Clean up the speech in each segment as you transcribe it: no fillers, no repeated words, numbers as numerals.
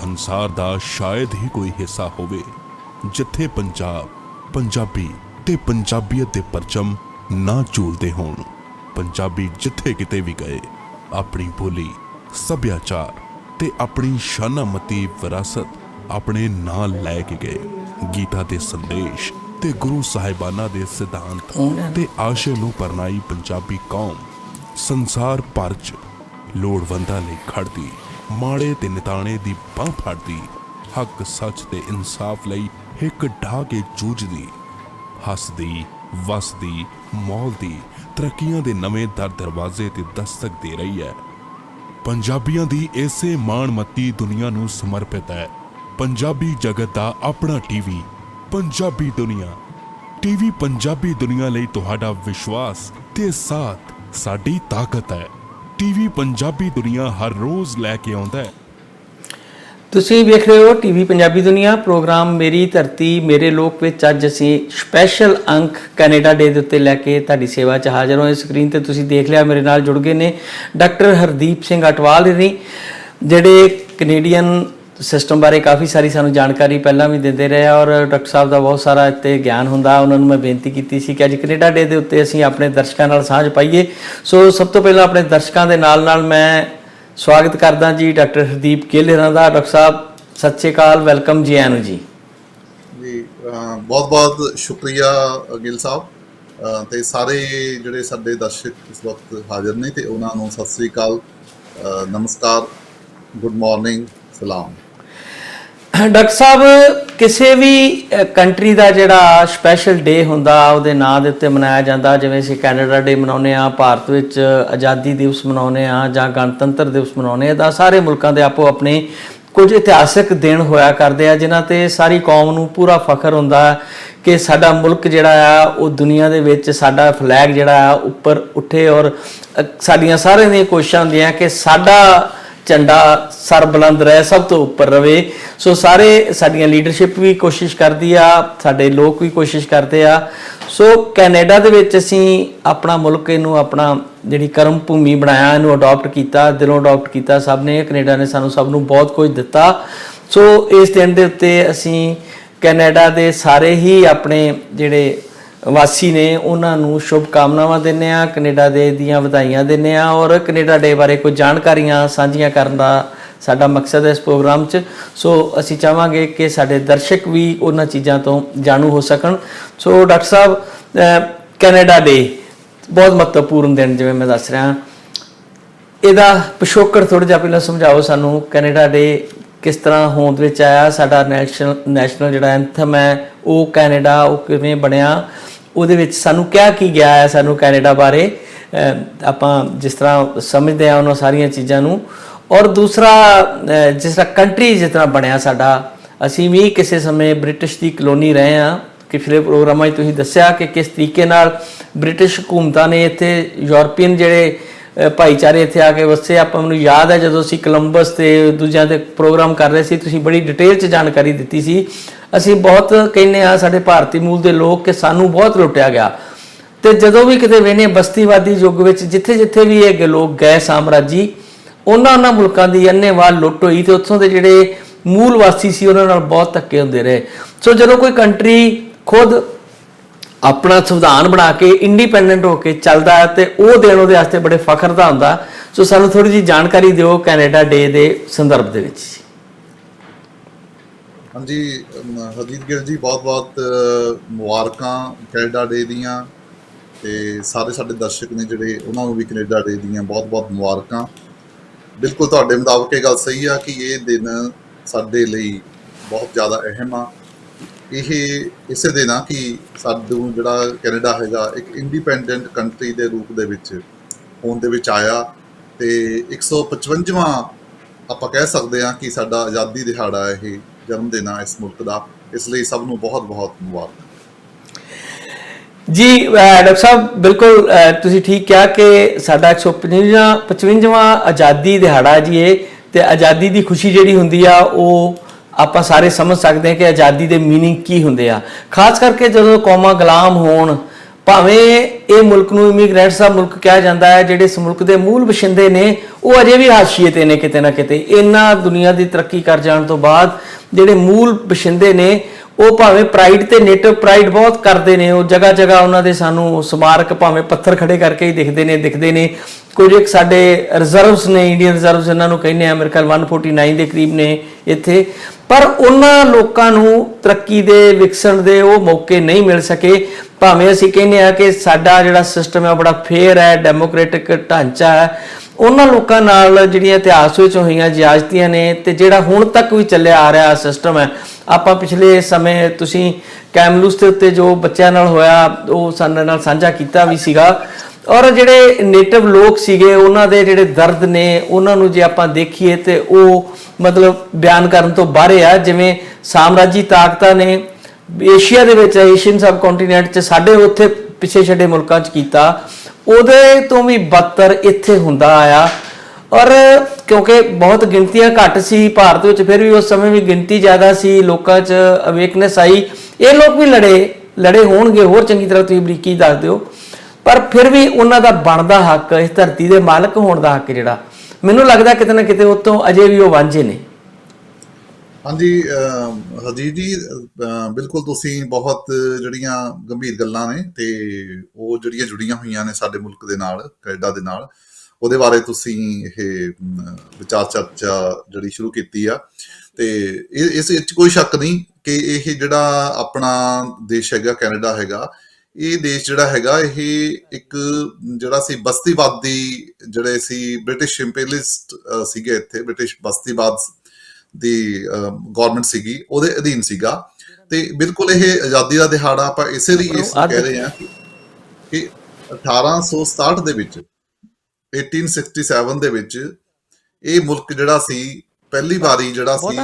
संसार दा शायद ही कोई हिस्सा होवे जिथे पंजाब, पंजाबी ते पंजाबीयत दे परचम ना झूलदे होण। पंजाबी जिथे किते भी गए अपनी बोली, सभ्याचार ते अपनी शानामती विरासत अपने नाल लै के गए। गीता दे संदेश ते गुरु साहिबाना दे सिद्धांत ते आशे नूं परनाई पंजाबी कौम संसार भर च लोड़वंदां लई खड़दी, माड़े ते निताणे दी बांह फड़दी, हक सच ते इंसाफ लई हिक ढा के जूझदी, हसदी वसदी मौलदी तरक्कियां दे नवें दर दरवाजे ते दस्तक दे रही है। पंजाबियां दी इसे माणमती दुनिया नूं समर्पित है पंजाबी जगत दा अपना टीवी पंजाबी दुनिया। टीवी पंजाबी दुनिया लई तुहाडा विश्वास ते साथ साडी ताकत है। टीवी पंजाबी दुनिया हर रोज लैके आउंदा है। ਤੁਸੀਂ ਵੇਖ ਰਹੇ ਹੋ ਟੀਵੀ ਪੰਜਾਬੀ ਦੁਨੀਆ ਪ੍ਰੋਗਰਾਮ ਮੇਰੀ ਧਰਤੀ ਮੇਰੇ ਲੋਕ ਵਿੱਚ ਅੱਜ ਅਸੀਂ ਸਪੈਸ਼ਲ ਅੰਕ ਕੈਨੇਡਾ ਡੇ ਦੇ ਉੱਤੇ ਲੈ ਕੇ ਤੁਹਾਡੀ ਸੇਵਾ 'ਚ ਹਾਜ਼ਰ ਹੋਏ। ਸਕਰੀਨ ਤੇ ਤੁਸੀਂ ਦੇਖ ਲਿਆ ਮੇਰੇ ਨਾਲ ਜੁੜ ਗਏ ਨੇ ਡਾਕਟਰ ਹਰਦੀਪ ਸਿੰਘ ਅਟਵਾਲ ਜੀ ਜਿਹੜੇ ਕੈਨੇਡੀਅਨ ਸਿਸਟਮ ਬਾਰੇ ਕਾਫੀ ਸਾਰੀ ਸਾਨੂੰ ਜਾਣਕਾਰੀ ਪਹਿਲਾਂ ਵੀ ਦਿੰਦੇ ਰਹੇ ਔਰ ਡਾਕਟਰ ਸਾਹਿਬ ਦਾ ਬਹੁਤ ਸਾਰਾ ਇੱਥੇ ਗਿਆਨ ਹੁੰਦਾ। ਉਹਨਾਂ ਨੂੰ ਮੈਂ ਬੇਨਤੀ ਕੀਤੀ ਸੀ ਕਿ ਅੱਜ ਕੈਨੇਡਾ ਡੇ ਦੇ ਉੱਤੇ ਅਸੀਂ ਆਪਣੇ ਦਰਸ਼ਕਾਂ ਨਾਲ ਸਾਂਝ ਪਾਈਏ। ਸੋ ਸਭ ਤੋਂ ਪਹਿਲਾਂ ਆਪਣੇ ਦਰਸ਼ਕਾਂ ਦੇ ਨਾਲ ਮੈਂ स्वागत करदा जी डॉक्टर हरदीप गिल होरां दा। डॉक्टर साहब सत श्री अकाल, वेलकम जी आनू जी। बहुत बहुत शुक्रिया गिल साहब ते सारे जिहड़े साडे दर्शक इस वक्त हाजिर ने ते उन्हां नूं सत श्री अकाल, नमस्कार, गुड मॉर्निंग, सलाम। डॉक्टर साहब किसी भी कंट्री का जिहड़ा स्पैशल डे हुंदा उहदे नां दे उत्ते मनाया जाता, जिवें असीं कैनेडा डे मनाउने आ, भारत विच आज़ादी दिवस मनाउने आ जां गणतंत्र दिवस मनाउने आ, सारे मुल्कां दे आपो अपने कुछ इतिहासक दिन होया करदे आ जिन्हां ते सारी कौम नूं पूरा फखर हुंदा कि साडा मुल्क जिहड़ा आ वो दुनिया दे विच साडा फ्लैग जिहड़ा आ उपर उठे और साडीआं सारिआं दीआं कोशिशां हुंदियां कि साडा झंडा सर बुलंद रहे, सब तो उपर रहे। सो सारे साडियां लीडरशिप भी कोशिश करती आ, साडे लोग भी कोशिश करते आ। सो कैनेडा दे विच असीं अपना मुल्क इहनूं अपना जिहड़ी कर्म भूमि बनाया, इहनूं अडॉप्ट कीता, दिलों अडॉप्ट कीता सब ने। कनेडा ने सानूं सब नूं बहुत कुछ दिता। सो इस दिन दे उत्ते असीं कैनेडा दे सारे ही अपने जिहड़े वासी ने उन्होंने शुभकामनावां दिंदे आ, कनेडा दे दियां वधाइयां दिंदे आ और कनेडा डे बारे कुछ जानकारियां साझियां करन दा साडा मकसद है इस प्रोग्राम च। सो असीं चाहांगे कि साडे दर्शक भी उन्हां चीज़ां तो जाणू हो सकन। सो डॉक्टर साहब कैनेडा डे बहुत महत्वपूर्ण दिन जिवें मैं दस रहा, इहदा पिछोकड़ थोड़ा जिहा पहलां समझाओ सानूं। कैनेडा डे किस तरह होंद विच आया, साडा नैशनल जिहड़ा एंथम है वो कैनेडा वो किवें बनिया, ਉਹਦੇ ਵਿੱਚ ਸਾਨੂੰ ਕਿਹਾ ਕੀ ਗਿਆ ਹੈ ਸਾਨੂੰ ਕੈਨੇਡਾ ਬਾਰੇ ਆਪਾਂ ਜਿਸ ਤਰ੍ਹਾਂ ਸਮਝਦੇ ਆ ਉਹਨਾਂ ਸਾਰੀਆਂ ਚੀਜ਼ਾਂ ਨੂੰ। ਔਰ ਦੂਸਰਾ ਜਿਸ ਤਰ੍ਹਾਂ ਕੰਟਰੀ ਜਿਸ ਤਰ੍ਹਾਂ ਬਣਿਆ ਸਾਡਾ, ਅਸੀਂ ਵੀ ਕਿਸੇ ਸਮੇਂ ਬ੍ਰਿਟਿਸ਼ ਦੀ ਕਲੋਨੀ ਰਹੇ ਹਾਂ। ਪਿਛਲੇ ਪ੍ਰੋਗਰਾਮਾਂ 'ਚ ਤੁਸੀਂ ਦੱਸਿਆ ਕਿ ਕਿਸ ਤਰੀਕੇ ਨਾਲ ਬ੍ਰਿਟਿਸ਼ ਹਕੂਮਤਾਂ ਨੇ ਇੱਥੇ ਯੂਰਪੀਅਨ ਜਿਹੜੇ ਭਾਈਚਾਰੇ ਇੱਥੇ ਆ ਕੇ ਵਸੇ। ਆਪਾਂ ਮੈਨੂੰ ਯਾਦ ਹੈ ਜਦੋਂ ਅਸੀਂ ਕੋਲੰਬਸ ਤੇ ਦੂਜਿਆਂ ਦੇ ਪ੍ਰੋਗਰਾਮ ਕਰ ਰਹੇ ਸੀ, ਤੁਸੀਂ ਬੜੀ ਡਿਟੇਲ 'ਚ ਜਾਣਕਾਰੀ ਦਿੱਤੀ ਸੀ। ਅਸੀਂ ਬਹੁਤ ਕਹਿੰਦੇ ਆ ਸਾਡੇ ਭਾਰਤੀ ਮੂਲ ਦੇ ਲੋਕ ਕਿ ਸਾਨੂੰ ਬਹੁਤ ਲੁੱਟਿਆ ਗਿਆ, ਤੇ ਜਦੋਂ ਵੀ ਕਿਤੇ ਵੇਨੇ ਬਸਤੀਵਾਦੀ ਯੁੱਗ ਵਿੱਚ ਜਿੱਥੇ ਜਿੱਥੇ ਵੀ ਇਹ ਲੋਕ ਗਏ ਸਾਮਰਾਜੀ, ਉਹਨਾਂ ਮੁਲਕਾਂ ਦੀ ਅੰਨ੍ਹੇਵਾਹ ਲੁੱਟ ਹੋਈ ਤੇ ਉੱਥੋਂ ਦੇ ਜਿਹੜੇ ਮੂਲ ਵਾਸੀ ਸੀ ਉਹਨਾਂ ਨਾਲ ਬਹੁਤ ਧੱਕੇ ਹੁੰਦੇ ਰਹੇ। ਸੋ ਜਦੋਂ ਕੋਈ ਕੰਟਰੀ ਖੁਦ अपना संविधान बना के इंडिपेंडेंट होकर चलता है तो वह दिन वो वास्ते बड़े फखर का होंगे। सो सानू थोड़ी जी जानकारी दिओ कैनेडा डे के संदर्भ दे विच। हाँ जी हरदीप गिल जी, बहुत बहुत मुबारकां कैनेडा डे दियां ते सारे साडे दर्शक ने जिहड़े उन्हां नूं भी कैनेडा डे दियां बहुत बहुत मुबारकां। बिल्कुल तुहाडे मुताबिक ये गल सही आ कि ये दिन साडे लई बहुत ज़्यादा अहम आ। ਇਹ ਇਸੇ ਦੇ ਨਾ ਕਿ ਸਾਨੂੰ ਜਿਹੜਾ ਕੈਨੇਡਾ ਹੈਗਾ ਇੱਕ ਇੰਡੀਪੈਂਡੈਂਟ ਕੰਟਰੀ ਦੇ ਰੂਪ ਦੇ ਵਿੱਚ ਹੋਣ ਦੇ ਵਿੱਚ ਆਇਆ ਤੇ 155ਵਾਂ ਆਪਾਂ ਕਹਿ ਸਕਦੇ ਹਾਂ ਕਿ ਸਾਡਾ ਆਜ਼ਾਦੀ ਦਿਹਾੜਾ ਇਹ ਜਨਮ ਦਿਨ ਆ ਇਸ ਮੁਲਕ ਦਾ। ਇਸ ਲਈ ਸਭ ਨੂੰ ਬਹੁਤ ਬਹੁਤ ਮੁਬਾਰਕ ਜੀ। ਡਾਕਟਰ ਸਾਹਿਬ ਬਿਲਕੁਲ ਤੁਸੀਂ ਠੀਕ ਕਿਹਾ ਕਿ ਸਾਡਾ 155ਵਾਂ ਆਜ਼ਾਦੀ ਦਿਹਾੜਾ ਜੀ ਇਹ, ਤੇ ਆਜ਼ਾਦੀ ਦੀ ਖੁਸ਼ੀ ਜਿਹੜੀ ਹੁੰਦੀ ਆ ਉਹ ਆਪਾਂ ਸਾਰੇ ਸਮਝ ਸਕਦੇ ਹਾਂ ਕਿ ਆਜ਼ਾਦੀ ਦੇ ਮੀਨਿੰਗ ਕੀ ਹੁੰਦੇ ਆ। ਖਾਸ ਕਰਕੇ ਜਦੋਂ ਕੌਮਾਂ ਗੁਲਾਮ ਹੋਣ, ਭਾਵੇਂ ਇਹ ਮੁਲਕ ਨੂੰ ਇਮੀਗ੍ਰੈਂਟਸ ਦਾ ਮੁਲਕ ਕਿਹਾ ਜਾਂਦਾ ਹੈ, ਜਿਹੜੇ ਇਸ ਮੁਲਕ ਦੇ ਮੂਲ ਵਸਿੰਦੇ ਨੇ ਉਹ ਅਜੇ ਵੀ ਹਾਸ਼ੀਏ ਤੇ ਨੇ ਕਿਤੇ ਨਾ ਕਿਤੇ। ਇਹਨਾਂ ਦੁਨੀਆ ਦੀ ਤਰੱਕੀ ਕਰ ਜਾਣ ਤੋਂ ਬਾਅਦ ਜਿਹੜੇ ਮੂਲ ਵਸਿੰਦੇ ਨੇ ਉਹ ਭਾਵੇਂ ਪ੍ਰਾਈਡ ਤੇ ਨੇਟਿਵ ਪ੍ਰਾਈਡ ਬਹੁਤ ਕਰਦੇ ਨੇ, ਉਹ ਜਗ੍ਹਾ ਜਗ੍ਹਾ ਉਹਨਾਂ ਦੇ ਸਾਨੂੰ ਸਮਾਰਕ ਭਾਵੇਂ ਪੱਥਰ ਖੜੇ ਕਰਕੇ ਹੀ ਦਿਖਦੇ ਨੇ। ਕੁਝ ਇੱਕ ਸਾਡੇ ਰਿਜ਼ਰਵਸ ਨੇ, ਇੰਡੀਅਨ ਰਿਜ਼ਰਵਸ ਇਹਨਾਂ ਨੂੰ ਕਹਿੰਦੇ ਆ, ਮੇਰੇ ਖਿਆਲ 149 ਦੇ ਕਰੀਬ ਨੇ ਇੱਥੇ, ਪਰ ਉਹਨਾਂ ਲੋਕਾਂ ਨੂੰ ਤਰੱਕੀ ਦੇ ਵਿਕਸਣ ਦੇ ਉਹ ਮੌਕੇ ਨਹੀਂ ਮਿਲ ਸਕੇ। ਭਾਵੇਂ ਅਸੀਂ ਕਹਿੰਦੇ ਆ ਕਿ ਸਾਡਾ ਜਿਹੜਾ ਸਿਸਟਮ ਹੈ ਬੜਾ ਫੇਅਰ ਹੈ, ਡੈਮੋਕ੍ਰੈਟਿਕ ਢਾਂਚਾ ਹੈ, ਉਹਨਾਂ ਲੋਕਾਂ ਨਾਲ ਜਿਹੜੀਆਂ ਇਤਿਹਾਸ ਵਿੱਚ ਹੋਈਆਂ ਜ਼ਿਆਦਤੀਆਂ ਨੇ ਤੇ ਜਿਹੜਾ ਹੁਣ ਤੱਕ ਵੀ ਚੱਲਿਆ ਆ ਰਿਹਾ ਸਿਸਟਮ ਹੈ। ਆਪਾਂ ਪਿਛਲੇ ਸਮੇਂ ਤੁਸੀਂ ਕੈਮਲੂਸ ਦੇ ਉੱਤੇ ਜੋ ਬੱਚਿਆਂ ਨਾਲ ਹੋਇਆ ਉਹ ਸਾਡੇ ਨਾਲ ਸਾਂਝਾ ਕੀਤਾ ਵੀ ਸੀਗਾ, ਔਰ ਜਿਹੜੇ ਨੇਟਿਵ ਲੋਕ ਸੀਗੇ ਉਹਨਾਂ ਦੇ ਜਿਹੜੇ ਦਰਦ ਨੇ ਉਹਨਾਂ ਨੂੰ ਜੇ ਆਪਾਂ ਦੇਖੀਏ ਤੇ ਉਹ ਮਤਲਬ ਬਿਆਨ ਕਰਨ ਤੋਂ ਬਾਹਰ ਆ। ਜਿਵੇਂ ਸਾਮਰਾਜੀ ਤਾਕਤਾਂ ਨੇ ਏਸ਼ੀਆ ਦੇ ਵਿੱਚ, ਏਸ਼ੀਅਨ ਸਬ ਕੰਟੀਨੈਂਟ 'ਚ ਸਾਡੇ ਉੱਥੇ ਪਿੱਛੇ ਛੱਡੇ ਮੁਲਕਾਂ 'ਚ ਕੀਤਾ, ਉਹਦੇ ਤੋਂ ਵੀ ਬਦਤਰ ਇੱਥੇ ਹੁੰਦਾ ਆਇਆ। ਔਰ ਕਿਉਂਕਿ ਬਹੁਤ ਗਿਣਤੀਆਂ ਘੱਟ ਸੀ ਭਾਰਤ ਵਿੱਚ, ਫਿਰ ਵੀ ਉਸ ਸਮੇਂ ਵੀ ਗਿਣਤੀ ਜ਼ਿਆਦਾ ਸੀ, ਲੋਕਾਂ 'ਚ ਅਵੇਕਨੈਸ ਆਈ। ਇਹ ਲੋਕ ਵੀ ਲੜੇ ਹੋਣਗੇ, ਹੋਰ ਚੰਗੀ ਤਰ੍ਹਾਂ ਤੁਸੀਂ ਬਰੀਕੀ ਦੱਸ ਦਿਓ, ਪਰ ਫਿਰ ਵੀ ਉਹਨਾਂ ਦਾ ਬਣਦਾ ਹੱਕ, ਇਸ ਧਰਤੀ ਦੇ ਮਾਲਕ ਹੋਣ ਦਾ ਹੱਕ, ਜਿਹੜਾ ਮੈਨੂੰ ਲੱਗਦਾ ਕਿਤੇ ਨਾ ਕਿਤੇ ਉਹ ਤੋਂ ਅਜੇ ਵੀ ਉਹ ਵਾਂਝੇ ਨੇ। ਹਾਂਜੀ ਹਰਜੀਤ ਜੀ, ਬਿਲਕੁਲ ਤੁਸੀਂ ਬਹੁਤ ਜਿਹੜੀਆਂ ਗੰਭੀਰ ਗੱਲਾਂ ਨੇ ਤੇ ਉਹ ਜਿਹੜੀਆਂ ਜੁੜੀਆਂ ਹੋਈਆਂ ਨੇ ਸਾਡੇ ਮੁਲਕ ਦੇ ਨਾਲ, ਕੈਨੇਡਾ ਦੇ ਨਾਲ, ਉਹਦੇ ਬਾਰੇ ਤੁਸੀਂ ਇਹ ਵਿਚਾਰ ਚਰਚਾ ਜਿਹੜੀ ਸ਼ੁਰੂ ਕੀਤੀ ਆ। ਤੇ ਇਸ ਵਿੱਚ ਕੋਈ ਸ਼ੱਕ ਨਹੀਂ ਕਿ ਇਹ ਜਿਹੜਾ ਆਪਣਾ ਦੇਸ਼ ਹੈਗਾ, ਕੈਨੇਡਾ ਹੈਗਾ, ਇਹ ਦੇਸ਼ ਜਿਹੜਾ ਹੈਗਾ ਇਹ ਇੱਕ ਜਿਹੜਾ ਸੀ ਬਸਤੀਵਾਦੀ ਜਿਹੜੇ ਸੀ ਬ੍ਰਿਟਿਸ਼ ਇੰਪੀਰੀਅਲਿਸਟ ਸੀਗੇ, ਇੱਥੇ ਬ੍ਰਿਟਿਸ਼ ਬਸਤੀਵਾਦ ਦੀ ਗਵਰਨਮੈਂਟ ਸੀਗੀ, ਉਹਦੇ ਅਧੀਨ ਸੀਗਾ। ਤੇ ਬਿਲਕੁਲ ਇਹ ਆਜ਼ਾਦੀ ਦਾ ਦਿਹਾੜਾ ਆਪਾਂ ਇਸੇ ਲਈ ਇਸ ਕਹਿ ਰਹੇ ਹਾਂ ਕਿ 1867 ਦੇ ਵਿੱਚ, 1867 ਦੇ ਵਿੱਚ ਇਹ ਮੁਲਕ ਜਿਹੜਾ ਸੀ ਪਹਿਲੀ ਵਾਰੀ ਜਿਹੜਾ ਸੀ,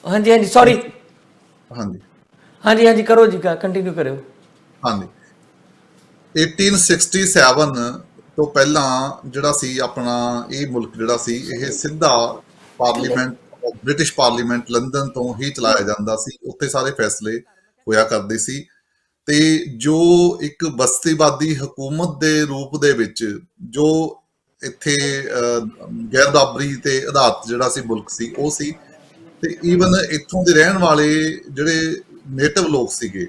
ਹਾਂਜੀ ਸੌਰੀ, ਹਾਂਜੀ ਕਰੋ ਜੀ, ਕੰਟੀਨਿਊ ਕਰਿਓ। ਹਾਂਜੀ 1867 ਤੋਂ ਪਹਿਲਾਂ ਜਿਹੜਾ ਸੀ ਆਪਣਾ ਇਹ ਮੁਲਕ ਜਿਹੜਾ ਸੀ ਇਹ ਸਿੱਧਾ ਪਾਰਲੀਮੈਂਟ, ਬ੍ਰਿਟਿਸ਼ ਪਾਰਲੀਮੈਂਟ ਲੰਡਨ ਤੋਂ ਹੀ ਚਲਾਇਆ ਜਾਂਦਾ ਸੀ। ਉੱਥੇ ਸਾਰੇ ਫੈਸਲੇ ਹੋਇਆ ਕਰਦੇ ਸੀ। ਤੇ ਜੋ ਇੱਕ ਬਸਤੀਵਾਦੀ ਹਕੂਮਤ ਦੇ ਰੂਪ ਦੇ ਵਿੱਚ ਜੋ ਇੱਥੇ ਗੈਰ ਬਰਾਬਰੀ ਤੇ ਆਧਾਰਿਤ ਜਿਹੜਾ ਸੀ ਮੁਲਕ ਸੀ ਉਹ ਸੀ। ਤੇ ਈਵਨ ਇੱਥੋਂ ਦੇ ਰਹਿਣ ਵਾਲੇ ਜਿਹੜੇ ਨੇਟਿਵ ਲੋਕ ਸੀਗੇ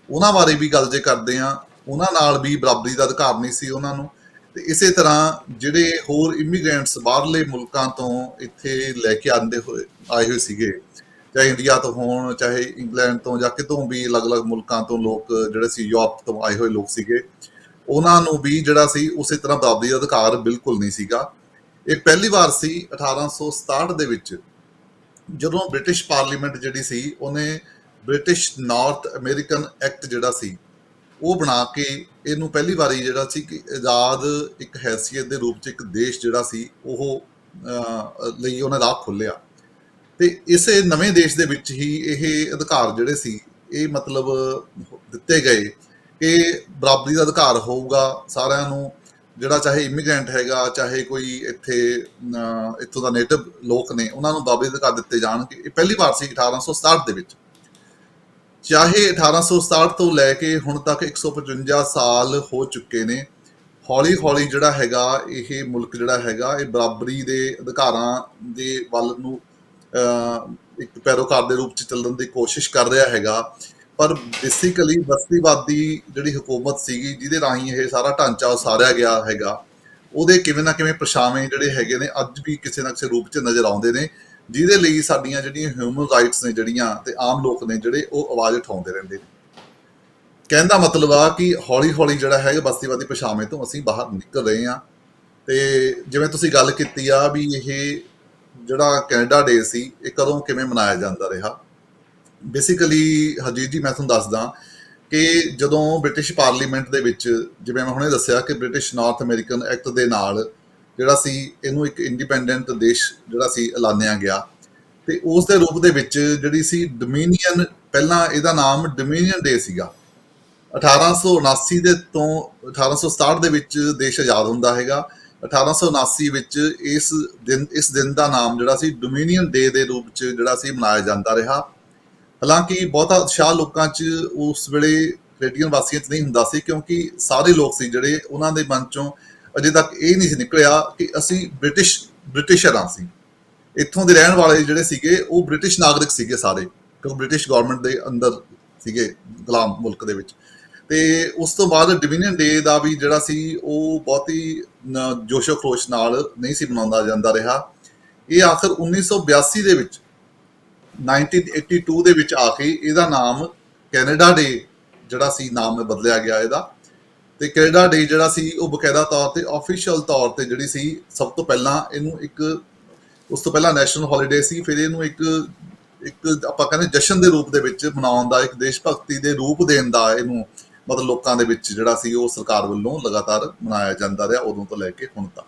ਉਹਨਾਂ ਬਾਰੇ ਵੀ ਗੱਲ ਜੇ ਕਰਦੇ ਆ, ਉਹਨਾਂ ਨਾਲ ਵੀ ਬਰਾਬਰੀ ਦਾ ਅਧਿਕਾਰ ਨਹੀਂ ਸੀ ਉਹਨਾਂ ਨੂੰ। ਤੇ ਇਸੇ ਤਰ੍ਹਾਂ ਜਿਹੜੇ ਹੋਰ ਇਮੀਗ੍ਰੈਂਟਸ ਬਾਹਰਲੇ ਮੁਲਕਾਂ ਤੋਂ ਇੱਥੇ ਲੈ ਕੇ ਆਏ ਹੋਏ ਸੀਗੇ, ਚਾਹੇ ਇੰਡੀਆ ਤੋਂ ਹੋਣ, ਚਾਹੇ ਇੰਗਲੈਂਡ ਤੋਂ, ਜਾਂ ਕਿਤੋਂ ਵੀ ਅਲੱਗ-ਅਲੱਗ ਮੁਲਕਾਂ ਤੋਂ ਲੋਕ ਜਿਹੜੇ ਸੀ, ਯੂਰਪ ਤੋਂ ਆਏ ਹੋਏ ਲੋਕ ਸੀਗੇ, ਉਹਨਾਂ ਨੂੰ ਵੀ ਜਿਹੜਾ ਸੀ ਉਸੇ ਤਰ੍ਹਾਂ ਬਰਾਬਰੀ ਦਾ ਅਧਿਕਾਰ ਬਿਲਕੁਲ ਨਹੀਂ ਸੀਗਾ। ਇਹ ਪਹਿਲੀ ਵਾਰ ਸੀ 1867 ਦੇ ਵਿੱਚ, ਜਦੋਂ ਬ੍ਰਿਟਿਸ਼ ਪਾਰਲੀਮੈਂਟ ਜਿਹੜੀ ਸੀ ਉਹਨੇ ਬ੍ਰਿਟਿਸ਼ ਨਾਰਥ ਅਮਰੀਕਨ ਐਕਟ ਜਿਹੜਾ ਸੀ ਉਹ ਬਣਾ ਕੇ ਇਹਨੂੰ ਪਹਿਲੀ ਵਾਰੀ ਜਿਹੜਾ ਸੀ ਕਿ ਆਜ਼ਾਦ ਇੱਕ ਹੈਸੀਅਤ ਦੇ ਰੂਪ 'ਚ ਇੱਕ ਦੇਸ਼ ਜਿਹੜਾ ਸੀ ਉਹ ਲਈ ਉਹਨੇ ਰਾਹ ਖੋਲ੍ਹਿਆ। ਤੇ ਇਸੇ ਨਵੇਂ ਦੇਸ਼ ਦੇ ਵਿੱਚ ਹੀ ਇਹ ਅਧਿਕਾਰ ਜਿਹੜੇ ਸੀ ਇਹ ਮਤਲਬ ਦਿੱਤੇ ਗਏ ਕਿ ਬਰਾਬਰੀ ਦਾ ਅਧਿਕਾਰ ਹੋਊਗਾ ਸਾਰਿਆਂ ਨੂੰ, ਜਿਹੜਾ ਚਾਹੇ ਇਮੀਗ੍ਰੈਂਟ ਹੈਗਾ, ਚਾਹੇ ਕੋਈ ਇੱਥੋਂ ਦਾ ਨੇਟਿਵ ਲੋਕ ਨੇ, ਉਹਨਾਂ ਨੂੰ ਬਰਾਬਰੀ ਦੇ ਅਧਿਕਾਰ ਦਿੱਤੇ ਜਾਣਗੇ। ਇਹ ਪਹਿਲੀ ਵਾਰ ਸੀ 1867 ਦੇ ਵਿੱਚ। ਚਾਹੇ 1867 ਤੋਂ ਲੈ ਕੇ ਹੁਣ ਤੱਕ 155 ਸਾਲ ਹੋ ਚੁੱਕੇ ਨੇ, ਹੌਲੀ ਹੌਲੀ ਜਿਹੜਾ ਹੈਗਾ ਇਹ ਮੁਲਕ ਜਿਹੜਾ ਹੈਗਾ ਇਹ ਬਰਾਬਰੀ ਦੇ ਅਧਿਕਾਰਾਂ ਦੇ ਵੱਲ ਨੂੰ ਇੱਕ ਪੈਰੋਕਾਰ ਦੇ ਰੂਪ 'ਚ ਚੱਲਣ ਦੀ ਕੋਸ਼ਿਸ਼ ਕਰ ਰਿਹਾ ਹੈਗਾ। ਪਰ ਬੇਸਿਕਲੀ ਬਸਤੀਵਾਦੀ ਜਿਹੜੀ ਹਕੂਮਤ ਸੀਗੀ ਜਿਹਦੇ ਰਾਹੀਂ ਇਹ ਸਾਰਾ ਢਾਂਚਾ ਉਸਾਰਿਆ ਗਿਆ ਹੈਗਾ, ਉਹਦੇ ਕਿਵੇਂ ਨਾ ਕਿਵੇਂ ਪਰਛਾਵੇਂ ਜਿਹੜੇ ਹੈਗੇ ਨੇ ਅੱਜ ਵੀ ਕਿਸੇ ਨਾ ਕਿਸੇ ਰੂਪ 'ਚ ਨਜ਼ਰ ਆਉਂਦੇ ਨੇ, ਜਿਹਦੇ ਲਈ ਸਾਡੀਆਂ ਜਿਹੜੀਆਂ ਹਿਊਮਨ ਰਾਈਟਸ ਨੇ ਜਿਹੜੀਆਂ ਤੇ ਆਮ ਲੋਕ ਨੇ ਜਿਹੜੇ ਉਹ ਆਵਾਜ਼ ਉਠਾਉਂਦੇ ਰਹਿੰਦੇ ਨੇ। ਕਹਿਣ ਦਾ ਮਤਲਬ ਆ ਕਿ ਹੌਲੀ ਹੌਲੀ ਜਿਹੜਾ ਹੈ ਬਸਤੀਵਾਦੀ ਪਛਾਵੇਂ ਤੋਂ ਅਸੀਂ ਬਾਹਰ ਨਿਕਲ ਰਹੇ ਹਾਂ। ਤੇ ਜਿਵੇਂ ਤੁਸੀਂ ਗੱਲ ਕੀਤੀ ਆ ਵੀ ਇਹ ਜਿਹੜਾ ਕੈਨੇਡਾ ਡੇ ਸੀ ਇਹ ਕਦੋਂ ਕਿਵੇਂ ਮਨਾਇਆ ਜਾਂਦਾ ਰਿਹਾ, ਬੇਸਿਕਲੀ ਹਰਜੀਤ ਜੀ ਮੈਂ ਤੁਹਾਨੂੰ ਦੱਸਦਾ ਕਿ ਜਦੋਂ ਬ੍ਰਿਟਿਸ਼ ਪਾਰਲੀਮੈਂਟ ਦੇ ਵਿੱਚ, ਜਿਵੇਂ ਮੈਂ ਹੁਣੇ ਦੱਸਿਆ ਕਿ ਬ੍ਰਿਟਿਸ਼ ਨਾਰਥ ਅਮਰੀਕਨ ਐਕਟ ਦੇ ਨਾਲ ਜਿਹੜਾ ਸੀ ਇਹਨੂੰ ਇੱਕ ਇੰਡੀਪੈਂਡੈਂਟ ਦੇਸ਼ ਜਿਹੜਾ ਸੀ ਐਲਾਨਿਆ ਗਿਆ। ਤੇ ਉਸ ਦੇ ਰੂਪ ਦੇ ਵਿੱਚ ਜਿਹੜੀ ਸੀ ਡੋਮੀਨੀਅਨ, ਪਹਿਲਾਂ ਇਹਦਾ ਨਾਮ ਡੋਮੀਨੀਅਨ ਡੇ ਸੀਗਾ। 1879 ਦੇ ਤੋਂ 1867 ਦੇ ਵਿੱਚ ਦੇਸ਼ ਆਜ਼ਾਦ ਹੁੰਦਾ ਹੈਗਾ। 1879 ਵਿੱਚ ਇਸ ਦਿਨ ਦਾ ਨਾਮ ਜਿਹੜਾ ਸੀ ਡੋਮੀਨੀਅਨ ਡੇ ਦੇ ਰੂਪ 'ਚ ਜਿਹੜਾ ਸੀ ਮਨਾਇਆ ਜਾਂਦਾ ਰਿਹਾ। ਹਾਲਾਂਕਿ ਬਹੁਤਾ ਉਤਸ਼ਾਹ ਲੋਕਾਂ 'ਚ ਉਸ ਵੇਲੇ ਕੈਨੇਡੀਅਨ ਵਾਸੀਆਂ 'ਚ ਨਹੀਂ ਹੁੰਦਾ ਸੀ, ਕਿਉਂਕਿ ਸਾਰੇ ਲੋਕ ਸੀ ਜਿਹੜੇ ਉਹਨਾਂ ਦੇ ਮਨ 'ਚੋਂ ਅਜੇ ਤੱਕ ਇਹ ਨਹੀਂ ਸੀ ਨਿਕਲਿਆ ਕਿ ਅਸੀਂ ਬ੍ਰਿਟਿਸ਼ਰ ਹਾਂ। ਅਸੀਂ ਇੱਥੋਂ ਦੇ ਰਹਿਣ ਵਾਲੇ ਜਿਹੜੇ ਸੀਗੇ ਉਹ ਬ੍ਰਿਟਿਸ਼ ਨਾਗਰਿਕ ਸੀਗੇ ਸਾਰੇ, ਕਿਉਂਕਿ ਬ੍ਰਿਟਿਸ਼ ਗਵਰਨਮੈਂਟ ਦੇ ਅੰਦਰ ਸੀਗੇ, ਗੁਲਾਮ ਮੁਲਕ ਦੇ ਵਿੱਚ। ਤੇ ਉਸ ਤੋਂ ਬਾਅਦ ਡੋਮੀਨੀਅਨ ਡੇ ਦਾ ਵੀ ਜਿਹੜਾ ਸੀ ਉਹ ਬਹੁਤੀ ਜੋਸ਼ੋ ਖਰੋਸ਼ ਨਾਲ ਨਹੀਂ ਸੀ ਮਨਾਉਂਦਾ ਜਾਂਦਾ ਰਿਹਾ। ਇਹ ਆਖਰ 1982 ਦੇ ਵਿੱਚ 1982 ਦੇ ਵਿੱਚ ਆ ਕੇ ਇਹਦਾ ਨਾਮ ਕੈਨੇਡਾ ਡੇ ਜਿਹੜਾ ਸੀ ਨਾਮ ਬਦਲਿਆ ਗਿਆ ਇਹਦਾ। ਤੇ ਕੈਨੇਡਾ ਡੇ ਜਿਹੜਾ ਸੀ ਉਹ ਬਕਾਇਦਾ ਤੌਰ ਤੇ ਆਫੀਸ਼ੀਅਲ ਤੌਰ ਤੇ ਜਿਹੜੀ ਸੀ, ਸਭ ਤੋਂ ਪਹਿਲਾਂ ਇਹਨੂੰ ਉਸ ਤੋਂ ਪਹਿਲਾਂ ਨੈਸ਼ਨਲ ਹੌਲੀਡੇ ਸੀ, ਫਿਰ ਇਹਨੂੰ ਇੱਕ ਆਪਾਂ ਕਹਿੰਦੇ ਜਸ਼ਨ ਦੇ ਰੂਪ ਦੇ ਵਿੱਚ ਮਨਾਉਣ ਦਾ, ਇੱਕ ਦੇਸ਼ ਭਗਤੀ ਦੇ ਰੂਪ ਦੇਣ ਦਾ ਇਹਨੂੰ ਮਤਲਬ ਲੋਕਾਂ ਦੇ ਵਿੱਚ ਜਿਹੜਾ ਸੀ ਉਹ ਸਰਕਾਰ ਵੱਲੋਂ ਲਗਾਤਾਰ ਮਨਾਇਆ ਜਾਂਦਾ ਰਿਹਾ, ਉਦੋਂ ਤੋਂ ਲੈ ਕੇ ਹੁਣ ਤੱਕ।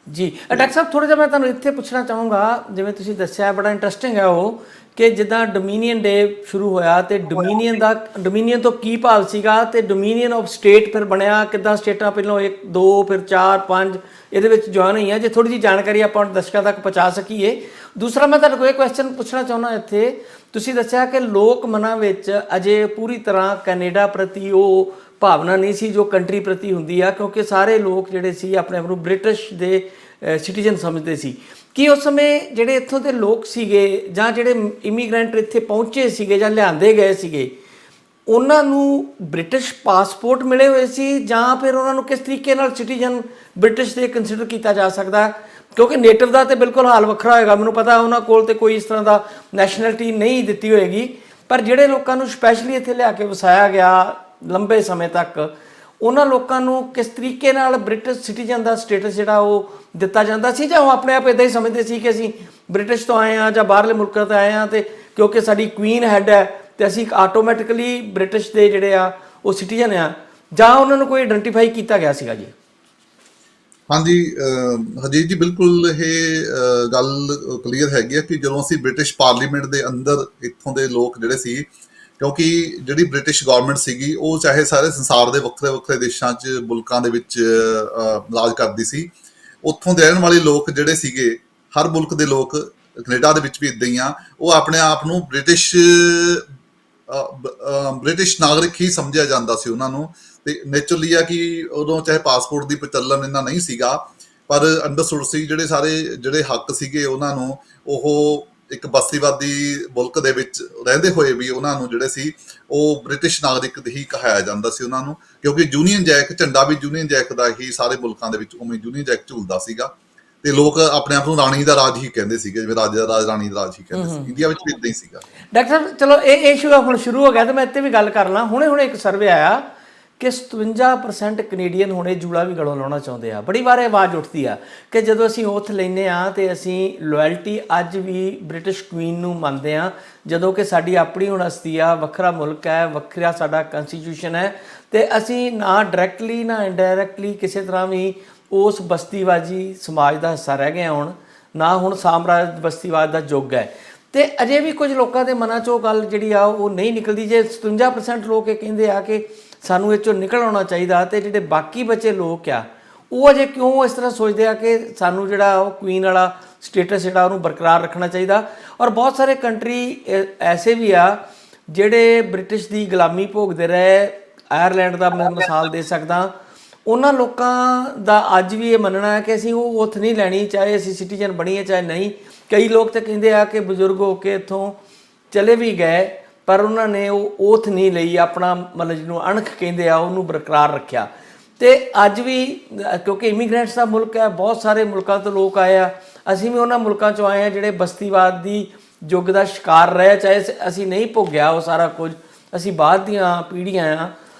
ਜੀ ਡਾਕਟਰ ਸਾਹਿਬ, ਥੋੜਾ ਜਿਹਾ ਮੈਂ ਤੁਹਾਨੂੰ ਇੱਥੇ ਪੁੱਛਣਾ ਚਾਹੂੰਗਾ, ਜਿਵੇਂ ਤੁਸੀਂ ਦੱਸਿਆ ਬੜਾ ਇੰਟਰਸਟਿੰਗ ਹੈ ਉਹ, ਕਿ ਜਿੱਦਾਂ ਡੋਮੀਨੀਅਨ ਡੇ ਸ਼ੁਰੂ ਹੋਇਆ ਤੇ ਡੋਮੀਨੀਅਨ ਤੋਂ ਕੀ ਭਾਵ ਸੀਗਾ, ਤੇ ਡੋਮੀਨੀਅਨ ਆਫ ਸਟੇਟ ਫਿਰ ਬਣਿਆ ਕਿੱਦਾਂ, ਸਟੇਟਾਂ ਪਹਿਲਾਂ 1 2 ਫਿਰ 4 5 ਇਹਦੇ ਵਿੱਚ ਜੁਆਇਨ ਹੋਈਆਂ, ਜੇ ਥੋੜੀ ਜਿਹੀ ਜਾਣਕਾਰੀ ਆਪਾਂ ਦਰਸ਼ਕਾਂ ਤੱਕ ਪਹੁੰਚਾ ਸਕੀਏ। ਦੂਸਰਾ ਮੈਂ ਤੁਹਾਡੇ ਕੋਲ ਇਹ ਕੁਐਸਚਨ ਪੁੱਛਣਾ ਚਾਹੁੰਦਾ ਇੱਥੇ, ਤੁਸੀਂ ਦੱਸਿਆ ਕਿ ਲੋਕ ਮਨਾਂ ਵਿੱਚ ਅਜੇ ਪੂਰੀ ਤਰ੍ਹਾਂ ਕੈਨੇਡਾ ਪ੍ਰਤੀ ਉਹ ਭਾਵਨਾ ਨਹੀਂ ਸੀ ਜੋ ਕੰਟਰੀ ਪ੍ਰਤੀ ਹੁੰਦੀ ਆ, ਕਿਉਂਕਿ ਸਾਰੇ ਲੋਕ ਜਿਹੜੇ ਸੀ ਆਪਣੇ ਆਪ ਨੂੰ ਬ੍ਰਿਟਿਸ਼ ਦੇ ਸਿਟੀਜ਼ਨ ਸਮਝਦੇ ਸੀ। ਕਿ ਉਸ ਸਮੇਂ ਜਿਹੜੇ ਇੱਥੋਂ ਦੇ ਲੋਕ ਸੀਗੇ ਜਾਂ ਜਿਹੜੇ ਇਮੀਗ੍ਰੈਂਟ ਇੱਥੇ ਪਹੁੰਚੇ ਸੀਗੇ ਜਾਂ ਲਿਆਂਦੇ ਗਏ ਸੀਗੇ, ਉਹਨਾਂ ਨੂੰ ਬ੍ਰਿਟਿਸ਼ ਪਾਸਪੋਰਟ ਮਿਲੇ ਹੋਏ ਸੀ, ਜਾਂ ਫਿਰ ਉਹਨਾਂ ਨੂੰ ਕਿਸ ਤਰੀਕੇ ਨਾਲ ਸਿਟੀਜ਼ਨ ਬ੍ਰਿਟਿਸ਼ ਦੇ ਕੰਸੀਡਰ ਕੀਤਾ ਜਾ ਸਕਦਾ? ਕਿਉਂਕਿ ਨੇਟਿਵ ਦਾ ਤੇ ਬਿਲਕੁਲ ਹਾਲ ਵੱਖਰਾ ਹੋਏਗਾ, ਮੈਨੂੰ ਪਤਾ ਉਹਨਾਂ ਕੋਲ ਤੇ ਕੋਈ ਇਸ ਤਰ੍ਹਾਂ ਦਾ ਨੈਸ਼ਨੈਲਿਟੀ ਨਹੀਂ ਦਿੱਤੀ ਹੋਏਗੀ, ਪਰ ਜਿਹੜੇ ਲੋਕਾਂ ਨੂੰ ਸਪੈਸ਼ਲੀ ਇੱਥੇ ਲਿਆ ਕੇ ਵਸਾਇਆ ਗਿਆ ਲੰਬੇ ਸਮੇਂ ਤੱਕ, ਉਹਨਾਂ ਲੋਕਾਂ ਨੂੰ ਕਿਸ ਤਰੀਕੇ ਨਾਲ ਬ੍ਰਿਟਿਸ਼ ਸਿਟੀਜ਼ਨ ਦਾ ਸਟੇਟਸ ਜਿਹੜਾ ਉਹ ਦਿੱਤਾ ਜਾਂਦਾ ਸੀ, ਜਾਂ ਉਹ ਆਪਣੇ ਆਪ ਇੱਦਾਂ ਹੀ ਸਮਝਦੇ ਸੀ ਕਿ ਅਸੀਂ ਬ੍ਰਿਟਿਸ਼ ਤੋਂ ਆਏ ਹਾਂ ਜਾਂ ਬਾਹਰਲੇ ਮੁਲਕਾਂ ਤੋਂ ਆਏ ਹਾਂ, ਤੇ ਕਿਉਂਕਿ ਸਾਡੀ ਕੁਈਨ ਹੈਡ ਹੈ ਤੇ ਅਸੀਂ ਆਟੋਮੈਟਿਕਲੀ ਬ੍ਰਿਟਿਸ਼ ਦੇ ਜਿਹੜੇ ਆ ਉਹ ਸਿਟੀਜ਼ਨ ਆ, ਜਾਂ ਉਹਨਾਂ ਨੂੰ ਕੋਈ ਆਇਡੈਂਟੀਫਾਈ ਕੀਤਾ ਗਿਆ ਸੀਗਾ ਜੀ? ਹਾਂਜੀ ਹਰਜੀਤ ਜੀ, ਬਿਲਕੁਲ ਇਹ ਗੱਲ ਕਲੀਅਰ ਹੈਗੀ ਹੈ ਕਿ ਜਦੋਂ ਅਸੀਂ ਬ੍ਰਿਟਿਸ਼ ਪਾਰਲੀਮੈਂਟ ਦੇ ਅੰਦਰ ਇੱਥੋਂ ਦੇ ਲੋਕ ਜਿਹੜੇ ਸੀ, ਕਿਉਂਕਿ ਜਿਹੜੀ ਬ੍ਰਿਟਿਸ਼ ਗਵਰਨਮੈਂਟ ਸੀਗੀ ਉਹ ਚਾਹੇ ਸਾਰੇ ਸੰਸਾਰ ਦੇ ਵੱਖਰੇ ਵੱਖਰੇ ਦੇਸ਼ਾਂ 'ਚ ਮੁਲਕਾਂ ਦੇ ਵਿੱਚ ਰਾਜ ਕਰਦੀ ਸੀ, ਉੱਥੋਂ ਦੇ ਰਹਿਣ ਵਾਲੇ ਲੋਕ ਜਿਹੜੇ ਸੀਗੇ, ਹਰ ਮੁਲਕ ਦੇ ਲੋਕ, ਕੈਨੇਡਾ ਦੇ ਵਿੱਚ ਵੀ ਇੱਦਾਂ ਹੀ ਆ, ਉਹ ਆਪਣੇ ਆਪ ਨੂੰ ਬ੍ਰਿਟਿਸ਼ ਨਾਗਰਿਕ ਹੀ ਸਮਝਿਆ ਜਾਂਦਾ ਸੀ ਉਹਨਾਂ ਨੂੰ। ਤੇ ਨੇਚਰਲੀ ਆ ਕਿ ਉਦੋਂ ਚਾਹੇ ਪਾਸਪੋਰਟ ਦੀ ਪ੍ਰਚਲਨ ਇੰਨਾ ਨਹੀਂ ਸੀਗਾ, ਪਰ ਅੰਡਰਸਟੂਡ ਸੀ ਜਿਹੜੇ ਹੱਕ ਸੀਗੇ ਉਹਨਾਂ ਨੂੰ, ਉਹ ਇੱਕ ਬਸਤੀਵਾਦੀ ਮੁਲਕ ਦੇ ਵਿੱਚ ਰਹਿੰਦੇ ਹੋਏ ਵੀ ਉਹਨਾਂ ਨੂੰ ਜਿਹੜੇ ਸੀ ਉਹ ਬ੍ਰਿਟਿਸ਼ ਨਾਗਰਿਕ ਹੀ ਕਹਾਇਆ ਜਾਂਦਾ ਸੀ ਉਹਨਾਂ ਨੂੰ, ਕਿਉਂਕਿ ਯੂਨੀਅਨ ਜੈਕ ਝੰਡਾ ਵੀ ਯੂਨੀਅਨ ਜੈਕ ਦਾ ਹੀ ਸਾਰੇ ਮੁਲਕਾਂ ਦੇ ਵਿੱਚ ਉਵੇਂ ਯੂਨੀਅਨ ਜੈਕ ਝੂਲਦਾ ਸੀਗਾ, ਤੇ ਲੋਕ ਆਪਣੇ ਆਪ ਨੂੰ ਰਾਣੀ ਦਾ ਰਾਜ ਹੀ ਕਹਿੰਦੇ ਸੀਗੇ, ਜਿਵੇਂ ਰਾਜਾ ਦਾ ਰਾਜ, ਰਾਣੀ ਦਾ ਰਾਜ ਹੀ ਕਹਿੰਦੇ ਸੀ। ਇੰਡੀਆ ਵਿੱਚ ਵੀ ਇੱਦਾਂ ਹੀ ਸੀਗਾ। ਡਾਕਟਰ ਸਾਹਿਬ, ਚਲੋ ਇਹ ਇਸ਼ੂ ਹੁਣ ਸ਼ੁਰੂ ਹੋ ਗਿਆ ਤੇ ਮੈਂ ਇੱਥੇ ਵੀ ਗੱਲ ਕਰ ਲਾਂ। ਹੁਣੇ ਇੱਕ ਸਰਵੇ ਆਇਆ ਕਿ 57% ਕੈਨੇਡੀਅਨ ਹੁਣ ਇਹ ਜੂੜਾ ਵੀ ਗਲੋਂ ਲਾਉਣਾ ਚਾਹੁੰਦੇ ਆ। ਬੜੀ ਵਾਰ ਇਹ ਆਵਾਜ਼ ਉੱਠਦੀ ਆ ਕਿ ਜਦੋਂ ਅਸੀਂ ਓਥ ਲੈਂਦੇ ਆ ਤੇ ਅਸੀਂ ਲੋਇਲਟੀ ਅੱਜ ਵੀ ਬ੍ਰਿਟਿਸ਼ ਕੁਈਨ ਨੂੰ ਮੰਨਦੇ ਆ, ਜਦੋਂ ਕਿ ਸਾਡੀ ਆਪਣੀ ਹੁਣ ਹਸਤੀ ਆ, ਵੱਖਰਾ ਮੁਲਕ ਹੈ, ਵੱਖਰਾ ਸਾਡਾ ਕਨਸਟੀਟਿਊਸ਼ਨ ਹੈ, ਤੇ ਅਸੀਂ ਨਾ ਡਾਇਰੈਕਟਲੀ ਨਾ ਇਨਡਾਇਰੈਕਟਲੀ ਕਿਸੇ ਤਰ੍ਹਾਂ ਵੀ ਉਸ ਬਸਤੀਵਾਦੀ ਸਮਾਜ ਦਾ ਹਿੱਸਾ ਰਹਿ ਗਏ ਹੁਣ, ਨਾ ਹੁਣ ਸਾਮਰਾਜ ਬਸਤੀਵਾਦ ਦਾ ਯੁੱਗ ਹੈ। ਤੇ ਅਜੇ ਵੀ ਕੁਝ ਲੋਕਾਂ ਦੇ ਮਨਾਂ 'ਚੋਂ ਗੱਲ ਜਿਹੜੀ ਆ ਉਹ ਨਹੀਂ ਨਿਕਲਦੀ। ਜੇ 57% ਲੋਕ ਇਹ ਕਹਿੰਦੇ ਆ ਕਿ ਸਾਨੂੰ ਇਹ 'ਚੋਂ ਨਿਕਲ ਆਉਣਾ ਚਾਹੀਦਾ, ਤੇ ਜਿਹੜੇ ਬਾਕੀ ਬਚੇ ਲੋਕ ਆ ਉਹ ਅਜੇ ਕਿਉਂ ਇਸ ਤਰ੍ਹਾਂ ਸੋਚਦੇ ਆ ਕਿ ਸਾਨੂੰ ਜਿਹੜਾ ਉਹ ਕੁਈਨ ਵਾਲਾ ਸਟੇਟਸ ਜਿਹੜਾ ਉਹਨੂੰ ਬਰਕਰਾਰ ਰੱਖਣਾ ਚਾਹੀਦਾ? ਔਰ ਬਹੁਤ ਸਾਰੇ ਕੰਟਰੀ ਐਸੇ ਵੀ ਆ ਜਿਹੜੇ ਬ੍ਰਿਟਿਸ਼ ਦੀ ਗੁਲਾਮੀ ਭੋਗਦੇ ਰਹੇ। ਆਇਰਲੈਂਡ ਦਾ ਮੈਂ ਮਿਸਾਲ ਦੇ ਸਕਦਾ, ਉਹਨਾਂ ਲੋਕਾਂ ਦਾ ਅੱਜ ਵੀ ਇਹ ਮੰਨਣਾ ਹੈ ਕਿ ਅਸੀਂ ਉਹ ਉੱਥ ਨਹੀਂ ਲੈਣੀ, ਚਾਹੇ ਅਸੀਂ ਸਿਟੀਜ਼ਨ ਬਣੀਏ ਚਾਹੇ ਨਹੀਂ। ਕਈ ਲੋਕ ਤਾਂ ਕਹਿੰਦੇ ਆ ਕਿ ਬਜ਼ੁਰਗ ਹੋ ਕੇ ਇੱਥੋਂ ਚਲੇ ਵੀ ਗਏ, ਪਰ ਉਹਨਾਂ ਨੇ ਉਹ ਓਥ ਨਹੀਂ ਲਈ, ਆਪਣਾ ਮਤਲਬ ਜਿਹਨੂੰ ਅਣਖ ਕਹਿੰਦੇ ਆ ਉਹਨੂੰ ਬਰਕਰਾਰ ਰੱਖਿਆ। ਤੇ ਅੱਜ ਵੀ ਕਿਉਂਕਿ ਇਮੀਗ੍ਰੈਂਟਸ ਦਾ ਮੁਲਕ ਹੈ, ਬਹੁਤ ਸਾਰੇ ਮੁਲਕਾਂ ਤੋਂ ਲੋਕ ਆਏ ਆ, ਅਸੀਂ ਵੀ ਉਹਨਾਂ ਮੁਲਕਾਂ 'ਚੋਂ ਆਏ ਆ ਜਿਹੜੇ ਬਸਤੀਵਾਦ ਦੀ ਯੁੱਗ ਦਾ ਸ਼ਿਕਾਰ ਰਹੇ, ਚਾਹੇ ਅਸੀਂ ਨਹੀਂ ਭੋਗਿਆ ਉਹ ਸਾਰਾ ਕੁਝ, ਅਸੀਂ ਬਾਅਦ ਦੀਆਂ ਪੀੜ੍ਹੀਆਂ ਆ।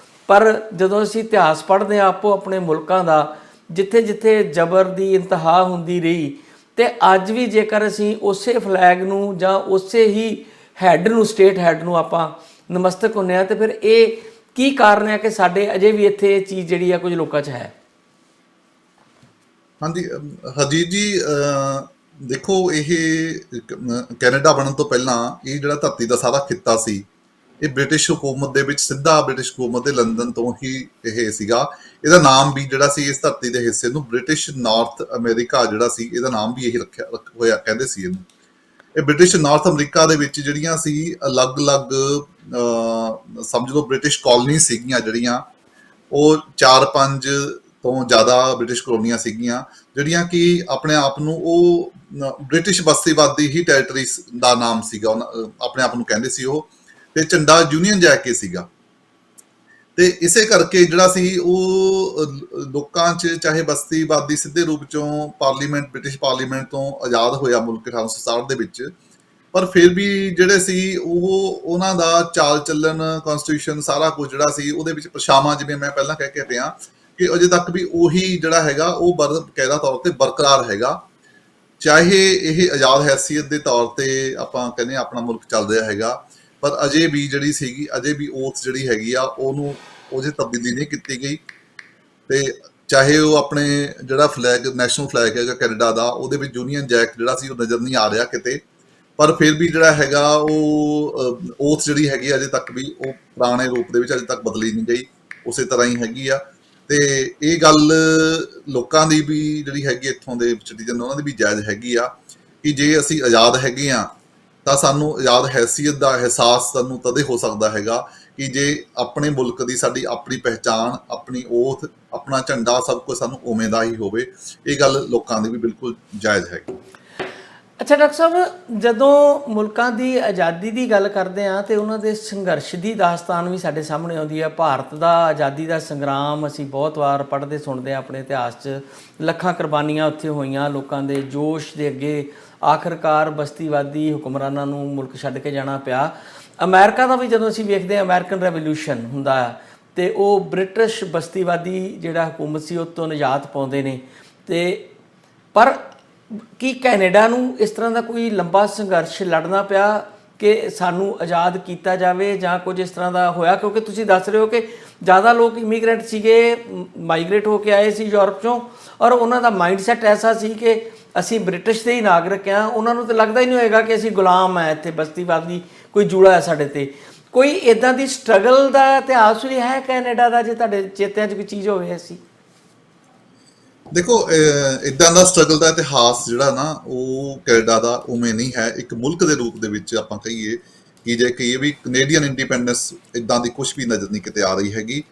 ਪਰ ਜਦੋਂ ਅਸੀਂ ਇਤਿਹਾਸ ਪੜ੍ਹਦੇ ਹਾਂ ਆਪੋ ਆਪਣੇ ਮੁਲਕਾਂ ਦਾ, ਜਿੱਥੇ ਜਿੱਥੇ ਜ਼ਬਰ ਦੀ ਇੰਤਹਾ ਹੁੰਦੀ ਰਹੀ, ਤੇ ਅੱਜ ਵੀ ਜੇਕਰ ਅਸੀਂ ਉਸੇ ਫਲੈਗ ਨੂੰ ਜਾਂ ਉਸੇ ਹੀ ਹੈੱਡ ਨੂੰ, ਸਟੇਟ ਹੈੱਡ ਨੂੰ ਆਪਾਂ ਨਮਸਤਕ ਹੁੰਦੇ ਹਾਂ, ਤੇ ਫਿਰ ਇਹ ਕੀ ਕਾਰਨ ਹੈ ਕਿ ਸਾਡੇ ਅਜੇ ਵੀ ਇੱਥੇ ਇਹ ਚੀਜ਼ ਜਿਹੜੀ ਆ ਕੁਝ ਲੋਕਾਂ 'ਚ ਹੈ? ਹਾਂਜੀ ਹਰਜੀਤ ਜੀ, ਦੇਖੋ ਇਹ ਕੈਨੇਡਾ ਬਣਨ ਤੋਂ ਪਹਿਲਾਂ ਇਹ ਜਿਹੜਾ ਧਰਤੀ ਦਾ ਸਾਰਾ ਖਿੱਤਾ ਸੀ, ਇਹ ਬ੍ਰਿਟਿਸ਼ ਹੁਕੂਮਤ ਦੇ ਵਿੱਚ, ਸਿੱਧਾ ਬ੍ਰਿਟਿਸ਼ ਹੁਕੂਮਤ ਦੇ ਲੰਡਨ ਤੋਂ ਹੀ ਇਹ ਸੀਗਾ। ਇਹਦਾ ਨਾਮ ਵੀ ਜਿਹੜਾ ਸੀ ਇਸ ਧਰਤੀ ਦੇ ਹਿੱਸੇ ਨੂੰ ਬ੍ਰਿਟਿਸ਼ ਨਾਰਥ ਅਮਰੀਕਾ ਜਿਹੜਾ ਸੀ, ਇਹਦਾ ਨਾਮ ਵੀ ਇਹੀ ਰੱਖਿਆ ਹੋਇਆ ਕਹਿੰਦੇ ਸੀ ਇਹਨੂੰ। ਇਹ ਬ੍ਰਿਟਿਸ਼ ਨਾਰਥ ਅਮਰੀਕਾ ਦੇ ਵਿੱਚ ਜਿਹੜੀਆਂ ਸੀ ਅਲੱਗ-ਅਲੱਗ ਸਮਝ ਲਓ ਬ੍ਰਿਟਿਸ਼ ਕਾਲਨੀ ਸੀਗੀਆਂ ਜਿਹੜੀਆਂ, ਉਹ 4-5 ਤੋਂ ਜ਼ਿਆਦਾ ਬ੍ਰਿਟਿਸ਼ ਕਲੋਨੀਆਂ ਸੀਗੀਆਂ ਜਿਹੜੀਆਂ ਕਿ ਆਪਣੇ ਆਪ ਨੂੰ ਉਹ ਬ੍ਰਿਟਿਸ਼ ਬਸਤੀਵਾਦੀ ਹੀ ਟੈਰੀਟਰੀਜ਼ ਦਾ ਨਾਮ ਸੀਗਾ, ਆਪਣੇ ਆਪ ਨੂੰ ਕਹਿੰਦੇ ਸੀ ਉਹ, ਤੇ ਝੰਡਾ ਯੂਨੀਅਨ ਜੈਕ ਕੇ ਸੀਗਾ। ਤੇ ਇਸੇ ਕਰਕੇ ਜਿਹੜਾ ਸੀ ਉਹ ਲੋਕਾਂ 'ਚ ਚਾਹੇ ਬਸਤੀਵਾਦੀ ਸਿੱਧੇ ਰੂਪ ਚੋਂ ਪਾਰਲੀਮੈਂਟ, ਬ੍ਰਿਟਿਸ਼ ਪਾਰਲੀਮੈਂਟ ਤੋਂ ਆਜ਼ਾਦ ਹੋਇਆ ਮੁਲਕ 1867 ਦੇ ਵਿੱਚ, ਪਰ ਫਿਰ ਵੀ ਜਿਹੜੇ ਸੀ ਉਹਨਾਂ ਦਾ ਚਾਲ ਚੱਲਣ, ਕਨਸਟੀਟਿਊਸ਼ਨ, ਸਾਰਾ ਕੁਝ ਜਿਹੜਾ ਸੀ ਉਹਦੇ ਵਿੱਚ ਪਰਛਾਵਾਂ, ਜਿਵੇਂ ਮੈਂ ਪਹਿਲਾਂ ਕਹਿ ਕੇ ਹਟਿਆ ਕਿ ਅਜੇ ਤੱਕ ਵੀ ਉਹੀ ਜਿਹੜਾ ਹੈਗਾ ਉਹ ਬਕਾਇਦਾ ਤੌਰ ਤੇ ਬਰਕਰਾਰ ਹੈਗਾ। ਚਾਹੇ ਇਹ ਆਜ਼ਾਦ ਹੈਸੀਅਤ ਦੇ ਤੌਰ ਤੇ ਆਪਾਂ ਕਹਿੰਦੇ ਆਪਣਾ ਮੁਲਕ ਚੱਲ ਰਿਹਾ ਹੈਗਾ, ਪਰ ਅਜੇ ਵੀ ਜਿਹੜੀ ਸੀਗੀ, ਅਜੇ ਵੀ ਓਥ ਜਿਹੜੀ ਹੈਗੀ ਆ ਉਹਨੂੰ ਉਹਦੀ ਤਬਦੀਲੀ ਨਹੀਂ ਕੀਤੀ ਗਈ। ਤੇ ਚਾਹੇ ਉਹ ਆਪਣੇ ਜਿਹੜਾ ਫਲੈਗ, ਨੈਸ਼ਨਲ ਫਲੈਗ ਹੈਗਾ ਕੈਨੇਡਾ ਦਾ, ਉਹਦੇ ਵਿੱਚ ਯੂਨੀਅਨ ਜੈਕ ਜਿਹੜਾ ਸੀ ਉਹ ਨਜ਼ਰ ਨਹੀਂ ਆ ਰਿਹਾ ਕਿਤੇ, ਪਰ ਫਿਰ ਵੀ ਜਿਹੜਾ ਹੈਗਾ ਉਹ ਓਥ ਜਿਹੜੀ ਹੈਗੀ ਅਜੇ ਤੱਕ ਵੀ ਉਹ ਪੁਰਾਣੇ ਰੂਪ ਦੇ ਵਿੱਚ ਅਜੇ ਤੱਕ ਬਦਲੀ ਨਹੀਂ ਗਈ, ਉਸੇ ਤਰ੍ਹਾਂ ਹੀ ਹੈਗੀ ਆ। ਤੇ ਇਹ ਗੱਲ ਲੋਕਾਂ ਦੀ ਵੀ ਜਿਹੜੀ ਹੈਗੀ ਇੱਥੋਂ ਦੇ ਸਿਟੀਜ਼ਨ, ਉਹਨਾਂ ਦੀ ਵੀ ਜਾਇਜ਼ ਹੈਗੀ ਆ ਕਿ ਜੇ ਅਸੀਂ ਆਜ਼ਾਦ ਹੈਗੇ ਆ ਤਾਂ ਸਾਨੂੰ ਆਜ਼ਾਦ ਹੈਸੀਅਤ ਦਾ ਅਹਿਸਾਸ ਸਾਨੂੰ ਤਦੇ ਹੋ ਸਕਦਾ ਹੈਗਾ ਕਿ ਜੇ ਆਪਣੇ ਮੁਲਕ ਦੀ ਸਾਡੀ ਆਪਣੀ ਪਹਿਚਾਣ, ਆਪਣੀ ਓਥ, ਆਪਣਾ ਝੰਡਾ, ਸਭ ਕੁਝ ਸਾਨੂੰ ਉਵੇਂ ਦਾ ਹੀ ਹੋਵੇ। ਇਹ ਗੱਲ ਲੋਕਾਂ ਦੀ ਵੀ ਬਿਲਕੁਲ ਜਾਇਜ਼ ਹੈਗੀ। ਅੱਛਾ ਡਾਕਟਰ ਸਾਹਿਬ, ਜਦੋਂ ਮੁਲਕਾਂ ਦੀ ਆਜ਼ਾਦੀ ਦੀ ਗੱਲ ਕਰਦੇ ਹਾਂ ਤੇ ਉਹਨਾਂ ਦੇ ਸੰਘਰਸ਼ ਦੀ ਦਾਸਤਾਨ ਵੀ ਸਾਡੇ ਸਾਹਮਣੇ ਆਉਂਦੀ ਹੈ। ਭਾਰਤ ਦਾ ਆਜ਼ਾਦੀ ਦਾ ਸੰਗਰਾਮ ਅਸੀਂ ਬਹੁਤ ਵਾਰ ਪੜ੍ਹਦੇ ਸੁਣਦੇ ਹਾਂ ਆਪਣੇ ਇਤਿਹਾਸ 'ਚ, ਲੱਖਾਂ ਕੁਰਬਾਨੀਆਂ ਉੱਥੇ ਹੋਈਆਂ ਲੋਕਾਂ ਦੇ ਜੋਸ਼ ਦੇ ਅੱਗੇ, ਆਖਰਕਾਰ ਬਸਤੀਵਾਦੀ ਹੁਕਮਰਾਨਾਂ ਨੂੰ ਮੁਲਕ ਛੱਡ ਕੇ ਜਾਣਾ ਪਿਆ। ਅਮਰੀਕਾ ਦਾ ਵੀ ਜਦੋਂ ਅਸੀਂ ਵੇਖਦੇ ਹਾਂ ਅਮਰੀਕਨ ਰੈਵੋਲਿਊਸ਼ਨ ਹੁੰਦਾ ਤੇ ਉਹ ਬ੍ਰਿਟਿਸ਼ ਬਸਤੀਵਾਦੀ ਜਿਹੜਾ ਹਕੂਮਤ ਸੀ ਉਹ ਤੋਂ ਨਿਜਾਤ ਪਾਉਂਦੇ ਨੇ। ਤੇ ਪਰ ਕੀ ਕੈਨੇਡਾ ਨੂੰ ਇਸ ਤਰ੍ਹਾਂ ਦਾ ਕੋਈ ਲੰਬਾ ਸੰਘਰਸ਼ ਲੜਨਾ ਪਿਆ ਕਿ ਸਾਨੂੰ ਆਜ਼ਾਦ ਕੀਤਾ ਜਾਵੇ, ਜਾਂ ਕੁਝ ਇਸ ਤਰ੍ਹਾਂ ਦਾ ਹੋਇਆ? ਕਿਉਂਕਿ ਤੁਸੀਂ ਦੱਸ ਰਹੇ ਹੋ ਕਿ ਜ਼ਿਆਦਾ ਲੋਕ ਇਮੀਗ੍ਰੈਂਟ ਸੀਗੇ, ਮਾਈਗ੍ਰੇਟ ਹੋ ਕੇ ਆਏ ਸੀ ਯੂਰਪ 'ਚੋਂ, ਔਰ ਉਹਨਾਂ ਦਾ ਮਾਈਂਡਸੈਟ ਐਸਾ ਸੀ ਕਿ ਅਸੀਂ ਬ੍ਰਿਟਿਸ਼ ਦੇ ਹੀ ਨਾਗਰਿਕ ਹਾਂ। ਉਹਨਾਂ ਨੂੰ ਤਾਂ ਲੱਗਦਾ ਹੀ ਨਹੀਂ ਹੋਏਗਾ ਕਿ ਅਸੀਂ ਗੁਲਾਮ ਹੈ, ਇੱਥੇ ਬਸਤੀਵਾਦੀ ਕੋਈ ਜੂੜਾ ਹੈ ਸਾਡੇ 'ਤੇ। ਕੋਈ ਇੱਦਾਂ ਦੀ ਸਟਰਗਲ ਦਾ ਇਤਿਹਾਸ ਵੀ ਹੈ ਕੈਨੇਡਾ ਦਾ, ਜੇ ਤੁਹਾਡੇ ਚੇਤਿਆਂ 'ਚ ਕੋਈ ਚੀਜ਼ ਹੋਵੇ ਐਸੀ? ਦੇਖੋ, ਇਦਾਂ ਦਾ ਸਟਰਗਲ ਦਾ ਇਤਿਹਾਸ ਜਿਹੜਾ ਨਾ ਉਹ ਕੈਨੇਡਾ ਦਾ ਉਵੇਂ ਨਹੀਂ ਹੈ। ਇੱਕ ਮੁਲਕ ਦੇ ਰੂਪ ਦੇ ਵਿੱਚ ਆਪਾਂ ਕਹੀਏ ਕਿ ਜੇ ਕਹੀਏ ਵੀ ਕੈਨੇਡੀਅਨ ਇੰਡੀਪੈਂਡੈਂਸ, ਇਦਾਂ ਦੀ ਕੁਝ ਵੀ ਨਜ਼ਰ ਨਹੀਂ ਕਿਤੇ ਆ ਰਹੀ ਹੈਗੀ।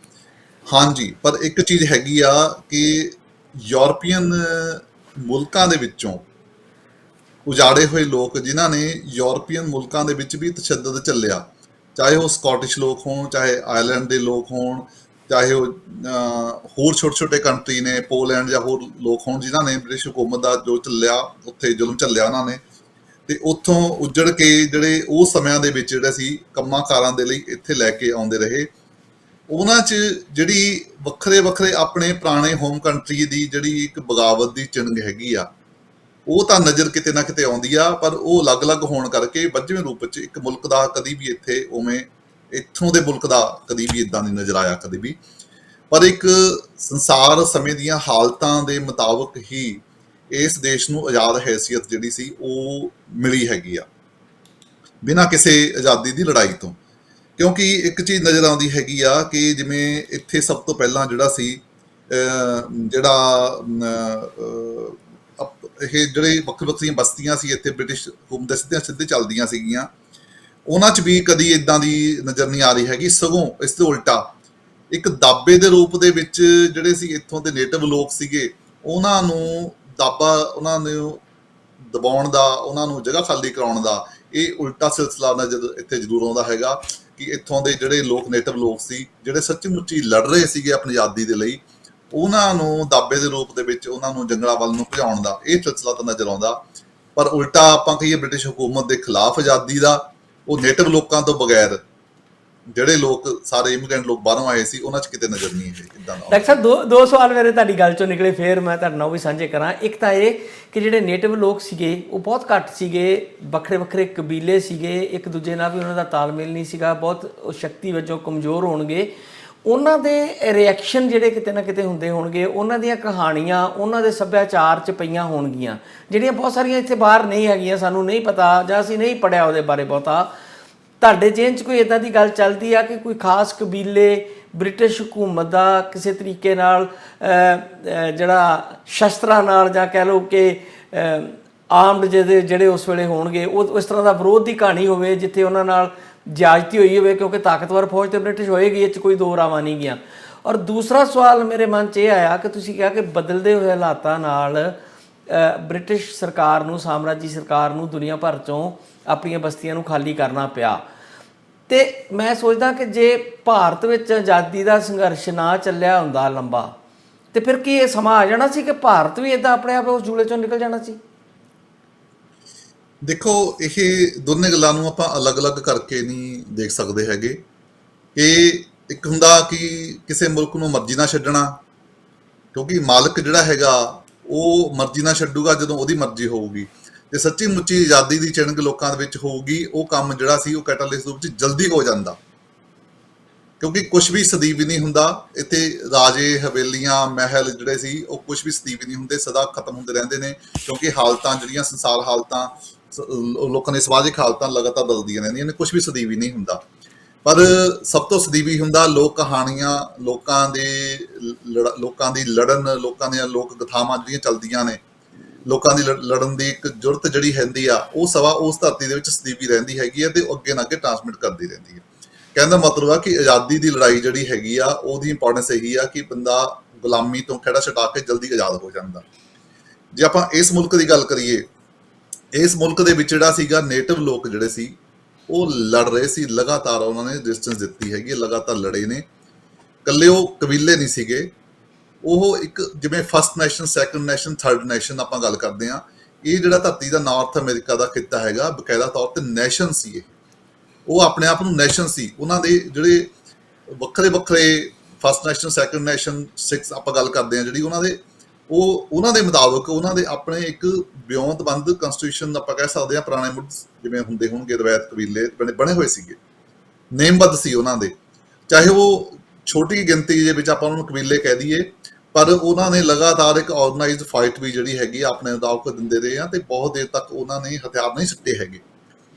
ਹਾਂਜੀ, ਪਰ ਇੱਕ ਚੀਜ਼ ਹੈਗੀ ਆ ਕਿ ਯੂਰਪੀਅਨ ਮੁਲਕਾਂ ਦੇ ਵਿੱਚੋਂ ਉਜਾੜੇ ਹੋਏ ਲੋਕ, ਜਿਨ੍ਹਾਂ ਨੇ ਯੂਰਪੀਅਨ ਮੁਲਕਾਂ ਦੇ ਵਿੱਚ ਵੀ ਤਸ਼ੱਦਦ ਝੱਲਿਆ, ਚਾਹੇ ਉਹ ਸਕਾਟਿਸ਼ ਲੋਕ ਹੋਣ, ਚਾਹੇ ਆਇਰਲੈਂਡ ਦੇ ਲੋਕ ਹੋਣ, ਚਾਹੇ ਉਹ ਹੋਰ ਛੋਟੇ-ਛੋਟੇ ਕੰਟਰੀ ਨੇ, ਪੋਲੈਂਡ ਜਾਂ ਹੋਰ ਲੋਕ ਹੋਣ, ਜਿਨ੍ਹਾਂ ਨੇ ਬ੍ਰਿਟਿਸ਼ ਹੁਕੂਮਤ ਦਾ ਜੋ ਝੱਲਿਆ, ਉੱਥੇ ਜ਼ੁਲਮ ਝੱਲਿਆ ਉਹਨਾਂ ਨੇ, ਤੇ ਉੱਥੋਂ ਉੱਜੜ ਕੇ ਜਿਹੜੇ ਉਹ ਸਮਿਆਂ ਦੇ ਵਿੱਚ ਜਿਹੜੇ ਸੀ ਕੰਮਾਂ ਕਾਰਾਂ ਦੇ ਲਈ ਇੱਥੇ ਲੈ ਕੇ ਆਉਂਦੇ ਰਹੇ, ਉਹਨਾਂ 'ਚ ਜਿਹੜੀ ਵੱਖਰੇ ਆਪਣੇ ਪੁਰਾਣੇ ਹੋਮ ਕੰਟਰੀ ਦੀ ਜਿਹੜੀ ਇੱਕ ਬਗਾਵਤ ਦੀ ਚਿੰਨ੍ਹ ਹੈਗੀ ਆ, ਉਹ ਤਾਂ ਨਜ਼ਰ ਕਿਤੇ ਨਾ ਕਿਤੇ ਆਉਂਦੀ ਆ, ਪਰ ਉਹ ਅਲੱਗ-ਅਲੱਗ ਹੋਣ ਕਰਕੇ ਵੱਜਵੇਂ ਰੂਪ 'ਚ ਇੱਕ ਮੁਲਕ ਦਾ ਕਦੀ ਵੀ ਇੱਥੇ ਉਵੇਂ, ਇੱਥੋਂ ਦੇ ਮੁਲਕ ਦਾ ਕਦੀ ਵੀ ਇਦਾਂ ਨਹੀਂ ਨਜ਼ਰ ਆਇਆ ਕਦੀ ਵੀ। ਪਰ ਇੱਕ ਸੰਸਾਰ ਸਮੇਂ ਦੀਆਂ ਹਾਲਤਾਂ ਦੇ ਮੁਤਾਬਕ ਹੀ ਇਸ ਦੇਸ਼ ਨੂੰ ਆਜ਼ਾਦ ਹੈਸੀਅਤ ਜਿਹੜੀ ਸੀ ਉਹ ਮਿਲੀ ਹੈਗੀ ਆ, ਬਿਨਾਂ ਕਿਸੇ ਆਜ਼ਾਦੀ ਦੀ ਲੜਾਈ ਤੋਂ। ਕਿਉਂਕਿ ਇੱਕ ਚੀਜ਼ ਨਜ਼ਰ ਆਉਂਦੀ ਹੈਗੀ ਆ ਕਿ ਜਿਵੇਂ ਇੱਥੇ ਸਭ ਤੋਂ ਪਹਿਲਾਂ ਜਿਹੜਾ ਸੀ ਇਹ ਜਿਹੜੇ ਵੱਖਰੀਆਂ ਬਸਤੀਆਂ ਸੀ ਇੱਥੇ ਬ੍ਰਿਟਿਸ਼ ਹੁਕੂਮਤ ਦੇ ਸਿੱਧੇ ਚੱਲਦੀਆਂ ਸੀਗੀਆਂ, ਉਹਨਾਂ 'ਚ ਵੀ ਕਦੀ ਇਦਾਂ ਦੀ ਨਜ਼ਰ ਨਹੀਂ ਆ ਰਹੀ ਹੈਗੀ। ਸਗੋਂ ਇਸ ਤੋਂ ਉਲਟਾ ਇੱਕ ਦਾਬੇ ਦੇ ਰੂਪ ਦੇ ਵਿੱਚ ਜਿਹੜੇ ਸੀ ਇੱਥੋਂ ਦੇ ਨੇਟਿਵ ਲੋਕ ਸੀਗੇ, ਉਹਨਾਂ ਨੂੰ ਉਹਨਾਂ ਨੂੰ ਦਬਾਉਣ ਦਾ, ਉਹਨਾਂ ਨੂੰ ਜਗ੍ਹਾ ਖਾਲੀ ਕਰਾਉਣ ਦਾ ਇਹ ਉਲਟਾ ਸਿਲਸਿਲਾ ਨਜ਼ਰ ਇੱਥੇ ਜ਼ਰੂਰ ਆਉਂਦਾ ਹੈਗਾ ਕਿ ਇੱਥੋਂ ਦੇ ਜਿਹੜੇ ਲੋਕ, ਨੇਟਿਵ ਲੋਕ ਸੀ, ਜਿਹੜੇ ਸੱਚੀ ਮੁੱਚੀ ਲੜ ਰਹੇ ਸੀਗੇ ਆਪਣੀ ਆਜ਼ਾਦੀ ਦੇ ਲਈ, ਉਹਨਾਂ ਨੂੰ ਦਾਬੇ ਦੇ ਰੂਪ ਦੇ ਵਿੱਚ ਉਹਨਾਂ ਨੂੰ ਜੰਗਲਾਂ ਵੱਲ ਨੂੰ ਭਜਾਉਣ ਦਾ ਇਹ ਸਿਲਸਿਲਾ ਤਾਂ ਨਜ਼ਰ ਆਉਂਦਾ। ਪਰ ਉਲਟਾ ਆਪਾਂ ਕਹੀਏ ਬ੍ਰਿਟਿਸ਼ ਹੁਕੂਮਤ ਦੇ ਖਿਲਾਫ ਆਜ਼ਾਦੀ ਦਾ, ਉਹ ਨੇਟਿਵ ਲੋਕਾਂ ਤੋਂ ਬਗੈਰ ਜਿਹੜੇ ਲੋਕ ਸਾਰੇ ਇਮੀਗ੍ਰੈਂਟ ਲੋਕ ਬਾਹਰੋਂ ਆਏ ਸੀ, ਉਹਨਾਂ 'ਚ ਕਿਤੇ ਨਜ਼ਰ ਨਹੀਂ ਹੈ ਇਦਾਂ ਦਾ। ਡਾਕਟਰ ਸਾਹਿਬ, ਦੋ ਸਵਾਲ ਮੇਰੇ ਤੁਹਾਡੀ ਗੱਲ 'ਚੋਂ ਨਿਕਲੇ, ਫਿਰ ਮੈਂ ਤੁਹਾਡੇ ਨਾਲ ਉਹ ਵੀ ਸਾਂਝੇ ਕਰਾਂ। ਇੱਕ ਤਾਂ ਇਹ ਕਿ ਜਿਹੜੇ ਨੇਟਿਵ ਲੋਕ ਸੀਗੇ ਉਹ ਬਹੁਤ ਘੱਟ ਸੀਗੇ, ਵੱਖਰੇ ਕਬੀਲੇ ਸੀਗੇ, ਇੱਕ ਦੂਜੇ ਨਾਲ ਵੀ ਉਹਨਾਂ ਦਾ ਤਾਲਮੇਲ ਨਹੀਂ ਸੀਗਾ, ਬਹੁਤ ਉਹ ਸ਼ਕਤੀ ਵਜੋਂ ਕਮਜ਼ੋਰ ਹੋਣਗੇ। ਉਹਨਾਂ ਦੇ ਰਿਐਕਸ਼ਨ ਜਿਹੜੇ ਕਿਤੇ ਨਾ ਕਿਤੇ ਹੁੰਦੇ ਹੋਣਗੇ, ਉਹਨਾਂ ਦੀਆਂ ਕਹਾਣੀਆਂ ਉਹਨਾਂ ਦੇ ਸੱਭਿਆਚਾਰ 'ਚ ਪਈਆਂ ਹੋਣਗੀਆਂ, ਜਿਹੜੀਆਂ ਬਹੁਤ ਸਾਰੀਆਂ ਇੱਥੇ ਬਾਹਰ ਨਹੀਂ ਹੈਗੀਆਂ, ਸਾਨੂੰ ਨਹੀਂ ਪਤਾ ਜਾਂ ਅਸੀਂ ਨਹੀਂ ਪੜ੍ਹਿਆ ਉਹਦੇ ਬਾਰੇ ਬਹੁਤਾ। ਤੁਹਾਡੇ ਜੇਨ 'ਚ ਕੋਈ ਇੱਦਾਂ ਦੀ ਗੱਲ ਚੱਲਦੀ ਆ ਕਿ ਕੋਈ ਖਾਸ ਕਬੀਲੇ ਬ੍ਰਿਟਿਸ਼ ਹਕੂਮਤ ਦਾ ਕਿਸੇ ਤਰੀਕੇ ਨਾਲ ਜਿਹੜਾ ਸ਼ਸਤਰਾਂ ਨਾਲ ਜਾਂ ਕਹਿ ਲਓ ਕਿ ਆਰਮਡ ਜਿਹੜੇ ਉਸ ਵੇਲੇ ਹੋਣਗੇ ਉਹ ਇਸ ਤਰ੍ਹਾਂ ਦਾ ਵਿਰੋਧ ਦੀ ਕਹਾਣੀ ਹੋਵੇ ਜਿੱਥੇ ਉਹਨਾਂ ਨਾਲ ਜ਼ਿਆਦਤੀ ਹੋਈ ਹੋਵੇ, ਕਿਉਂਕਿ ਤਾਕਤਵਰ ਫੌਜ ਤੇ ਬ੍ਰਿਟਿਸ਼ ਹੋਏਗੀ, ਇਹ 'ਚ ਕੋਈ ਦੋ ਰਾਵਾਂ ਨਹੀਂ ਗੀਆਂ। ਔਰ ਦੂਸਰਾ ਸਵਾਲ ਮੇਰੇ ਮਨ 'ਚ ਇਹ ਆਇਆ ਕਿ ਤੁਸੀਂ ਕਿਹਾ ਕਿ ਬਦਲਦੇ ਹੋਏ ਹਾਲਾਤਾਂ ਨਾਲ ਬ੍ਰਿਟਿਸ਼ ਸਰਕਾਰ ਨੂੰ, ਸਾਮਰਾਜੀ ਸਰਕਾਰ ਨੂੰ ਦੁਨੀਆ ਭਰ 'ਚੋਂ ਆਪਣੀਆਂ ਬਸਤੀਆਂ ਨੂੰ ਖਾਲੀ ਕਰਨਾ ਪਿਆ। ਤੇ ਮੈਂ ਸੋਚਦਾ ਕਿ ਜੇ ਭਾਰਤ ਵਿੱਚ ਆਜ਼ਾਦੀ ਦਾ ਸੰਘਰਸ਼ ਨਾ ਚੱਲਿਆ ਹੁੰਦਾ ਲੰਬਾ, ਤੇ ਫਿਰ ਕੀ ਇਹ ਸਮਾਂ ਆ ਜਾਣਾ ਸੀ ਕਿ ਭਾਰਤ ਵੀ ਇਦਾਂ ਆਪਣੇ ਆਪ ਉਸ ਜੂਲੇ 'ਚੋਂ ਨਿਕਲ ਜਾਣਾ ਸੀ? ਦੇਖੋ, ਇਹ ਦੋਨੇ ਗੱਲਾਂ ਨੂੰ ਆਪਾਂ ਅਲੱਗ-ਅਲੱਗ ਕਰਕੇ ਨਹੀਂ ਦੇਖ ਸਕਦੇ ਹੈਗੇ। ਇਹ ਇੱਕ ਹੁੰਦਾ ਕਿ ਕਿਸੇ ਮੁਲਕ ਨੂੰ ਮਰਜ਼ੀ ਨਾਲ ਛੱਡਣਾ, ਕਿਉਂਕਿ ਮਾਲਕ ਜਿਹੜਾ ਹੈਗਾ ਉਹ ਮਰਜ਼ੀ ਨਾਲ ਛੱਡੂਗਾ ਜਦੋਂ ਉਹਦੀ ਮਰਜ਼ੀ ਹੋਊਗੀ, ਤੇ ਸੱਚੀ ਮੁੱਚੀ ਆਜ਼ਾਦੀ ਦੀ ਚਿਣਗ ਲੋਕਾਂ ਦੇ ਵਿੱਚ ਹੋਊਗੀ, ਉਹ ਕੰਮ ਜਿਹੜਾ ਸੀ ਉਹ ਕੈਟਾਲਿਸਟ ਰੂਪ ਵਿੱਚ ਜਲਦੀ ਹੋ ਜਾਂਦਾ। ਕਿਉਂਕਿ ਕੁਝ ਵੀ ਸਦੀਵੀ ਨਹੀਂ ਹੁੰਦਾ ਇੱਥੇ, ਰਾਜੇ, ਹਵੇਲੀਆਂ, ਮਹਿਲ ਜਿਹੜੇ ਸੀ ਉਹ ਕੁਝ ਵੀ ਸਦੀਵੀ ਨਹੀਂ ਹੁੰਦੇ, ਸਦਾ ਖਤਮ ਹੁੰਦੇ ਰਹਿੰਦੇ ਨੇ, ਕਿਉਂਕਿ ਹਾਲਤਾਂ ਜਿਹੜੀਆਂ ਸੰਸਾਰ ਹਾਲਤਾਂ, ਲੋਕਾਂ ਦੇ ਸਮਾਜਿਕ ਹਾਲਤਾਂ ਲਗਾਤਾਰ ਬਦਲਦੀਆਂ ਰਹਿੰਦੀਆਂ ਨੇ, ਕੁਝ ਵੀ ਸਦੀਵੀ ਨਹੀਂ ਹੁੰਦਾ। ਪਰ ਸਭ ਤੋਂ ਸਦੀਵੀ ਹੁੰਦਾ ਲੋਕ ਕਹਾਣੀਆਂ, ਲੋਕਾਂ ਦੀ ਲੜਨ, ਲੋਕਾਂ ਦੀਆਂ ਲੋਕ ਕਥਾਵਾਂ ਜਿਹੜੀਆਂ ਚੱਲਦੀਆਂ ਨੇ, ਲੋਕਾਂ ਦੀ ਲੜਨ ਦੀ ਇੱਕ ਜੁਰਤ ਜਿਹੜੀ ਹੁੰਦੀ ਆ, ਉਹ ਸਵਾ ਉਸ ਧਰਤੀ ਦੇ ਵਿੱਚ ਸਦੀਵੀ ਰਹਿੰਦੀ ਹੈਗੀ ਆ, ਤੇ ਅੱਗੇ ਨਾ ਅੱਗੇ ਟਰਾਂਸਮਿਟ ਕਰਦੀ ਰਹਿੰਦੀ ਹੈ। ਕਹਿਣ ਦਾ ਮਤਲਬ ਆ ਕਿ ਆਜ਼ਾਦੀ ਦੀ ਲੜਾਈ ਜਿਹੜੀ ਹੈਗੀ ਆ ਉਹਦੀ ਇੰਪੋਰਟੈਂਸ ਇਹੀ ਆ ਕਿ ਬੰਦਾ ਗੁਲਾਮੀ ਤੋਂ ਖਹਿੜਾ ਛਡਾ ਕੇ ਜਲਦੀ ਆਜ਼ਾਦ ਹੋ ਜਾਂਦਾ। ਜੇ ਆਪਾਂ ਇਸ ਮੁਲਕ ਦੀ ਗੱਲ ਕਰੀਏ, ਇਸ ਮੁਲਕ ਦੇ ਵਿੱਚ ਜਿਹੜਾ ਸੀਗਾ ਨੇਟਿਵ ਲੋਕ ਜਿਹੜੇ ਸੀ ਉਹ ਲੜ ਰਹੇ ਸੀ, ਲਗਾਤਾਰ ਉਹਨਾਂ ਨੇ ਰੈਜ਼ਿਸਟੈਂਸ ਦਿੱਤੀ ਹੈਗੀ, ਲਗਾਤਾਰ ਲੜੇ ਨੇ। ਇਕੱਲੇ ਉਹ ਕਬੀਲੇ ਨਹੀਂ ਸੀਗੇ, ਉਹ ਇੱਕ ਜਿਵੇਂ first nation, second nation, third nation ਆਪਾਂ ਗੱਲ ਕਰਦੇ ਹਾਂ। ਇਹ ਜਿਹੜਾ ਧਰਤੀ ਦਾ ਨਾਰਥ ਅਮਰੀਕਾ ਦਾ ਖਿੱਤਾ ਹੈਗਾ ਬਕਾਇਦਾ ਤੌਰ ਤੇ ਨੇਸ਼ਨ ਸੀ। ਉਹ ਆਪਣੇ ਆਪ ਨੂੰ ਨੇਸ਼ਨ ਸੀ। ਉਹਨਾਂ ਦੇ ਜਿਹੜੇ ਵੱਖਰੇ ਵੱਖਰੇ ਫਸਟ ਨੇਸ਼ਨ, ਸੈਕੰਡ ਨੇਸ਼ਨ, 6 ਆਪਾਂ ਗੱਲ ਕਰਦੇ ਹਾਂ ਜਿਹੜੀ ਉਹਨਾਂ ਦੇ ਮੁਤਾਬਕ ਉਹਨਾਂ ਦੇ ਆਪਣੇ ਇੱਕ ਵਿਉਂਤਬੰਦ ਕਨਸਟੀਟਿਊਸ਼ਨ ਆਪਾਂ ਕਹਿ ਸਕਦੇ ਹਾਂ, ਪੁਰਾਣੇ ਮੁੱਢ ਜਿਵੇਂ ਹੁੰਦੇ ਹੋਣਗੇ ਰਵਾਇਤ ਕਬੀਲੇ ਬਣੇ ਹੋਏ ਸੀਗੇ, ਨੇਮਬੱਧ ਸੀ ਉਹਨਾਂ ਦੇ। ਚਾਹੇ ਉਹ ਛੋਟੀ ਗਿਣਤੀ ਦੇ ਵਿੱਚ ਆਪਾਂ ਉਹਨਾਂ ਨੂੰ ਕਬੀਲੇ ਕਹਿ ਦਈਏ, ਪਰ ਉਹਨਾਂ ਨੇ ਲਗਾਤਾਰ ਇੱਕ ਆਰਗੇਨਾਈਜ਼ਡ ਫਾਈਟ ਵੀ ਜਿਹੜੀ ਹੈਗੀ ਆਪਣੇ ਮੁਤਾਬਕ ਦਿੰਦੇ ਰਹੇ ਆ, ਤੇ ਬਹੁਤ ਦੇਰ ਤੱਕ ਉਹਨਾਂ ਨੇ ਹਥਿਆਰ ਨਹੀਂ ਸੁੱਟੇ ਹੈਗੇ।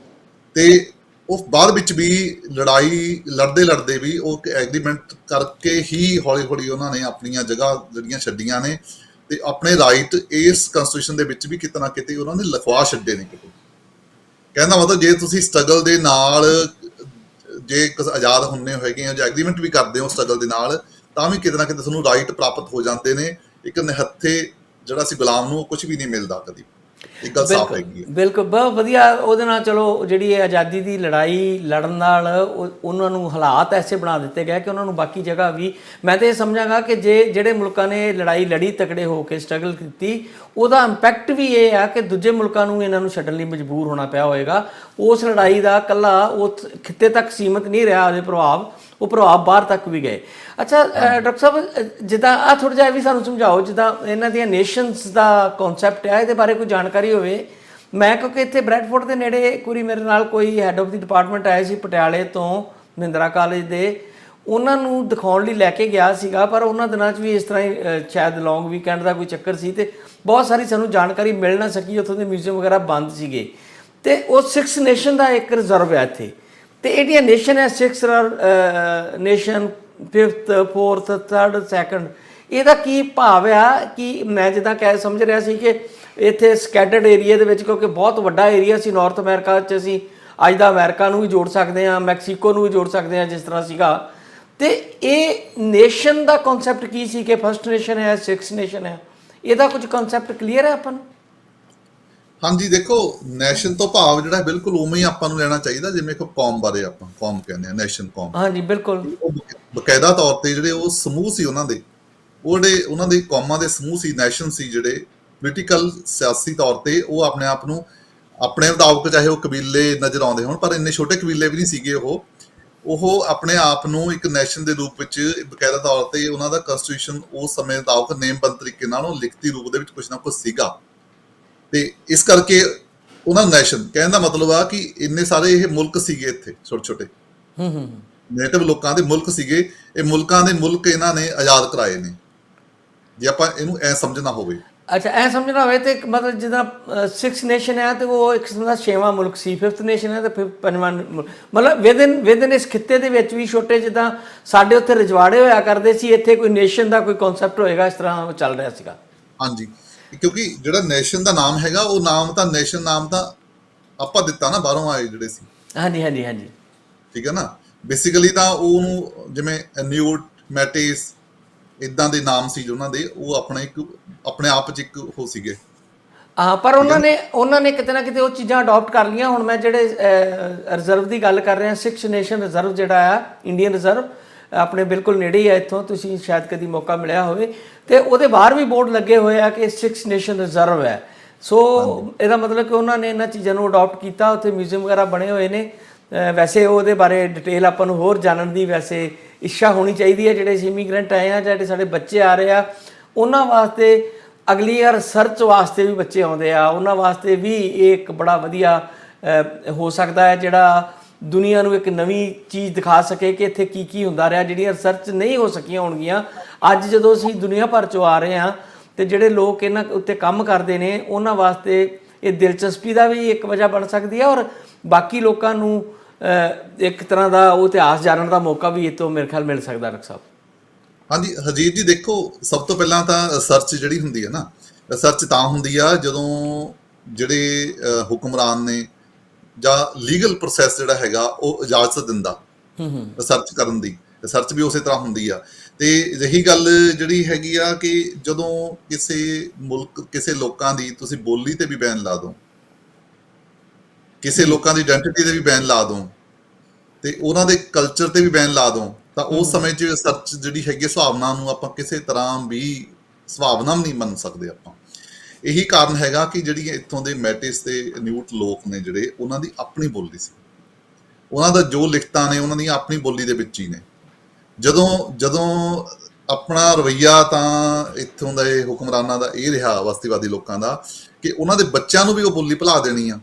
ਤੇ ਉਹ ਬਾਅਦ ਵਿੱਚ ਵੀ ਲੜਾਈ ਲੜਦੇ ਵੀ ਉਹ ਐਗਰੀਮੈਂਟ ਕਰਕੇ ਹੀ ਹੌਲੀ ਹੌਲੀ ਉਹਨਾਂ ਨੇ ਆਪਣੀਆਂ ਜਗ੍ਹਾ ਜਿਹੜੀਆਂ ਛੱਡੀਆਂ ਨੇ, ਤੇ ਆਪਣੇ ਰਾਈਟ ਇਸ ਕਨਸਟੀਟਿਊਸ਼ਨ ਦੇ ਵਿੱਚ ਵੀ ਕਿਤੇ ਨਾ ਕਿਤੇ ਉਹਨਾਂ ਨੇ ਲਿਖਵਾ ਛੱਡੇ ਨੇ ਕਿਤੇ। ਕਹਿੰਦਾ ਮਤਲਬ ਜੇ ਤੁਸੀਂ ਸਟਰਗਲ ਦੇ ਨਾਲ ਜੇ ਆਜ਼ਾਦ ਹੁੰਦੇ ਹੈਗੇ ਹੋ ਜਾਂ ਐਗਰੀਮੈਂਟ ਵੀ ਕਰਦੇ ਹੋ ਸਟਰਗਲ ਦੇ ਨਾਲ, ਤਾਂ ਵੀ ਕਿਤੇ ਨਾ ਕਿਤੇ ਤੁਹਾਨੂੰ ਰਾਈਟ ਪ੍ਰਾਪਤ ਹੋ ਜਾਂਦੇ ਨੇ। ਇੱਕ ਨਿਹੱਥੇ ਜਿਹੜਾ ਸੀ ਗੁਲਾਮ ਨੂੰ ਕੁਝ ਵੀ ਨਹੀਂ ਮਿਲਦਾ ਕਦੀ। ਇਹ ਗੱਲ ਸਾਫ਼ ਹੈਗੀ ਹੈ। ਬਿਲਕੁਲ, ਬਹੁਤ ਵਧੀਆ। ਉਹਦੇ ਨਾਲ ਚਲੋ ਜਿਹੜੀ ਇਹ ਆਜ਼ਾਦੀ ਦੀ ਲੜਾਈ ਲੜਨ ਨਾਲ ਉਹਨਾਂ ਨੂੰ ਹਾਲਾਤ ਐਸੇ ਬਣਾ ਦਿੱਤੇ ਗਏ ਕਿ ਉਹਨਾਂ ਨੂੰ ਬਾਕੀ ਜਗ੍ਹਾ ਵੀ, ਮੈਂ ਤਾਂ ਇਹ ਸਮਝਾਂਗਾ ਕਿ ਜਿਹੜੇ ਮੁਲਕਾਂ ਨੇ ਲੜਾਈ ਲੜੀ, ਤਕੜੇ ਹੋ ਕੇ ਸਟਰਗਲ ਕੀਤੀ, ਉਹਦਾ ਇੰਪੈਕਟ ਵੀ ਇਹ ਆ ਕਿ ਦੂਜੇ ਮੁਲਕਾਂ ਨੂੰ ਇਹਨਾਂ ਨੂੰ ਛੱਡਣ ਲਈ ਮਜਬੂਰ ਹੋਣਾ ਪਿਆ ਹੋਏਗਾ। ਉਸ ਲੜਾਈ ਦਾ ਇਕੱਲਾ ਉਸ ਖਿੱਤੇ ਤੱਕ ਸੀਮਤ ਨਹੀਂ ਰਿਹਾ ਉਹਦੇ ਪ੍ਰਭਾਵ, ਉਹ ਪ੍ਰਭਾਵ ਬਾਹਰ ਤੱਕ ਵੀ ਗਏ। ਅੱਛਾ ਡਾਕਟਰ ਸਾਹਿਬ, ਜਿੱਦਾਂ ਆ ਥੋੜ੍ਹਾ ਜਿਹਾ ਵੀ ਸਾਨੂੰ ਸਮਝਾਓ, ਜਿੱਦਾਂ ਇਹਨਾਂ ਦੀਆਂ ਨੇਸ਼ਨਸ ਦਾ ਕਨਸੈਪਟ ਹੈ, ਇਹਦੇ ਬਾਰੇ ਕੋਈ ਜਾਣਕਾਰੀ ਹੋਵੇ। ਮੈਂ ਕਿਉਂਕਿ ਇੱਥੇ ਬ੍ਰੈਡਫੋਰਡ ਦੇ ਨੇੜੇ ਇੱਕ ਵਾਰੀ ਮੇਰੇ ਨਾਲ ਕੋਈ ਹੈੱਡ ਆਫ ਦੀ ਡਿਪਾਰਟਮੈਂਟ ਆਏ ਸੀ ਪਟਿਆਲੇ ਤੋਂ, ਮਹਿੰਦਰਾ ਕਾਲਜ ਦੇ, ਉਹਨਾਂ ਨੂੰ ਦਿਖਾਉਣ ਲਈ ਲੈ ਕੇ ਗਿਆ ਸੀਗਾ, ਪਰ ਉਹਨਾਂ ਦਿਨਾਂ 'ਚ ਵੀ ਇਸ ਤਰ੍ਹਾਂ ਹੀ ਸ਼ਾਇਦ ਲੌਂਗ ਵੀਕਐਂਡ ਦਾ ਕੋਈ ਚੱਕਰ ਸੀ, ਤੇ ਬਹੁਤ ਸਾਰੀ ਸਾਨੂੰ ਜਾਣਕਾਰੀ ਮਿਲ ਨਾ ਸਕੀ, ਉੱਥੋਂ ਦੇ ਮਿਊਜ਼ੀਅਮ ਵਗੈਰਾ ਬੰਦ ਸੀਗੇ। ਤੇ ਉਹ 6 ਨੇਸ਼ਨ ਦਾ ਇੱਕ ਰਿਜ਼ਰਵ ਹੈ ਇੱਥੇ, ਤੇ ਇਹਦੀਆਂ ਨੇਸ਼ਨ ਹੈ 6 nation, 5th, 4th, 3rd, 2nd। ਇਹਦਾ ਕੀ ਭਾਵ ਆ? ਕਿ ਮੈਂ ਜਿੱਦਾਂ ਕਹਿ ਸਮਝ ਰਿਹਾ ਸੀ ਕਿ ਇੱਥੇ ਸਕੈਟਰਡ ਏਰੀਆ ਦੇ ਵਿੱਚ, ਕਿਉਂਕਿ ਬਹੁਤ ਵੱਡਾ ਏਰੀਆ ਸੀ ਨਾਰਥ ਅਮਰੀਕਾ 'ਚ, ਅਸੀਂ ਅੱਜ ਦਾ ਅਮਰੀਕਾ ਨੂੰ ਵੀ ਜੋੜ ਸਕਦੇ ਹਾਂ, ਮੈਕਸੀਕੋ ਨੂੰ ਵੀ ਜੋੜ ਸਕਦੇ ਹਾਂ ਜਿਸ ਤਰ੍ਹਾਂ ਸੀਗਾ। ਤੇ ਇਹ ਨੇਸ਼ਨ ਦਾ ਕਨਸੈਪਟ ਕੀ ਸੀ ਕਿ ਫਸਟ ਨੇਸ਼ਨ ਹੈ, 6 ਨੇਸ਼ਨ ਹੈ, ਇਹਦਾ ਕੁਝ ਕਨਸੈਪਟ ਕਲੀਅਰ ਹੈ ਆਪਾਂ ਨੂੰ? ਹਾਂਜੀ, ਦੇਖੋ, ਨੈਸ਼ਨ ਤੋਂ ਭਾਵ ਜਿਹੜਾ ਬਿਲਕੁਲ ਉਵੇਂ ਹੀ ਆਪਾਂ ਨੂੰ ਲੈਣਾ ਚਾਹੀਦਾ ਜਿਵੇਂ ਕਿ ਕੌਮ ਬਾਰੇ ਆਪਾਂ ਕੌਮ ਕਹਿੰਦੇ ਆ, ਨੈਸ਼ਨ ਕੌਮ। ਹਾਂਜੀ ਬਿਲਕੁਲ। ਉਹ ਬਕਾਇਦਾ ਤੌਰ ਤੇ ਜਿਹੜੇ ਉਹ ਸਮੂਹ ਸੀ ਉਹਨਾਂ ਦੇ, ਉਹ ਜਿਹੜੇ ਉਹਨਾਂ ਦੇ ਕੌਮਾਂ ਦੇ ਸਮੂਹ ਸੀ, ਨੈਸ਼ਨ ਸੀ ਜਿਹੜੇ ਪੋਲੀਟੀਕਲ ਸਿਆਸੀ ਤੌਰ ਤੇ ਉਹ ਆਪਣੇ ਆਪ ਨੂੰ ਆਪਣੇ ਮੁਤਾਬਕ, ਚਾਹੇ ਉਹ ਕਬੀਲੇ ਨਜ਼ਰ ਆਉਂਦੇ ਹੋਣ, ਪਰ ਇੰਨੇ ਛੋਟੇ ਕਬੀਲੇ ਵੀ ਨਹੀਂ ਸੀਗੇ, ਉਹ ਆਪਣੇ ਆਪ ਨੂੰ ਇੱਕ ਨੈਸ਼ਨ ਦੇ ਰੂਪ ਵਿੱਚ ਬਕਾਇਦਾ ਤੌਰ ਤੇ ਉਹਨਾਂ ਦਾ ਕਨਸਟੀਟਿਊਸ਼ਨ ਉਸ ਸਮੇਂ ਮੁਤਾਬਕ ਨੇਮਬੰਦ ਤਰੀਕੇ ਨਾਲ ਉਹ ਲਿਖਤੀ ਰੂਪ ਦੇ ਵਿੱਚ ਕੁਛ ਨਾ ਕੁਛ ਸੀਗਾ। ਤੇ ਇਸ ਕਰਕੇ ਉਹਨਾਂ ਨੂੰ ਨੈਸ਼ਨ ਕਹਿਣ ਦਾ ਮਤਲਬ ਆ ਕਿ ਇੰਨੇ ਸਾਰੇ ਇਹ ਮੁਲਕ ਸੀਗੇ ਇੱਥੇ, ਛੋਟੇ ਛੋਟੇ ਨੇਟਿਵ ਲੋਕਾਂ ਦੇ ਮੁਲਕ ਸੀਗੇ। ਇਹ ਮੁਲਕਾਂ ਦੇ ਮੁਲਕ ਇਹਨਾਂ ਨੇ ਆਜ਼ਾਦ ਕਰਾਏ ਨੇ, ਜੇ ਆਪਾਂ ਇਹਨੂੰ ਐ ਸਮਝਣਾ ਹੋਵੇ। ਅੱਛਾ, ਐ ਸਮਝਣਾ ਹੋਵੇ ਤੇ ਮਤਲਬ ਜਿੱਦਾਂ 6 ਨੇਸ਼ਨ ਹੈ ਤੇ ਉਹ ਇੱਕ ਕਿਸਮ ਦਾ 6ਵਾਂ ਮੁਲਕ ਸੀ, 5th ਨੇਸ਼ਨ ਹੈ ਤੇ ਫਿਰ 5ਵਾਂ, ਮਤਲਬ ਵਿਦਨ ਇਸ ਖਿੱਤੇ ਦੇ ਵਿੱਚ ਵੀ ਛੋਟੇ, ਜਿੱਦਾਂ ਸਾਡੇ ਉੱਥੇ ਰਜਵਾੜੇ ਹੋਇਆ ਕਰਦੇ ਸੀ, ਇੱਥੇ ਕੋਈ ਨੇਸ਼ਨ ਦਾ ਕੋਈ ਕਨਸੈਪਟ ਹੋਏਗਾ, ਇਸ ਤਰ੍ਹਾਂ ਚੱਲ ਰਿਹਾ ਸੀਗਾ। ਹਾਂਜੀ, ਕਿਉਂਕਿ ਜਿਹੜਾ ਨੇਸ਼ਨ ਦਾ ਨਾਮ ਹੈਗਾ, ਉਹ ਨਾਮ ਤਾਂ ਨੇਸ਼ਨ ਨਾਮ ਤਾਂ ਆਪਾਂ ਦਿੱਤਾ ਨਾ, ਬਾਹਰੋਂ ਆਏ ਜਿਹੜੇ ਸੀ, ਹਾਂਜੀ ਹਾਂਜੀ ਹਾਂਜੀ। ਠੀਕ ਹੈ ਨਾ। ਬੇਸਿਕਲੀ ਤਾਂ ਉਹਨੂੰ ਜਿਵੇਂ ਨਿਊਟ, ਮੈਟਿਸ ਇਦਾਂ ਦੇ ਨਾਮ ਸੀ ਉਹਨਾਂ ਦੇ, ਉਹ ਆਪਣੇ ਆਪ 'ਚ ਇੱਕ ਉਹ ਸੀਗੇ। ਹਾਂ, ਪਰ ਉਹਨਾਂ ਨੇ ਕਿਤੇ ਨਾ ਕਿਤੇ ਉਹ ਚੀਜ਼ਾਂ ਅਡਾਪਟ ਕਰ ਲਈਆਂ। ਹੁਣ ਮੈਂ ਜਿਹੜੇ ਰਿਜ਼ਰਵ ਦੀ ਗੱਲ ਕਰ ਰਿਹਾ, 6 ਨੇਸ਼ਨ ਰਿਜ਼ਰਵ ਜਿਹੜਾ ਆ, ਇੰਡੀਅਨ ਰਿਜ਼ਰਵ ਆਪਣੇ ਬਿਲਕੁਲ ਨੇੜੇ ਹੀ ਆ ਇੱਥੋਂ, ਤੁਸੀਂ ਸ਼ਾਇਦ ਕਦੀ ਮੌਕਾ ਮਿਲਿਆ ਹੋਵੇ, ਤੇ ਉਹਦੇ ਬਾਹਰ ਵੀ ਬੋਰਡ ਲੱਗੇ ਹੋਏ ਆ ਕਿ 6 ਨੇਸ਼ਨ ਰਿਜ਼ਰਵ ਹੈ। ਸੋ ਇਹਦਾ ਮਤਲਬ ਕਿ ਉਹਨਾਂ ਨੇ ਇਹਨਾਂ ਚੀਜ਼ਾਂ ਨੂੰ ਅਡਾਪਟ ਕੀਤਾ। ਉੱਥੇ ਮਿਊਜ਼ੀਅਮ ਵਗੈਰਾ ਬਣੇ ਹੋਏ ਨੇ। ਵੈਸੇ ਉਹਦੇ ਬਾਰੇ ਡਿਟੇਲ ਆਪਾਂ ਨੂੰ ਹੋਰ ਜਾਣਨ ਦੀ ਵੈਸੇ ਇੱਛਾ ਹੋਣੀ ਚਾਹੀਦੀ ਹੈ। ਜਿਹੜੇ ਇਮੀਗ੍ਰੈਂਟ ਆਏ ਆ, ਜਿਹੜੇ ਸਾਡੇ ਬੱਚੇ ਆ ਰਹੇ ਆ, ਉਹਨਾਂ ਵਾਸਤੇ ਅਗਲੀ ਰਿਸਰਚ ਵਾਸਤੇ ਵੀ ਬੱਚੇ ਆਉਂਦੇ ਆ, ਉਹਨਾਂ ਵਾਸਤੇ ਵੀ ਇਹ ਇੱਕ ਬੜਾ ਵਧੀਆ ਹੋ ਸਕਦਾ ਹੈ, ਜਿਹੜਾ ਦੁਨੀਆ ਨੂੰ ਇੱਕ ਨਵੀਂ ਚੀਜ਼ ਦਿਖਾ ਸਕੇ ਕਿ ਇੱਥੇ ਕੀ ਕੀ ਹੁੰਦਾ ਰਿਹਾ, ਜਿਹੜੀਆਂ ਰਿਸਰਚ ਨਹੀਂ ਹੋ ਸਕੀਆਂ ਹੋਣਗੀਆਂ। ਅੱਜ ਜਦੋਂ ਅਸੀਂ ਦੁਨੀਆ ਭਰ 'ਚੋਂ ਆ ਰਹੇ ਹਾਂ, ਤੇ ਜਿਹੜੇ ਲੋਕ ਇਹਨਾਂ ਉੱਤੇ ਕੰਮ ਕਰਦੇ ਨੇ, ਉਹਨਾਂ ਵਾਸਤੇ ਇਹ ਦਿਲਚਸਪੀ ਦਾ ਵੀ ਇੱਕ ਵਜ੍ਹਾ ਬਣ ਸਕਦੀ ਹੈ, ਔਰ ਬਾਕੀ ਲੋਕਾਂ ਨੂੰ ਇੱਕ ਤਰ੍ਹਾਂ ਦਾ ਉਹ ਇਤਿਹਾਸ ਜਾਣਨ ਦਾ ਮੌਕਾ ਵੀ ਇਹ ਤੋਂ ਮੇਰੇ ਖਿਆਲ ਮਿਲ ਸਕਦਾ। ਡਾਕਟਰ ਸਾਹਿਬ, ਹਾਂਜੀ ਹਰਜੀਤ ਜੀ, ਦੇਖੋ ਸਭ ਤੋਂ ਪਹਿਲਾਂ ਤਾਂ ਰਿਸਰਚ ਜਿਹੜੀ ਹੁੰਦੀ ਹੈ ਨਾ, ਰਿਸਰਚ ਤਾਂ ਹੁੰਦੀ ਆ ਜਦੋਂ ਜਿਹੜੇ ਹੁਕਮਰਾਨ ਨੇ ਜਾਂ ਲੀਗਲ ਪ੍ਰੋਸੈਸ ਜਿਹੜਾ ਹੈਗਾ ਉਹ ਇਜਾਜ਼ਤ ਦਿੰਦਾ ਰਿਸਰਚ ਕਰਨ ਦੀ। ਰਿਸਰਚ ਵੀ ਉਸੇ ਤਰ੍ਹਾਂ ਹੁੰਦੀ ਆ। ਤੇ ਰਹੀ ਗੱਲ ਜਿਹੜੀ ਹੈਗੀ ਆ ਕਿ ਜਦੋਂ ਕਿਸੇ ਮੁਲਕ, ਕਿਸੇ ਲੋਕਾਂ ਦੀ ਤੁਸੀਂ ਬੋਲੀ ਤੇ ਵੀ ਬੈਨ ਲਾ ਦੋ, ਕਿਸੇ ਲੋਕਾਂ ਦੀ ਆਇਡੈਂਟੀਟੀ ਤੇ ਵੀ ਬੈਨ ਲਾ ਦੋ, ਤੇ ਉਹਨਾਂ ਦੇ ਕਲਚਰ ਤੇ ਵੀ ਬੈਨ ਲਾ ਦੋ, ਤਾਂ ਉਸ ਸਮੇਂ 'ਚ ਰਿਸਰਚ ਜਿਹੜੀ ਹੈਗੀ ਸੁਭਾਵਨਾ ਨੂੰ ਆਪਾਂ ਕਿਸੇ ਤਰ੍ਹਾਂ ਵੀ ਸੁਭਾਵਨਾ ਨਹੀਂ ਮੰਨ ਸਕਦੇ ਆਪਾਂ। ਇਹੀ ਕਾਰਨ ਹੈਗਾ ਕਿ ਜਿਹੜੀ ਇੱਥੋਂ ਦੇ ਮੈਟਿਸ ਤੇ ਨਿਊਟ ਲੋਕ ਨੇ ਜਿਹੜੇ, ਉਹਨਾਂ ਦੀ ਆਪਣੀ ਬੋਲੀ ਸੀ, ਉਹਨਾਂ ਦਾ ਜੋ ਲਿਖਤਾਂ ਨੇ ਉਹਨਾਂ ਦੀਆਂ ਆਪਣੀ ਬੋਲੀ ਦੇ ਵਿੱਚ ਹੀ ਨੇ। ਜਦੋਂ ਆਪਣਾ ਰਵੱਈਆ ਤਾਂ ਇੱਥੋਂ ਦੇ ਹੁਕਮਰਾਨਾਂ ਦਾ ਇਹ ਰਿਹਾ, ਬਸਤੀਵਾਦੀ ਲੋਕਾਂ ਦਾ, ਕਿ ਉਹਨਾਂ ਦੇ ਬੱਚਿਆਂ ਨੂੰ ਵੀ ਉਹ ਬੋਲੀ ਭੁਲਾ ਦੇਣੀ ਆ।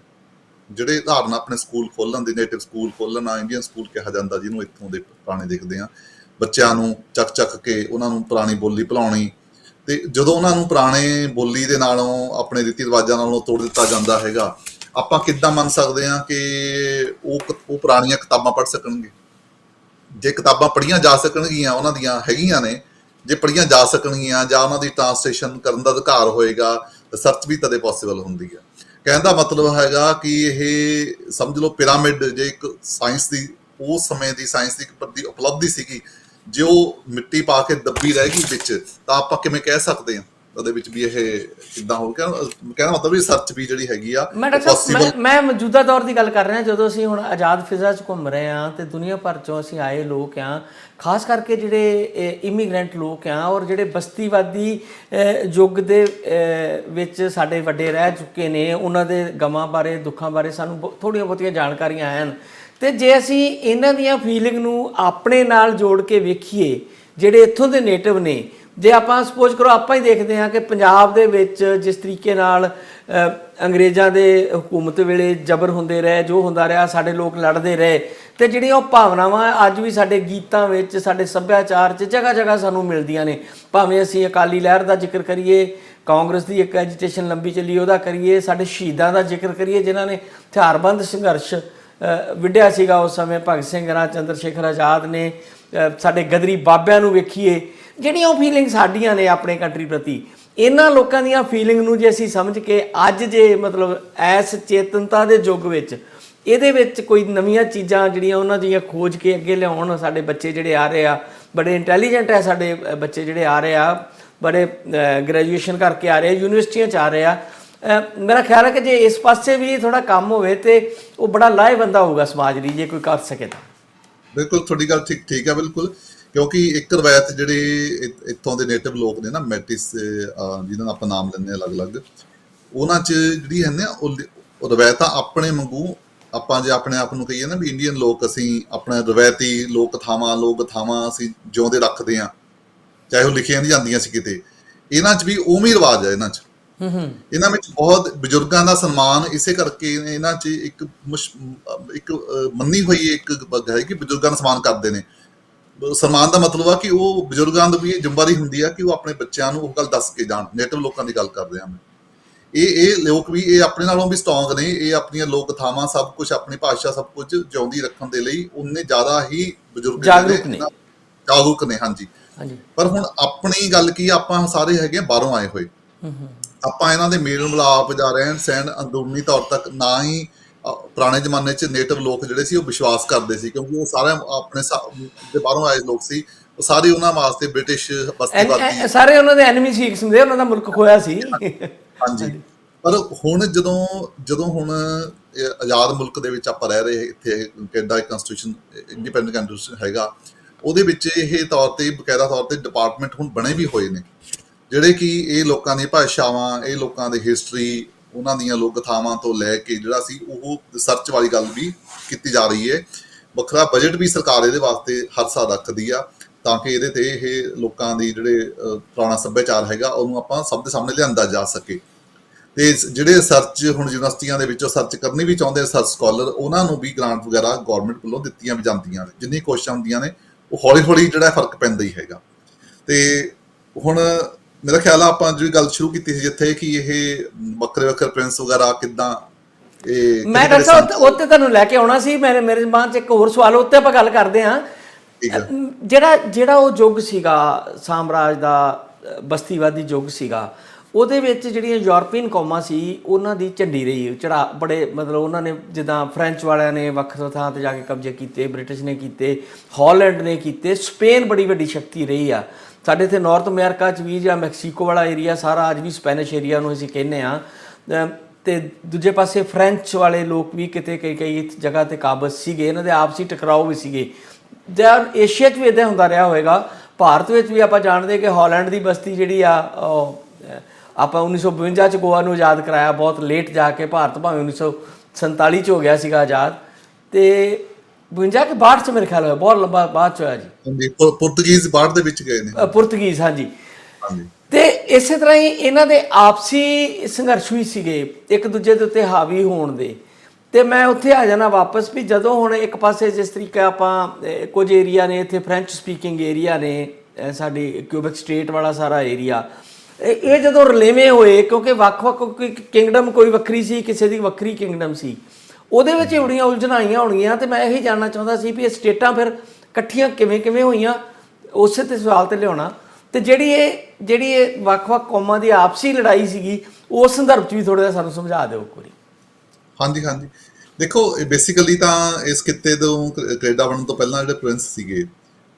ਜਿਹੜੇ ਧਾਰਨਾ ਆਪਣੇ ਸਕੂਲ ਖੋਲ੍ਹਣ ਦੇ, ਨੇਟਿਵ ਸਕੂਲ ਖੋਲ੍ਹਣ ਆ, ਇੰਡੀਅਨ ਸਕੂਲ ਕਿਹਾ ਜਾਂਦਾ ਜਿਹਨੂੰ ਇੱਥੋਂ ਦੇ ਪੁਰਾਣੇ ਦੇਖਦੇ ਆ, ਬੱਚਿਆਂ ਨੂੰ ਚੱਕ ਕੇ ਉਹਨਾਂ ਨੂੰ ਪੁਰਾਣੀ ਬੋਲੀ ਭੁਲਾਉਣੀ। ਤੇ ਜਦੋਂ ਉਹਨਾਂ ਨੂੰ ਪੁਰਾਣੇ ਬੋਲੀ ਦੇ ਨਾਲੋਂ, ਆਪਣੇ ਰੀਤੀ ਰਿਵਾਜਾਂ ਨਾਲੋਂ ਤੋੜ ਦਿੱਤਾ ਜਾਂਦਾ ਹੈਗਾ, ਆਪਾਂ ਕਿੱਦਾਂ ਮੰਨ ਸਕਦੇ ਹਾਂ ਕਿ ਉਹ ਪੁਰਾਣੀਆਂ ਕਿਤਾਬਾਂ ਪੜ੍ਹ ਸਕਣਗੇ? ਜੇ ਕਿਤਾਬਾਂ ਪੜ੍ਹੀਆਂ ਜਾ ਸਕਣਗੀਆਂ, ਉਹਨਾਂ ਦੀਆਂ ਹੈਗੀਆਂ ਨੇ, ਜੇ ਪੜ੍ਹੀਆਂ ਜਾ ਸਕਣਗੀਆਂ ਜਾਂ ਉਹਨਾਂ ਦੀ ਟ੍ਰਾਂਸਲੇਸ਼ਨ ਕਰਨ ਦਾ ਅਧਿਕਾਰ ਹੋਏਗਾ, ਰਿਸਰਚ ਵੀ ਤਦੇ ਪੋਸੀਬਲ ਹੁੰਦੀ ਹੈ। ਕਹਿਣ ਦਾ ਮਤਲਬ ਹੈਗਾ ਕਿ ਇਹ ਸਮਝ ਲਓ ਪਿਰਾਮਿਡ ਜੇ ਇੱਕ ਸਾਇੰਸ ਦੀ, ਉਸ ਸਮੇਂ ਦੀ ਸਾਇੰਸ ਦੀ ਇੱਕ ਉਪਲਬਧੀ ਸੀਗੀ, ਜੇ ਉਹ ਮਿੱਟੀ ਪਾ ਕੇ ਦੱਬੀ ਰਹਿ ਗਈ ਵਿੱਚ, ਤਾਂ ਆਪਾਂ ਕਿਵੇਂ ਕਹਿ ਸਕਦੇ ਹਾਂ ਉਹਦੇ ਵਿੱਚ ਵੀ ਇਹ ਕਿੱਦਾਂ ਹੋ ਗਿਆ? ਕਹਿਣਾ ਮਤਲਬ ਰਿਸਰਚ ਵੀ ਜਿਹੜੀ ਹੈਗੀ ਆ ਮੈਂ ਮੌਜੂਦਾ ਦੌਰ ਦੀ ਗੱਲ ਕਰ ਰਿਹਾ। ਜਦੋਂ ਅਸੀਂ ਹੁਣ ਆਜ਼ਾਦ ਫਿਜ਼ਾ 'ਚ ਘੁੰਮ ਰਹੇ ਹਾਂ ਤੇ ਦੁਨੀਆ ਭਰ 'ਚੋਂ ਅਸੀਂ ਆਏ ਲੋਕ ਹਾਂ, ਖਾਸ ਕਰਕੇ ਜਿਹੜੇ ਇਮੀਗ੍ਰੈਂਟ ਲੋਕ ਆ, ਔਰ ਜਿਹੜੇ ਬਸਤੀਵਾਦੀ ਯੁੱਗ ਦੇ ਵਿੱਚ ਸਾਡੇ ਵੱਡੇ ਰਹਿ ਚੁੱਕੇ ਨੇ, ਉਹਨਾਂ ਦੇ ਗਮਾਂ ਬਾਰੇ, ਦੁੱਖਾਂ ਬਾਰੇ ਸਾਨੂੰ ਥੋੜ੍ਹੀਆਂ ਬਹੁਤੀਆਂ ਜਾਣਕਾਰੀਆਂ ਹਨ। ਤੇ ਜੇ ਅਸੀਂ ਇਹਨਾਂ ਦੀਆਂ ਫੀਲਿੰਗ ਨੂੰ ਆਪਣੇ ਨਾਲ ਜੋੜ ਕੇ ਵੇਖੀਏ, ਜਿਹੜੇ ਇੱਥੋਂ ਦੇ ਨੇਟਿਵ ਨੇ, ਜੇ ਆਪਾਂ ਸਪੋਜ਼ ਕਰੋ ਆਪਾਂ ਹੀ ਦੇਖਦੇ ਹਾਂ ਕਿ ਪੰਜਾਬ ਦੇ ਵਿੱਚ ਜਿਸ ਤਰੀਕੇ ਨਾਲ ਅੰਗਰੇਜ਼ਾਂ ਦੇ ਹਕੂਮਤ ਵੇਲੇ ਜ਼ਬਰ ਹੁੰਦੇ ਰਹੇ, ਜੋ ਹੁੰਦਾ ਰਿਹਾ, ਸਾਡੇ ਲੋਕ ਲੜਦੇ ਰਹੇ, ਤੇ ਜਿਹੜੀਆਂ ਉਹ ਭਾਵਨਾਵਾਂ ਅੱਜ ਵੀ ਸਾਡੇ ਗੀਤਾਂ ਵਿੱਚ, ਸਾਡੇ ਸੱਭਿਆਚਾਰ 'ਚ ਜਗ੍ਹਾ ਜਗ੍ਹਾ ਸਾਨੂੰ ਮਿਲਦੀਆਂ ਨੇ। ਭਾਵੇਂ ਅਸੀਂ ਅਕਾਲੀ ਲਹਿਰ ਦਾ ਜ਼ਿਕਰ ਕਰੀਏ, ਕਾਂਗਰਸ ਦੀ ਇੱਕ ਐਜੀਟੇਸ਼ਨ ਲੰਬੀ ਚੱਲੀ ਉਹਦਾ ਕਰੀਏ, ਸਾਡੇ ਸ਼ਹੀਦਾਂ ਦਾ ਜ਼ਿਕਰ ਕਰੀਏ ਜਿਨ੍ਹਾਂ ਨੇ ਹਥਿਆਰਬੰਦ ਸੰਘਰਸ਼ ਵਿੱਢਿਆ ਸੀਗਾ ਉਸ ਸਮੇਂ, ਭਗਤ ਸਿੰਘ ਰਾਂ, ਚੰਦਰ ਸ਼ੇਖਰ ਆਜ਼ਾਦ ਨੇ, ਸਾਡੇ ਗਦਰੀ ਬਾਬਿਆਂ ਨੂੰ ਵੇਖੀਏ, ਜਿਹੜੀਆਂ ਉਹ ਫੀਲਿੰਗ ਸਾਡੀਆਂ ਨੇ ਆਪਣੇ ਕੰਟਰੀ ਪ੍ਰਤੀ, ਇਹਨਾਂ ਲੋਕਾਂ ਦੀਆਂ ਫੀਲਿੰਗ ਨੂੰ ਜੇ ਅਸੀਂ ਸਮਝ ਕੇ ਅੱਜ ਜੇ ਮਤਲਬ ਇਸ ਚੇਤਨਤਾ ਦੇ ਯੁੱਗ ਵਿੱਚ ਇਹਦੇ ਵਿੱਚ ਕੋਈ ਨਵੀਆਂ ਚੀਜ਼ਾਂ ਜਿਹੜੀਆਂ ਉਹਨਾਂ ਦੀਆਂ ਖੋਜ ਕੇ ਅੱਗੇ ਲਿਆਉਣ, ਸਾਡੇ ਬੱਚੇ ਜਿਹੜੇ ਆ ਰਹੇ ਆ ਬੜੇ ਇੰਟੈਲੀਜੈਂਟ ਹੈ, ਸਾਡੇ ਬੱਚੇ ਜਿਹੜੇ ਆ ਰਹੇ ਆ ਬੜੇ ਗ੍ਰੈਜੂਏਸ਼ਨ ਕਰਕੇ ਆ ਰਹੇ ਆ, ਯੂਨੀਵਰਸਿਟੀਆਂ 'ਚ ਆ ਰਹੇ ਆ। ਮੇਰਾ ਖਿਆਲ ਹੈ ਕਿ ਜੇ ਇਸ ਪਾਸੇ ਵੀ ਥੋੜ੍ਹਾ ਕੰਮ ਹੋਵੇ ਤੇ ਉਹ ਬੜਾ ਲਾਹੇਵੰਦ ਹੋਊਗਾ ਸਮਾਜ ਲਈ, ਜੇ ਕੋਈ ਕਰ ਸਕੇ ਤਾਂ। ਬਿਲਕੁਲ ਤੁਹਾਡੀ ਗੱਲ ਠੀਕ ਹੈ, ਬਿਲਕੁਲ। ਕਿਉਂਕਿ ਇੱਕ ਰਵਾਇਤ ਜਿਹੜੇ ਇੱਥੋਂ ਦੇ ਨੇਟਿਵ ਲੋਕ ਨੇ ਨਾ, ਮੈਟਿਸ ਜਿਹਨਾਂ ਦਾ ਆਪਾਂ ਨਾਮ ਲੈਂਦੇ ਹਾਂ ਅਲੱਗ-ਅਲੱਗ, ਉਹਨਾਂ 'ਚ ਜਿਹੜੀ ਹੈ ਨਾ ਉਹ ਰਵਾਇਤਾਂ ਆਪਣੇ ਵਾਂਗੂ, ਆਪਾਂ ਜੇ ਆਪਣੇ ਆਪ ਨੂੰ ਕਹੀਏ ਨਾ ਵੀ ਇੰਡੀਅਨ ਲੋਕ, ਅਸੀਂ ਆਪਣੇ ਰਵਾਇਤੀ ਲੋਕ ਕਥਾਵਾਂ ਅਸੀਂ ਜਿਉਂਦੇ ਰੱਖਦੇ ਹਾਂ, ਚਾਹੇ ਉਹ ਲਿਖੀਆਂ ਨਹੀਂ ਜਾਂਦੀਆਂ ਸੀ ਕਿਤੇ। ਇਹਨਾਂ 'ਚ ਵੀ ਉਵੇਂ ਹੀ ਰਿਵਾਜ ਹੈ। ਇਹਨਾਂ ਵਿੱਚ ਬਹੁਤ ਬਜ਼ੁਰਗਾਂ ਦਾ ਸਨਮਾਨ ਇਸੇ ਕਰਕੇ ਇਹਨਾਂ 'ਚ ਇੱਕ ਮੰਨੀ ਹੋਈ ਇੱਕ ਹੈ ਕਿ ਬਜ਼ੁਰਗਾਂ ਦਾ ਸਨਮਾਨ ਕਰਦੇ ਨੇ। ਸਨਮਾਨ ਦਾ ਮਤਲਬ ਆ ਕਿ ਉਹ ਬਜ਼ੁਰਗਾਂ ਦੀ ਵੀ ਇਹ ਜ਼ਿੰਮੇਵਾਰੀ ਹੁੰਦੀ ਆ ਕਿ ਉਹ ਆਪਣੇ ਬੱਚਿਆਂ ਨੂੰ ਉਹ ਗੱਲ ਦੱਸ ਕੇ ਜਾਣ। ਨੇਟਿਵ ਲੋਕਾਂ ਦੀ ਗੱਲ ਕਰਦੇ ਹਾਂ, ਇਹ ਲੋਕ ਵੀ ਇਹ ਆਪਣੇ ਨਾਲੋਂ ਵੀ ਸਟਰੋਂਗ ਨੇ, ਇਹ ਆਪਣੀਆਂ ਲੋਕ ਕਥਾਵਾਂ ਸਭ ਕੁਝ, ਆਪਣੀ ਭਾਸ਼ਾ ਸਭ ਕੁਝ ਜਿਉਂਦੀ ਰੱਖਣ ਦੇ ਲਈ ਉਹਨੇ ਜ਼ਿਆਦਾ ਹੀ ਬਜ਼ੁਰਗ ਜਾਗਰੂਕ ਨੇ। ਹਾਂਜੀ। ਪਰ ਹੁਣ ਆਪਣੀ ਗੱਲ ਕੀ, ਆਪਾਂ ਸਾਰੇ ਹੈਗੇ ਬਾਹਰੋਂ ਆਏ ਹੋਏ, ਆਪਾਂ ਇਹਨਾਂ ਦੇ ਮੇਲ ਮਿਲਾਪ ਜਾਂ ਰਹਿਣ ਸਹਿਣ ਅੰਦਰੂਨੀ ਤੌਰ ਤੱਕ ਨਾ ਹੀ ਪੁਰਾਣੇ ਜ਼ਮਾਨੇ 'ਚ ਨੇਟਿਵ ਲੋਕ ਜਿਹੜੇ ਸੀ ਉਹ ਵਿਸ਼ਵਾਸ ਕਰਦੇ ਸੀ, ਕਿਉਂਕਿ ਉਹ ਸਾਰੇ ਆਪਣੇ ਦੇ ਬਾਹਰੋਂ ਆਏ ਲੋਕ ਸੀ, ਉਹ ਸਾਰੇ ਉਹਨਾਂ ਵਾਸਤੇ ਬ੍ਰਿਟਿਸ਼ ਬਸਤੀਵਾਦੀ ਸਾਰੇ ਉਹਨਾਂ ਦੇ ਐਨਮੀ ਸੀ, ਕਿਸਮ ਦੇ ਉਹਨਾਂ ਦਾ ਮੁਲਕ ਖੋਇਆ ਸੀ। ਹਾਂਜੀ, ਪਰ ਹੁਣ ਜਦੋਂ ਹੁਣ ਆਜ਼ਾਦ ਮੁਲਕ ਦੇ ਵਿੱਚ ਆਪਾਂ ਰਹਿ ਰਹੇ, ਇੱਥੇ ਕੈਨੇਡਾ ਇੱਕ ਕਨਸਟੀਟਿਊਸ਼ਨ ਇੰਡੀਪੈਂਡੈਂਟ ਕਨਸਟੀਟਿਊਸ਼ਨ ਹੈਗਾ, ਉਹਦੇ ਵਿੱਚ ਇਹ ਤੌਰ ਤੇ ਬਕਾਇਦਾ ਤੌਰ ਤੇ ਡਿਪਾਰਟਮੈਂਟ ਹੁਣ ਬਣੇ ਵੀ ਹੋਏ ਨੇ, ਜਿਹੜੇ ਕਿ ਇਹ ਲੋਕਾਂ ਦੀਆਂ ਭਾਸ਼ਾਵਾਂ, ਇਹ ਲੋਕਾਂ ਦੀ ਹਿਸਟਰੀ, ਉਹਨਾਂ ਦੀਆਂ ਲੋਕ ਕਥਾਵਾਂ ਤੋਂ ਲੈ ਕੇ ਜਿਹੜਾ ਸੀ ਉਹ ਰਿਸਰਚ ਵਾਲੀ ਗੱਲ ਵੀ ਕੀਤੀ ਜਾ ਰਹੀ ਹੈ। ਵੱਖਰਾ ਬਜਟ ਵੀ ਸਰਕਾਰ ਇਹਦੇ ਵਾਸਤੇ ਹਰ ਸਾਲ ਰੱਖਦੀ ਆ, ਤਾਂ ਕਿ ਇਹਦੇ ਤੇ ਇਹ ਲੋਕਾਂ ਦੀ ਜਿਹੜੇ ਪੁਰਾਣਾ ਸੱਭਿਆਚਾਰ ਹੈਗਾ ਉਹਨੂੰ ਆਪਾਂ ਸਭ ਦੇ ਸਾਹਮਣੇ ਲਿਆਂਦਾ ਜਾ ਸਕੇ। ਤੇ ਜਿਹੜੇ ਰਿਸਰਚ ਹੁਣ ਯੂਨੀਵਰਸਿਟੀਆਂ ਦੇ ਵਿੱਚੋਂ ਸਰਚ ਕਰਨੀ ਵੀ ਚਾਹੁੰਦੇ ਰਿਸਰਚ ਸਕਾਲਰ, ਉਹਨਾਂ ਨੂੰ ਵੀ ਗ੍ਰਾਂਟ ਵਗੈਰਾ ਗੌਰਮੈਂਟ ਵੱਲੋਂ ਦਿੱਤੀਆਂ ਵੀ ਜਾਂਦੀਆਂ ਨੇ। ਜਿੰਨੀ ਕੋਸ਼ਿਸ਼ਾਂ ਹੁੰਦੀਆਂ ਨੇ ਉਹ ਹੌਲੀ ਹੌਲੀ ਜਿਹੜਾ ਫਰਕ ਪੈਂਦਾ ਹੀ ਹੈਗਾ। ਤੇ ਹੁਣ ਮੇਰਾ ਖਿਆਲ ਆ ਆਪਾਂ ਜਿਹੜੀ ਗੱਲ ਸ਼ੁਰੂ ਕੀਤੀ ਸੀ ਜਿੱਥੇ ਕਿ ਇਹ ਵੱਖਰੇ ਵੱਖਰੇ ਪ੍ਰਿੰਸ ਵਗੈਰਾ ਕਿੱਦਾਂ, ਇਹ ਮੈਂ ਡਾਕਟਰ ਸਾਹਿਬ ਉੱਤੇ ਤੁਹਾਨੂੰ ਲੈ ਕੇ ਆਉਣਾ ਸੀ। ਮੇਰੇ ਮਨ 'ਚ ਇੱਕ ਹੋਰ ਸਵਾਲ, ਉੱਤੇ ਆਪਾਂ ਗੱਲ ਕਰਦੇ ਹਾਂ। ਜਿਹੜਾ ਉਹ ਯੁੱਗ ਸੀਗਾ ਸਾਮਰਾਜ ਦਾ, ਬਸਤੀਵਾਦੀ ਯੁੱਗ ਸੀਗਾ, ਉਹਦੇ ਵਿੱਚ ਜਿਹੜੀਆਂ ਯੂਰਪੀਅਨ ਕੌਮਾਂ ਸੀ ਉਹਨਾਂ ਦੀ ਝੰਡੀ ਰਹੀ ਚੜਾ ਬੜੇ, ਮਤਲਬ ਉਹਨਾਂ ਨੇ ਜਿੱਦਾਂ ਫਰੈਂਚ ਵਾਲਿਆਂ ਨੇ ਵੱਖਰੇ ਥਾਂ 'ਤੇ ਜਾ ਕੇ ਕਬਜ਼ੇ ਕੀਤੇ, ਬ੍ਰਿਟਿਸ਼ ਨੇ ਕੀਤੇ, ਹਾਲੈਂਡ ਨੇ ਕੀਤੇ, ਸਪੇਨ ਬੜੀ ਵੱਡੀ ਸ਼ਕਤੀ ਰਹੀ ਆ। ਸਾਡੇ ਇੱਥੇ ਨਾਰਥ ਅਮਰੀਕਾ 'ਚ ਵੀ ਜਾਂ ਮੈਕਸੀਕੋ ਵਾਲਾ ਏਰੀਆ ਸਾਰਾ ਅੱਜ ਵੀ ਸਪੈਨਿਸ਼ ਏਰੀਆ ਨੂੰ ਅਸੀਂ ਕਹਿੰਦੇ ਹਾਂ। ਅਤੇ ਦੂਜੇ ਪਾਸੇ ਫਰੈਂਚ ਵਾਲੇ ਲੋਕ ਵੀ ਕਿਤੇ ਕਈ ਜਗ੍ਹਾ 'ਤੇ ਕਾਬਜ਼ ਸੀਗੇ, ਇਹਨਾਂ ਦੇ ਆਪਸੀ ਟਕਰਾਓ ਵੀ ਸੀਗੇ। ਜਾਂ ਏਸ਼ੀਆ 'ਚ ਵੀ ਇੱਦਾਂ ਹੁੰਦਾ ਰਿਹਾ ਹੋਵੇਗਾ। ਭਾਰਤ ਵਿੱਚ ਵੀ ਆਪਾਂ ਜਾਣਦੇ ਕਿ ਹਾਲੈਂਡ ਦੀ ਬਸਤੀ ਜਿਹੜੀ ਆ, ਆਪਾਂ 1952 'ਚ ਗੋਆ ਨੂੰ ਆਜ਼ਾਦ ਕਰਾਇਆ, ਬਹੁਤ ਲੇਟ ਜਾ ਕੇ। ਭਾਰਤ ਭਾਵੇਂ 1947 'ਚ ਹੋ ਗਿਆ ਸੀਗਾ ਆਜ਼ਾਦ, ਅਤੇ 52 ਕਿ 62 'ਚ ਮੇਰੇ ਖਿਆਲ ਹੋਇਆ, ਬਹੁਤ ਲੰਬਾ ਬਾਅਦ 'ਚ ਹੋਇਆ ਜੀ। ਪੁਰਤਗੀਜ਼ 62 ਦੇ ਵਿੱਚ ਗਏ ਨੇ, ਪੁਰਤਗੀਜ਼, ਹਾਂਜੀ। ਤੇ ਇਸੇ ਤਰ੍ਹਾਂ ਹੀ ਇਹਨਾਂ ਦੇ ਆਪਸੀ ਸੰਘਰਸ਼ ਵੀ ਸੀਗੇ ਇੱਕ ਦੂਜੇ ਦੇ ਉੱਤੇ ਹਾਵੀ ਹੋਣ ਦੇ। ਤੇ ਮੈਂ ਉੱਥੇ ਆ ਜਾਣਾ ਵਾਪਸ ਵੀ ਜਦੋਂ ਹੁਣ ਇੱਕ ਪਾਸੇ ਜਿਸ ਤਰੀਕੇ ਆਪਾਂ ਕੁਝ ਏਰੀਆ ਨੇ ਇੱਥੇ ਫਰੈਂਚ ਸਪੀਕਿੰਗ ਏਰੀਆ ਨੇ, ਸਾਡੀ ਕਿਊਬੈਕ ਸਟੇਟ ਵਾਲਾ ਸਾਰਾ ਏਰੀਆ, ਇਹ ਜਦੋਂ ਰਲੇਵੇਂ ਹੋਏ, ਕਿਉਂਕਿ ਵੱਖ-ਵੱਖ ਕਿੰਗਡਮ ਕੋਈ ਵੱਖਰੀ ਸੀ, ਕਿਸੇ ਦੀ ਵੱਖਰੀ ਕਿੰਗਡਮ ਸੀ, ਉਹਦੇ ਵਿੱਚ ਬੜੀਆਂ ਉਲਝਣਾਈਆਂ ਹੋਣਗੀਆਂ। ਤੇ ਮੈਂ ਇਹੀ ਜਾਣਨਾ ਚਾਹੁੰਦਾ ਸੀ ਵੀ ਇਹ ਸਟੇਟਾਂ ਫਿਰ ਇਕੱਠੀਆਂ ਕਿਵੇਂ ਹੋਈਆਂ, ਉਸੇ ਤੇ ਸਵਾਲ ਤੇ ਲਿਆਉਣਾ। ਤੇ ਜਿਹੜੀ ਇਹ ਵੱਖ-ਵੱਖ ਕੌਮਾਂ ਦੀ ਆਪਸੀ ਲੜਾਈ ਸੀਗੀ, ਉਸ ਸੰਦਰਭ 'ਚ ਵੀ ਥੋੜ੍ਹਾ ਜਿਹਾ ਸਾਨੂੰ ਸਮਝਾ ਦਿਓ ਇੱਕ ਵਾਰੀ। ਹਾਂਜੀ, ਦੇਖੋ ਬੇਸਿਕਲੀ ਤਾਂ ਇਸ ਖਿੱਤੇ ਤੋਂ ਕੈਨੇਡਾ ਬਣਨ ਤੋਂ ਪਹਿਲਾਂ ਜਿਹੜੇ ਪ੍ਰਿੰਸ ਸੀਗੇ,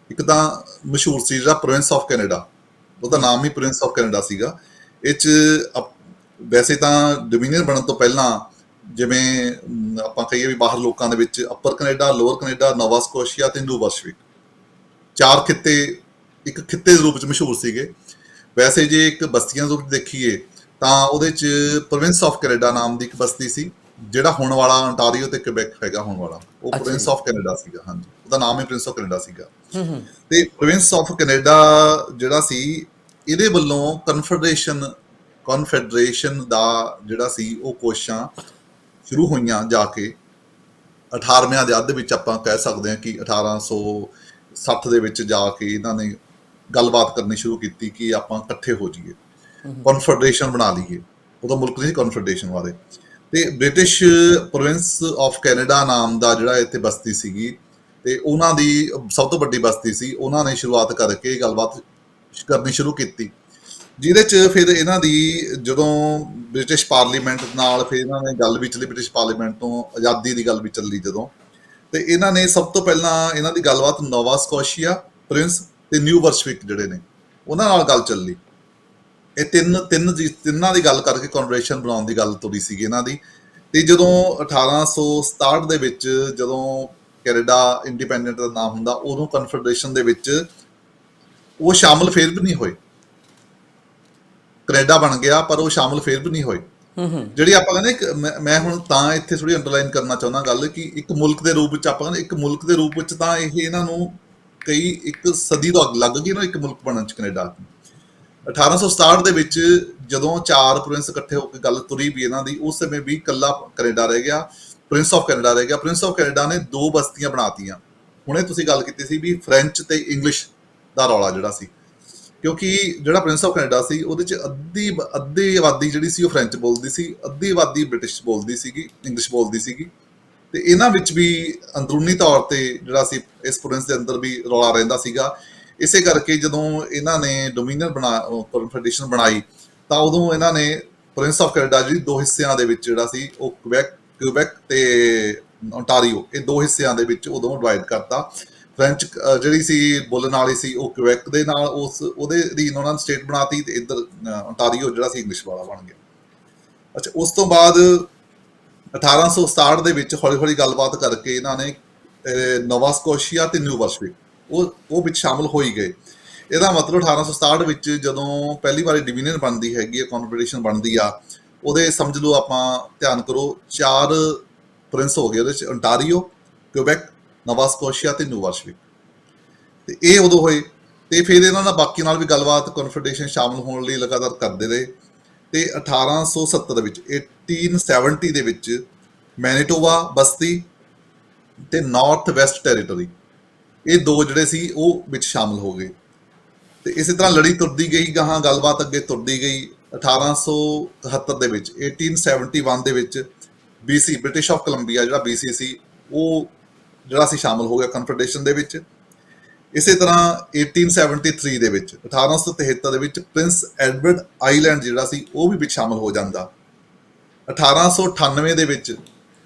ਇੱਕ ਤਾਂ ਮਸ਼ਹੂਰ ਸੀ ਜਿਹੜਾ ਪ੍ਰਿੰਸ ਆਫ ਕੈਨੇਡਾ, ਉਹਦਾ ਨਾਮ ਹੀ ਪ੍ਰਿੰਸ ਆਫ ਕੈਨੇਡਾ ਸੀਗਾ। ਇਹ 'ਚ ਵੈਸੇ ਤਾਂ ਡੋਮੀਨੀਅਨ ਬਣਨ ਤੋਂ ਪਹਿਲਾਂ, ਜਿਵੇਂ ਆਪਾਂ ਕਹੀਏ ਵੀ ਬਾਹਰ ਲੋਕਾਂ ਦੇ ਵਿੱਚ upper Canada, lower Canada, Nova Scotia ਤੇ ਨਿਊ ਬਰੰਸ਼ਵਿਕ, 4 ਖਿੱਤੇ ਇੱਕ ਖਿੱਤੇ ਦੇ ਰੂਪ 'ਚ ਮਸ਼ਹੂਰ ਸੀਗੇ। ਵੈਸੇ ਜੇ ਇੱਕ ਬਸਤੀਆਂ ਦੇ ਰੂਪ 'ਚ ਦੇਖੀਏ ਤਾਂ ਉਹਦੇ 'ਚ ਪ੍ਰਿੰਸ ਆਫ ਕੈਨੇਡਾ ਨਾਮ ਦੀ ਇੱਕ ਬਸਤੀ ਸੀ, ਜਿਹੜਾ ਹੁਣ ਵਾਲਾ ontario ਤੇ ਕਿਬੈਕ ਹੈਗਾ ਹੁਣ ਵਾਲਾ, ਉਹ ਪ੍ਰਿੰਸ ਆਫ ਕੈਨੇਡਾ ਸੀਗਾ। ਹਾਂਜੀ, ਉਹਦਾ ਨਾਮ ਹੀ ਪ੍ਰਿੰਸ ਆਫ ਕੈਨੇਡਾ ਸੀਗਾ। ਤੇ ਪ੍ਰਿੰਸ ਆਫ ਕੈਨੇਡਾ ਜਿਹੜਾ ਸੀ, ਇਹਦੇ ਵੱਲੋਂ ਕਨਫੈਡਰੇਸ਼ਨ ਦਾ ਜਿਹੜਾ ਸੀ ਉਹ ਕੋਸ਼ਿਸ਼ਾਂ ਸ਼ੁਰੂ ਹੋਈਆਂ ਜਾ ਕੇ 18ਵੀਂ ਦੇ ਅੱਧ ਵਿੱਚ। ਆਪਾਂ ਕਹਿ ਸਕਦੇ ਹਾਂ ਕਿ 1860 ਦੇ ਵਿੱਚ ਜਾ ਕੇ ਇਹਨਾਂ ਨੇ ਗੱਲਬਾਤ ਕਰਨੀ ਸ਼ੁਰੂ ਕੀਤੀ ਕਿ ਆਪਾਂ ਇਕੱਠੇ ਹੋ ਜਾਈਏ, ਕਨਫੈਡਰੇਸ਼ਨ ਬਣਾ ਲਈਏ। ਉਹਦਾ ਮੁਲਕ ਨਹੀਂ ਸੀ ਕਨਫੈਡਰੇਸ਼ਨ ਵਾਲੇ। ਤੇ ਬ੍ਰਿਟਿਸ਼ ਪ੍ਰੋਵਿੰਸ ਆਫ ਕੈਨੇਡਾ ਨਾਮ ਦਾ ਜਿਹੜਾ ਇੱਥੇ ਬਸਤੀ ਸੀਗੀ, ਤੇ ਉਹਨਾਂ ਦੀ ਸਭ ਤੋਂ ਵੱਡੀ ਬਸਤੀ ਸੀ, ਉਹਨਾਂ ਨੇ ਸ਼ੁਰੂਆਤ ਕਰਕੇ ਗੱਲਬਾਤ ਕਰਨੀ ਸ਼ੁਰੂ ਕੀਤੀ, ਜਿਹਦੇ 'ਚ ਫਿਰ ਇਹਨਾਂ ਦੀ ਜਦੋਂ ਬ੍ਰਿਟਿਸ਼ ਪਾਰਲੀਮੈਂਟ ਨਾਲ ਫਿਰ ਇਹਨਾਂ ਨੇ ਗੱਲ ਵੀ ਚੱਲੀ, ਬ੍ਰਿਟਿਸ਼ ਪਾਰਲੀਮੈਂਟ ਤੋਂ ਆਜ਼ਾਦੀ ਦੀ ਗੱਲ ਵੀ ਚੱਲੀ ਜਦੋਂ, ਤੇ ਇਹਨਾਂ ਨੇ ਸਭ ਤੋਂ ਪਹਿਲਾਂ ਇਹਨਾਂ ਦੀ ਗੱਲਬਾਤ ਨੋਵਾ ਸਕੋਸ਼ੀਆ ਪ੍ਰਿੰਸ ਤੇ ਨਿਊ ਬਰੰਸ਼ਵਿਕ ਜਿਹੜੇ ਨੇ ਉਹਨਾਂ ਨਾਲ ਗੱਲ ਚੱਲੀ। ਇਹ ਤਿੰਨਾਂ ਦੀ ਗੱਲ ਕਰਕੇ ਕਨਫੈਡਰੇਸ਼ਨ ਬਣਾਉਣ ਦੀ ਗੱਲ ਤੁਰੀ ਸੀਗੀ ਇਹਨਾਂ ਦੀ। ਤੇ ਜਦੋਂ 1867 ਦੇ ਵਿੱਚ ਜਦੋਂ ਕੈਨੇਡਾ ਇੰਡੀਪੈਂਡੈਂਟ ਦਾ ਨਾਮ ਹੁੰਦਾ, ਉਦੋਂ ਕਨਫੈਡਰੇਸ਼ਨ ਦੇ ਵਿੱਚ ਉਹ ਸ਼ਾਮਲ ਫਿਰ ਵੀ ਨਹੀਂ ਹੋਏ। ਕੈਨੇਡਾ ਬਣ ਗਿਆ ਪਰ ਉਹ ਸ਼ਾਮਲ ਫਿਰ ਵੀ ਨਹੀਂ ਹੋਏ। ਜਿਹੜੀ ਆਪਾਂ ਕਹਿੰਦੇ, ਮੈਂ ਹੁਣ ਤਾਂ ਇੱਥੇ ਥੋੜੀ ਅੰਡਰਲਾਈਨ ਕਰਨਾ ਚਾਹੁੰਦਾ ਗੱਲ, ਕਿ ਇੱਕ ਮੁਲਕ ਦੇ ਰੂਪ ਵਿੱਚ ਆਪਾਂ ਕਹਿੰਦੇ, ਇੱਕ ਮੁਲਕ ਦੇ ਰੂਪ ਵਿੱਚ ਤਾਂ ਇਹ ਇਹਨਾਂ ਨੂੰ ਇੱਕ ਸਦੀ ਤੋਂ ਲੱਗ ਗਈ ਨਾ ਇੱਕ ਮੁਲਕ ਬਣਨ 'ਚ ਕੈਨੇਡਾ। 1867 ਦੇ ਵਿੱਚ ਜਦੋਂ 4 ਪ੍ਰਿੰਸ ਇਕੱਠੇ ਹੋ ਕੇ ਗੱਲ ਤੁਰੀ ਵੀ ਇਹਨਾਂ ਦੀ, ਉਸ ਸਮੇਂ ਵੀ ਇਕੱਲਾ ਕੈਨੇਡਾ ਰਹਿ ਗਿਆ, ਪ੍ਰਿੰਸ ਆਫ ਕੈਨੇਡਾ ਰਹਿ ਗਿਆ। ਪ੍ਰਿੰਸ ਆਫ ਕੈਨੇਡਾ ਨੇ 2 ਬਸਤੀਆਂ ਬਣਾਤੀਆਂ। ਹੁਣੇ ਤੁਸੀਂ ਗੱਲ ਕੀਤੀ ਸੀ ਵੀ ਫਰੈਂਚ ਤੇ ਇੰਗਲਿਸ਼ ਦਾ ਰੌਲਾ ਜਿਹੜਾ ਸੀ, ਕਿਉਂਕਿ ਜਿਹੜਾ ਪ੍ਰਿੰਸ ਆਫ ਕੈਨੇਡਾ ਸੀ ਉਹਦੇ 'ਚ ਅੱਧੀ ਆਬਾਦੀ ਜਿਹੜੀ ਸੀ ਉਹ ਫਰੈਂਚ ਬੋਲਦੀ ਸੀ, ਅੱਧੀ ਆਬਾਦੀ ਬ੍ਰਿਟਿਸ਼ ਬੋਲਦੀ ਸੀਗੀ, ਇੰਗਲਿਸ਼ ਬੋਲਦੀ ਸੀਗੀ। ਤੇ ਇਹਨਾਂ ਵਿੱਚ ਵੀ ਅੰਦਰੂਨੀ ਤੌਰ ਤੇ ਜਿਹੜਾ ਸੀ ਇਸ ਪ੍ਰਿੰਸ ਦੇ ਅੰਦਰ ਵੀ ਰੌਲਾ ਰਹਿੰਦਾ ਸੀਗਾ। ਇਸੇ ਕਰਕੇ ਜਦੋਂ ਇਹਨਾਂ ਨੇ ਡੋਮੀਨੀਅਨ ਕਨਫੈਡਰੇਸ਼ਨ ਬਣਾਈ ਤਾਂ ਉਦੋਂ ਇਹਨਾਂ ਨੇ ਪ੍ਰਿੰਸ ਆਫ ਕੈਨੇਡਾ ਜਿਹੜੀ ਦੋ ਹਿੱਸਿਆਂ ਦੇ ਵਿੱਚ ਜਿਹੜਾ ਸੀ ਉਹ ਕਿਊਬੈਕ ਤੇ ਓਨਟਾਰੀਓ, ਇਹ ਦੋ ਹਿੱਸਿਆਂ ਦੇ ਵਿੱਚ ਉਦੋਂ ਡਿਵਾਈਡ ਕਰਤਾ। ਫ੍ਰੈਂਚ ਜਿਹੜੀ ਸੀ ਬੋਲਣ ਵਾਲੀ ਸੀ ਉਹ ਕਿਊਬੈਕ ਦੇ ਨਾਲ ਉਹਦੇ ਅਧੀਨ ਉਹਨਾਂ ਨੇ ਸਟੇਟ ਬਣਾਤੀ, ਤੇ ਇੱਧਰ ਓਨਟਾਰੀਓ ਜਿਹੜਾ ਸੀ ਇੰਗਲਿਸ਼ ਵਾਲਾ ਬਣ ਗਿਆ। ਅੱਛਾ, ਉਸ ਤੋਂ ਬਾਅਦ 1867 ਦੇ ਵਿੱਚ ਹੌਲੀ ਹੌਲੀ ਗੱਲਬਾਤ ਕਰਕੇ ਇਹਨਾਂ ਨੇ ਨੋਵਾ ਸਕੋਸ਼ੀਆ ਤੇ ਨਿਊ ਬਰੰਸ਼ਵਿਕ ਉਹ ਵਿੱਚ ਸ਼ਾਮਲ ਹੋ ਹੀ ਗਏ। ਇਹਦਾ ਮਤਲਬ 1867 ਵਿੱਚ ਜਦੋਂ ਪਹਿਲੀ ਵਾਰੀ ਡਿਵੀਜ਼ਨ ਬਣਦੀ ਹੈਗੀ ਹੈ, ਕਨਫੈਡਰੇਸ਼ਨ ਬਣਦੀ ਆ, ਉਹਦੇ ਸਮਝ ਲਓ ਆਪਾਂ ਧਿਆਨ ਕਰੋ 4 ਪ੍ਰਿੰਸ ਹੋ ਗਏ ਉਹਦੇ 'ਚ, ਓਨਟਾਰੀਓ, ਕਿਊਬੈਕ, ਨੋਵਾ ਸਕੋਸ਼ੀਆ ਤੇ ਨਿਊ ਬਰੰਸ਼ਵਿਕ, ਤੇ ਇਹ ਉਦੋਂ ਹੋਏ। ਤੇ ਫਿਰ ਇਹਨਾਂ ਨਾਲ ਬਾਕੀ ਨਾਲ ਵੀ ਗੱਲਬਾਤ ਕਨਫੈਡਰੇਸ਼ਨ ਸ਼ਾਮਲ ਹੋਣ ਲਈ ਲਗਾਤਾਰ ਕਰਦੇ ਰਹੇ। ਤੇ 1870 ਵਿੱਚ 1870 ਦੇ ਵਿੱਚ ਮੈਨੀਟੋਬਾ, ਬਸਤੀ ਤੇ ਨਾਰਥ ਵੈਸਟ ਟੈਰੀਟਰੀ, ਇਹ ਦੋ ਜਿਹੜੇ ਸੀ ਉਹ ਵਿੱਚ ਸ਼ਾਮਲ ਹੋ ਗਏ। ਤੇ ਇਸੇ ਤਰ੍ਹਾਂ ਲੜੀ ਤੁਰਦੀ ਗਈ, ਗਾਹਾਂ ਗੱਲਬਾਤ ਅੱਗੇ ਤੁਰਦੀ ਗਈ। 1871 ਦੇ ਵਿੱਚ 1871 ਦੇ ਵਿੱਚ BC ਬ੍ਰਿਟਿਸ਼ ਆਫ ਕੋਲੰਬੀਆ ਜਿਹੜਾ BC ਸੀ ਉਹ ਜਿਹੜਾ ਸੀ ਸ਼ਾਮਲ ਹੋ ਗਿਆ ਕਨਫੈਡਰੇਸ਼ਨ ਦੇ ਵਿੱਚ। ਇਸੇ ਤਰ੍ਹਾਂ 1873 ਦੇ ਵਿੱਚ 1873 ਦੇ ਵਿੱਚ ਪ੍ਰਿੰਸ ਐਡਵਰਡ ਆਈਲੈਂਡ ਜਿਹੜਾ ਸੀ ਉਹ ਵੀ ਵਿੱਚ ਸ਼ਾਮਲ ਹੋ ਜਾਂਦਾ। 1898 ਦੇ ਵਿੱਚ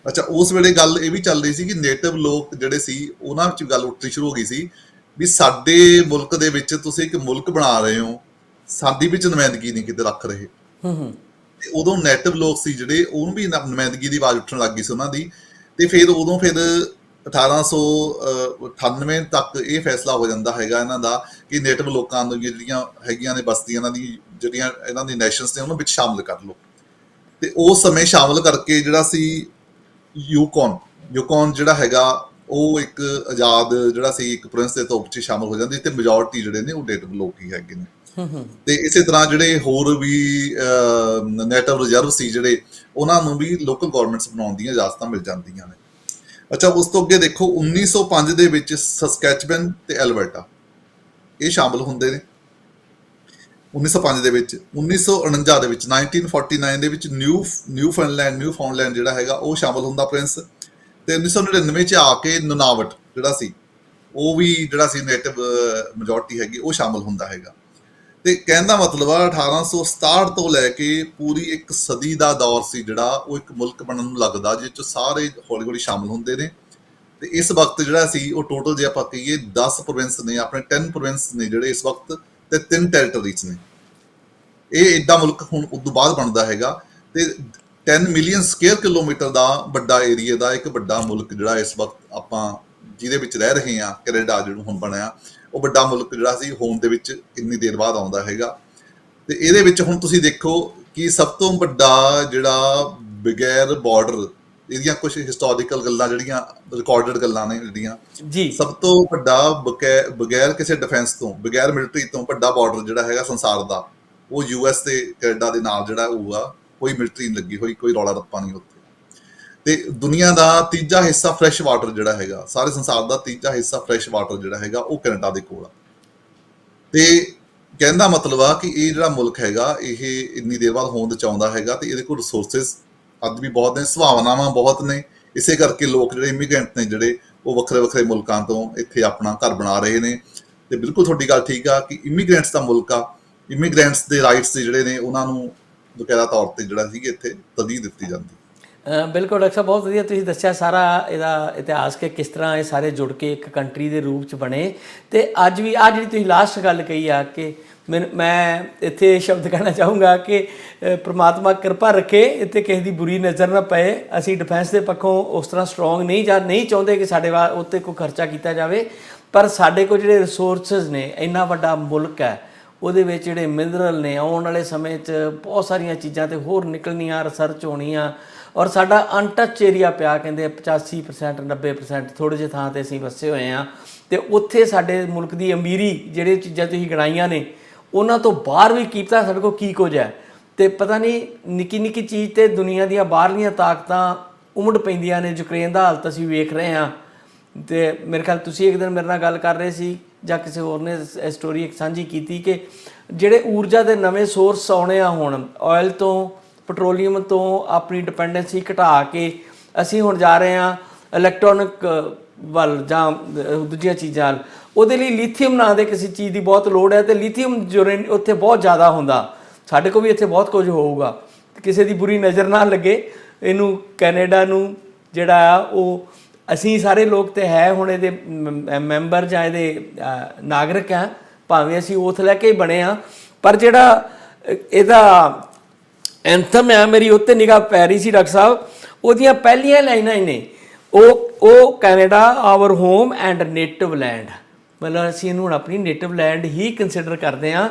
ਅੱਛਾ, ਉਸ ਵੇਲੇ ਗੱਲ ਇਹ ਵੀ ਚੱਲ ਰਹੀ ਸੀ ਕਿ ਨੇਟਿਵ ਲੋਕ ਜਿਹੜੇ ਸੀ ਉਹਨਾਂ ਵਿੱਚ ਗੱਲ ਉੱਠਣੀ ਸ਼ੁਰੂ ਹੋ ਗਈ ਸੀ ਵੀ ਸਾਡੇ ਮੁਲਕ ਦੇ ਵਿੱਚ ਤੁਸੀਂ ਇੱਕ ਮੁਲਕ ਬਣਾ ਰਹੇ ਹੋ, ਸਾਡੀ ਵਿੱਚ ਨੁਮਾਇੰਦਗੀ ਨਹੀਂ ਕਿਤੇ ਰੱਖ ਰਹੇ। ਤੇ ਉਦੋਂ ਨੇਟਿਵ ਲੋਕ ਸੀ ਜਿਹੜੇ ਉਹਨੂੰ ਵੀ ਨੁਮਾਇੰਦਗੀ ਦੀ ਆਵਾਜ਼ ਉੱਠਣ ਲੱਗ ਗਈ ਸੀ ਉਹਨਾਂ ਦੀ। ਤੇ ਫਿਰ 1898 ਤੱਕ ਇਹ ਫੈਸਲਾ ਹੋ ਜਾਂਦਾ ਹੈਗਾ ਇਹਨਾਂ ਦਾ ਕਿ ਨੇਟਿਵ ਲੋਕਾਂ ਨੂੰ ਜਿਹੜੀਆਂ ਹੈਗੀਆਂ ਨੇ ਬਸਤੀਆਂ ਇਹਨਾਂ ਦੀ, ਜਿਹੜੀਆਂ ਇਹਨਾਂ ਦੀ ਨੈਸ਼ਨਸ ਨੇ, ਉਹਨਾਂ ਵਿੱਚ ਸ਼ਾਮਲ ਕਰ ਲਓ। ਤੇ ਉਸ ਸਮੇਂ ਸ਼ਾਮਲ ਕਰਕੇ ਜਿਹੜਾ ਸੀ ਯੂਕੋਨ ਜਿਹੜਾ ਹੈਗਾ ਉਹ ਇੱਕ ਆਜ਼ਾਦ ਜਿਹੜਾ ਸੀ ਇੱਕ ਪ੍ਰਿੰਸ ਦੇ ਤੌਰ 'ਚ ਸ਼ਾਮਲ ਹੋ ਜਾਂਦੀ, ਤੇ ਮੈਜੋਰਟੀ ਜਿਹੜੇ ਨੇ ਉਹ ਨੇਟਿਵ ਲੋਕ ਹੀ ਹੈਗੇ ਨੇ। ਤੇ ਇਸੇ ਤਰ੍ਹਾਂ ਜਿਹੜੇ ਹੋਰ ਵੀ ਨੈਟਿਵ ਰਿਜ਼ਰਵ ਸੀ ਜਿਹੜੇ, ਉਹਨਾਂ ਨੂੰ ਵੀ ਲੋਕਲ ਗਵਰਨਮੈਂਟਸ ਬਣਾਉਣ ਦੀਆਂ ਇਜਾਜ਼ਤਾਂ ਮਿਲ ਜਾਂਦੀਆਂ ਨੇ। ਅੱਛਾ, ਉਸ ਤੋਂ ਅੱਗੇ ਦੇਖੋ 1905 ਦੇ ਵਿੱਚ ਸਸਕੈਚਵਨ ਤੇ ਐਲਬਰਟਾ ਇਹ ਸ਼ਾਮਲ ਹੁੰਦੇ ਨੇ 1905 ਦੇ ਵਿੱਚ। 1949 ਦੇ ਵਿੱਚ 1949 ਦੇ ਵਿੱਚ ਨਿਊਫਾਊਂਡਲੈਂਡ ਜਿਹੜਾ ਹੈਗਾ ਉਹ ਸ਼ਾਮਲ ਹੁੰਦਾ ਪ੍ਰਿੰਸ। ਤੇ 1999 ਚ ਆ ਕੇ ਨੁਨਾਵਟ ਜਿਹੜਾ ਸੀ ਉਹ ਵੀ ਜਿਹੜਾ ਸੀ ਨੇਟਿਵ ਮੈਜੋਰਟੀ ਹੈਗੀ ਉਹ ਸ਼ਾਮਲ ਹੁੰਦਾ ਹੈਗਾ। ਤੇ ਕਹਿਣ ਦਾ ਮਤਲਬ ਆ 1867 ਤੋਂ ਲੈ ਕੇ ਪੂਰੀ ਇੱਕ ਸਦੀ ਦਾ ਦੌਰ ਸੀ ਜਿਹੜਾ ਉਹ ਇੱਕ ਮੁਲਕ ਬਣਨ ਨੂੰ ਲੱਗਦਾ, ਜਿਸ ਚ ਸਾਰੇ ਹੌਲੀ ਹੌਲੀ ਸ਼ਾਮਲ ਹੁੰਦੇ ਨੇ। ਤੇ ਇਸ ਵਕਤ ਜਿਹੜਾ ਸੀ ਉਹ ਟੋਟਲ ਜੇ ਆਪਾਂ ਕਹੀਏ 10 ਪ੍ਰੋਵਿੰਸ ਨੇ, ਆਪਣੇ 10 ਪ੍ਰੋਵਿੰਸ ਨੇ ਜਿਹੜੇ ਇਸ ਵਕਤ, ਤੇ 3 ਟੈਰੀਟਰੀਜ਼ ਨੇ। ਇਹ ਏਡਾ ਮੁਲਕ ਹੁਣ ਉਦੋਂ ਬਾਅਦ ਬਣਦਾ ਹੈਗਾ। ਤੇ 10 ਮਿਲੀਅਨ ਸਕੁਅਰ ਕਿਲੋਮੀਟਰ ਦਾ ਵੱਡਾ ਏਰੀਆ ਦਾ ਇੱਕ ਵੱਡਾ ਮੁਲਕ ਜਿਹੜਾ ਇਸ ਵਕਤ ਆਪਾਂ ਜਿਹਦੇ ਵਿੱਚ ਰਹਿ ਰਹੇ ਹਾਂ, ਕੈਨੇਡਾ ਜਿਹੜਾ ਹੁਣ ਬਣਿਆ, ਉਹ ਵੱਡਾ ਮੁਲਕ ਜਿਹੜਾ ਸੀ ਹੋਣ ਦੇ ਵਿੱਚ ਇੰਨੀ ਦੇਰ ਬਾਅਦ ਆਉਂਦਾ ਹੈਗਾ। ਤੇ ਇਹਦੇ ਵਿੱਚ ਹੁਣ ਤੁਸੀਂ ਦੇਖੋ ਕਿ ਸਭ ਤੋਂ ਵੱਡਾ ਜਿਹੜਾ ਬਗੈਰ ਬਾਰਡਰ, ਇਹਦੀਆਂ ਕੁਝ ਹਿਸਟੋਰੀਕਲ ਗੱਲਾਂ ਜਿਹੜੀਆਂ ਰਿਕਾਰਡਡ ਗੱਲਾਂ ਨੇ ਜਿਹੜੀਆਂ ਜੀ, ਸਭ ਤੋਂ ਵੱਡਾ ਬਗੈਰ ਕਿਸੇ ਡਿਫੈਂਸ ਤੋਂ, ਬਗੈਰ ਮਿਲਟਰੀ ਤੋਂ ਵੱਡਾ ਬਾਰਡਰ ਜਿਹੜਾ ਹੈਗਾ ਸੰਸਾਰ ਦਾ, ਉਹ US ਤੇ ਕੈਨੇਡਾ ਦੇ ਨਾਲ ਜਿਹੜਾ ਹੋਊਗਾ। ਕੋਈ ਮਿਲਟਰੀ ਨਹੀਂ ਲੱਗੀ ਹੋਈ, ਕੋਈ ਰੌਲਾ ਰੱਪਾ ਨਹੀਂ ਉੱਥੇ। ਤੇ ਦੁਨੀਆ ਦਾ ਤੀਜਾ ਹਿੱਸਾ ਫਰੈਸ਼ ਵਾਟਰ ਜਿਹੜਾ ਹੈਗਾ, ਸਾਰੇ ਸੰਸਾਰ ਦਾ ਤੀਜਾ ਹਿੱਸਾ ਫਰੈਸ਼ ਵਾਟਰ ਜਿਹੜਾ ਹੈਗਾ ਉਹ ਕੈਨੇਡਾ ਦੇ ਕੋਲ ਆ। ਤੇ ਕਹਿਣ ਦਾ ਮਤਲਬ ਆ ਕਿ ਇਹ ਜਿਹੜਾ ਮੁਲਕ ਹੈਗਾ ਇਹ ਇੰਨੀ ਦੇਰ ਬਾਅਦ ਹੋਂਦ ਚ ਆਉਂਦਾ ਹੈਗਾ, ਤੇ ਇਹਦੇ ਕੋਲ ਰਿਸੋਰਸਿਸ ਅੱਜ ਵੀ ਬਹੁਤ ਨੇ, ਸੰਭਾਵਨਾਵਾਂ ਬਹੁਤ ਨੇ। ਇਸੇ ਕਰਕੇ ਲੋਕ ਜਿਹੜੇ ਇਮੀਗ੍ਰੈਂਟ ਨੇ ਜਿਹੜੇ ਉਹ ਵੱਖਰੇ ਵੱਖਰੇ ਮੁਲਕਾਂ ਤੋਂ ਇੱਥੇ ਆਪਣਾ ਘਰ ਬਣਾ ਰਹੇ ਨੇ। ਤੇ ਬਿਲਕੁਲ ਤੁਹਾਡੀ ਗੱਲ ਠੀਕ ਆ ਕਿ ਇਮੀਗ੍ਰੈਂਟਸ ਦਾ ਮੁਲਕ ਆ, ਇਮੀਗ੍ਰੈਂਟਸ ਦੇ ਰਾਈਟਸ ਜਿਹੜੇ ਨੇ ਉਹਨਾਂ ਨੂੰ ਬਕਾਇਦਾ ਤੌਰ ਤੇ ਜਿਹੜਾ ਸੀ ਇੱਥੇ ਤਰਜੀਹ ਦਿੱਤੀ ਜਾਂਦੀ। ਬਿਲਕੁਲ ਡਾਕਟਰ ਸਾਹਿਬ, ਬਹੁਤ ਵਧੀਆ ਤੁਸੀਂ ਦੱਸਿਆ ਸਾਰਾ ਇਹਦਾ ਇਤਿਹਾਸ ਕਿ ਕਿਸ ਤਰ੍ਹਾਂ ਇਹ ਸਾਰੇ ਜੁੜ ਕੇ ਇੱਕ ਕੰਟਰੀ ਦੇ ਰੂਪ 'ਚ ਬਣੇ। ਤੇ ਅੱਜ ਵੀ ਆਹ ਜਿਹੜੀ ਤੁਸੀਂ ਲਾਸਟ ਗੱਲ ਕਹੀ ਆ ਕਿ ਮੈਂ ਇੱਥੇ ਸ਼ਬਦ ਕਹਿਣਾ ਚਾਹੂੰਗਾ ਕਿ ਪ੍ਰਮਾਤਮਾ ਕਿਰਪਾ ਰੱਖੇ, ਇੱਥੇ ਕਿਸੇ ਦੀ ਬੁਰੀ ਨਜ਼ਰ ਨਾ ਪਏ। ਅਸੀਂ ਡਿਫੈਂਸ ਦੇ ਪੱਖੋਂ ਉਸ ਤਰ੍ਹਾਂ ਸਟਰੋਂਗ ਨਹੀਂ ਚਾਹੁੰਦੇ ਕਿ ਸਾਡੇ ਉੱਤੇ ਕੋਈ ਖਰਚਾ ਕੀਤਾ ਜਾਵੇ, ਪਰ ਸਾਡੇ ਕੋਲ ਜਿਹੜੇ ਰਿਸੋਰਸਿਸ ਨੇ, ਇੰਨਾ ਵੱਡਾ ਮੁਲਕ ਹੈ, ਉਹਦੇ ਵਿੱਚ ਜਿਹੜੇ ਮਿਨਰਲ ਨੇ, ਆਉਣ ਵਾਲੇ ਸਮੇਂ 'ਚ ਬਹੁਤ ਸਾਰੀਆਂ ਚੀਜ਼ਾਂ ਤੇ ਹੋਰ ਨਿਕਲਣੀਆਂ, ਰਿਸਰਚ ਹੋਣੀਆਂ। ਔਰ ਸਾਡਾ ਅਨਟੱਚ ਏਰੀਆ ਪਿਆ, ਕਹਿੰਦੇ 85% 90% ਥੋੜ੍ਹੇ ਜਿਹੇ ਥਾਂ 'ਤੇ ਅਸੀਂ ਵਸੇ ਹੋਏ ਹਾਂ। ਅਤੇ ਉੱਥੇ ਸਾਡੇ ਮੁਲਕ ਦੀ ਅਮੀਰੀ, ਜਿਹੜੀਆਂ ਚੀਜ਼ਾਂ ਤੁਸੀਂ ਗਿਣਾਈਆਂ ਨੇ, ਉਹਨਾਂ ਤੋਂ ਬਾਹਰ ਵੀ ਕੀ ਪਤਾ ਸਾਡੇ ਕੋਲ ਕੀ ਕੁਝ ਹੈ। ਅਤੇ ਪਤਾ ਨਹੀਂ ਨਿੱਕੀ ਨਿੱਕੀ ਚੀਜ਼ 'ਤੇ ਦੁਨੀਆ ਦੀਆਂ ਬਾਹਰਲੀਆਂ ਤਾਕਤਾਂ ਉਮੜ ਪੈਂਦੀਆਂ ਨੇ। ਯੂਕਰੇਨ ਦਾ ਹਾਲਤ ਅਸੀਂ ਵੇਖ ਰਹੇ ਹਾਂ। ਅਤੇ ਮੇਰੇ ਖਿਆਲ ਤੁਸੀਂ ਇੱਕ ਦਿਨ ਮੇਰੇ ਨਾਲ ਗੱਲ ਕਰ ਰਹੇ ਸੀ ਜਾਂ ਕਿਸੇ ਹੋਰ ਨੇ ਸਟੋਰੀ ਇੱਕ ਸਾਂਝੀ ਕੀਤੀ ਕਿ ਜਿਹੜੇ ਊਰਜਾ ਦੇ ਨਵੇਂ ਸੋਰਸ ਆਉਣੇ ਆ ਹੁਣ, ਆਇਲ ਤੋਂ, ਪੈਟਰੋਲੀਅਮ ਤੋਂ ਆਪਣੀ ਡਿਪੈਂਡੈਂਸੀ ਘਟਾ ਕੇ ਅਸੀਂ ਹੁਣ ਜਾ ਰਹੇ ਹਾਂ ਇਲੈਕਟ੍ਰੋਨਿਕ ਵੱਲ ਜਾਂ ਦੂਜੀਆਂ ਚੀਜ਼ਾਂ ਵੱਲ। ਉਹਦੇ ਲਈ ਲੀਥੀਅਮ ਨਾਂ ਦੇ ਕਿਸੇ ਚੀਜ਼ ਦੀ ਬਹੁਤ ਲੋੜ ਹੈ, ਅਤੇ ਲੀਥੀਅਮ ਉੱਥੇ ਬਹੁਤ ਜ਼ਿਆਦਾ ਹੁੰਦਾ। ਸਾਡੇ ਕੋਲ ਵੀ ਇੱਥੇ ਬਹੁਤ ਕੁਝ ਹੋਊਗਾ। ਕਿਸੇ ਦੀ ਬੁਰੀ ਨਜ਼ਰ ਨਾ ਲੱਗੇ। ਇਹਨੂੰ ਕੈਨੇਡਾ ਨੂੰ ਜਿਹੜਾ ਆ ਉਹ ਅਸੀਂ ਸਾਰੇ ਲੋਕ ਤੇ ਹੈ ਹੁਣ ਇਹਦੇ ਮੈਂਬਰ ਜਾਂ ਇਹਦੇ ਨਾਗਰਿਕ ਆ, ਭਾਵੇਂ ਅਸੀਂ ਓਥ ਲੈ ਕੇ ਹੀ ਬਣੇ ਆ, ਪਰ ਜਿਹੜਾ ਇਹਦਾ ਐਂਥਮ ਆ ਮੇਰੀ ਉੱਤੇ ਨਿਗਾਹ ਪੈ ਰਹੀ ਸੀ ਡਾਕਟਰ ਸਾਹਿਬ, ਉਹਦੀਆਂ ਪਹਿਲੀਆਂ ਲਾਈਨਾਂ ਹੀ ਨੇ, ਉਹ Canada our home and native land, ਮਤਲਬ ਅਸੀਂ ਇਹਨੂੰ ਹੁਣ ਆਪਣੀ ਨੇਟਿਵ ਲੈਂਡ ਹੀ ਕੰਸੀਡਰ ਕਰਦੇ ਹਾਂ।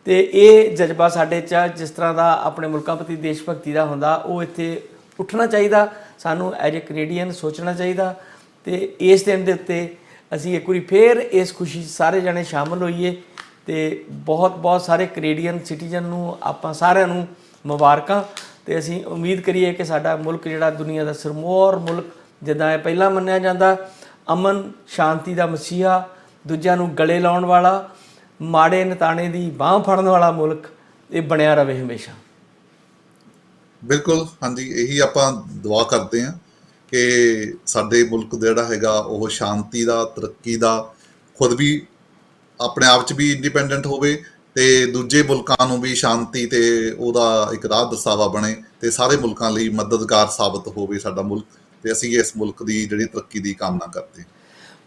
ਤੇ ਇਹ ਜਜ਼ਬਾ ਸਾਡੇ 'ਚ ਜਿਸ ਤਰ੍ਹਾਂ ਦਾ ਆਪਣੇ ਮੁਲਕਾਂ ਪ੍ਰਤੀ ਦੇਸ਼ ਭਗਤੀ ਦਾ ਹੁੰਦਾ, ਉਹ ਇੱਥੇ ਉੱਠਣਾ ਚਾਹੀਦਾ। ਸਾਨੂੰ ਐਜ ਏ ਕੈਨੇਡੀਅਨ ਸੋਚਣਾ ਚਾਹੀਦਾ। ਤੇ ਇਸ ਦਿਨ ਦੇ ਉੱਤੇ ਅਸੀਂ ਇੱਕ ਵਾਰੀ ਫੇਰ ਇਸ ਖੁਸ਼ੀ 'ਚ ਸਾਰੇ ਜਣੇ ਸ਼ਾਮਲ ਹੋਈਏ। ਤੇ ਬਹੁਤ ਬਹੁਤ ਸਾਰੇ ਕੈਨੇਡੀਅਨ ਸਿਟੀਜ਼ਨ ਨੂੰ ਆਪਾਂ ਸਾਰਿਆਂ ਨੂੰ ਮੁਬਾਰਕਾਂ। ਤੇ ਅਸੀਂ ਉਮੀਦ ਕਰੀਏ ਕਿ ਸਾਡਾ ਮੁਲਕ ਜਿਹੜਾ ਦੁਨੀਆ ਦਾ ਸਿਰਮੌਰ ਮੁਲਕ ਜਿੱਦਾਂ ਇਹ ਪਹਿਲਾਂ ਮੰਨਿਆ ਜਾਂਦਾ, ਅਮਨ ਸ਼ਾਂਤੀ ਦਾ ਮਸੀਹਾ, ਦੂਜਿਆਂ ਨੂੰ ਗਲੇ ਲਾਉਣ ਵਾਲਾ, ਮਾੜੇ ਨਤਾਣੇ ਦੀ ਬਾਂਹ ਫੜਨ ਵਾਲਾ ਮੁਲਕ ਇਹ ਬਣਿਆ ਰਵੇ ਹਮੇਸ਼ਾ। ਬਿਲਕੁਲ, ਹਾਂਜੀ, ਇਹੀ ਆਪਾਂ ਦੁਆ ਕਰਦੇ ਹਾਂ ਕਿ ਸਾਡੇ ਮੁਲਕ ਜਿਹੜਾ ਹੈਗਾ ਉਹ ਸ਼ਾਂਤੀ ਦਾ, ਤਰੱਕੀ ਦਾ, ਖੁਦ ਵੀ ਆਪਣੇ ਆਪ 'ਚ ਵੀ ਇੰਡੀਪੈਂਡੈਂਟ ਹੋਵੇ ਤੇ ਦੂਜੇ ਮੁਲਕਾਂ ਨੂੰ ਵੀ ਸ਼ਾਂਤੀ ਤੇ ਉਹਦਾ ਇੱਕ ਰਾਹ ਦਰਸਾਵਾ ਬਣੇ ਤੇ ਸਾਰੇ ਮੁਲਕਾਂ ਲਈ ਮਦਦਗਾਰ ਸਾਬਤ ਹੋਵੇ ਸਾਡਾ ਮੁਲਕ। ਤੇ ਅਸੀਂ ਇਸ ਮੁਲਕ ਦੀ ਜਿਹੜੀ ਤਰੱਕੀ ਦੀ ਕਾਮਨਾ ਕਰਦੇ ਹਾਂ।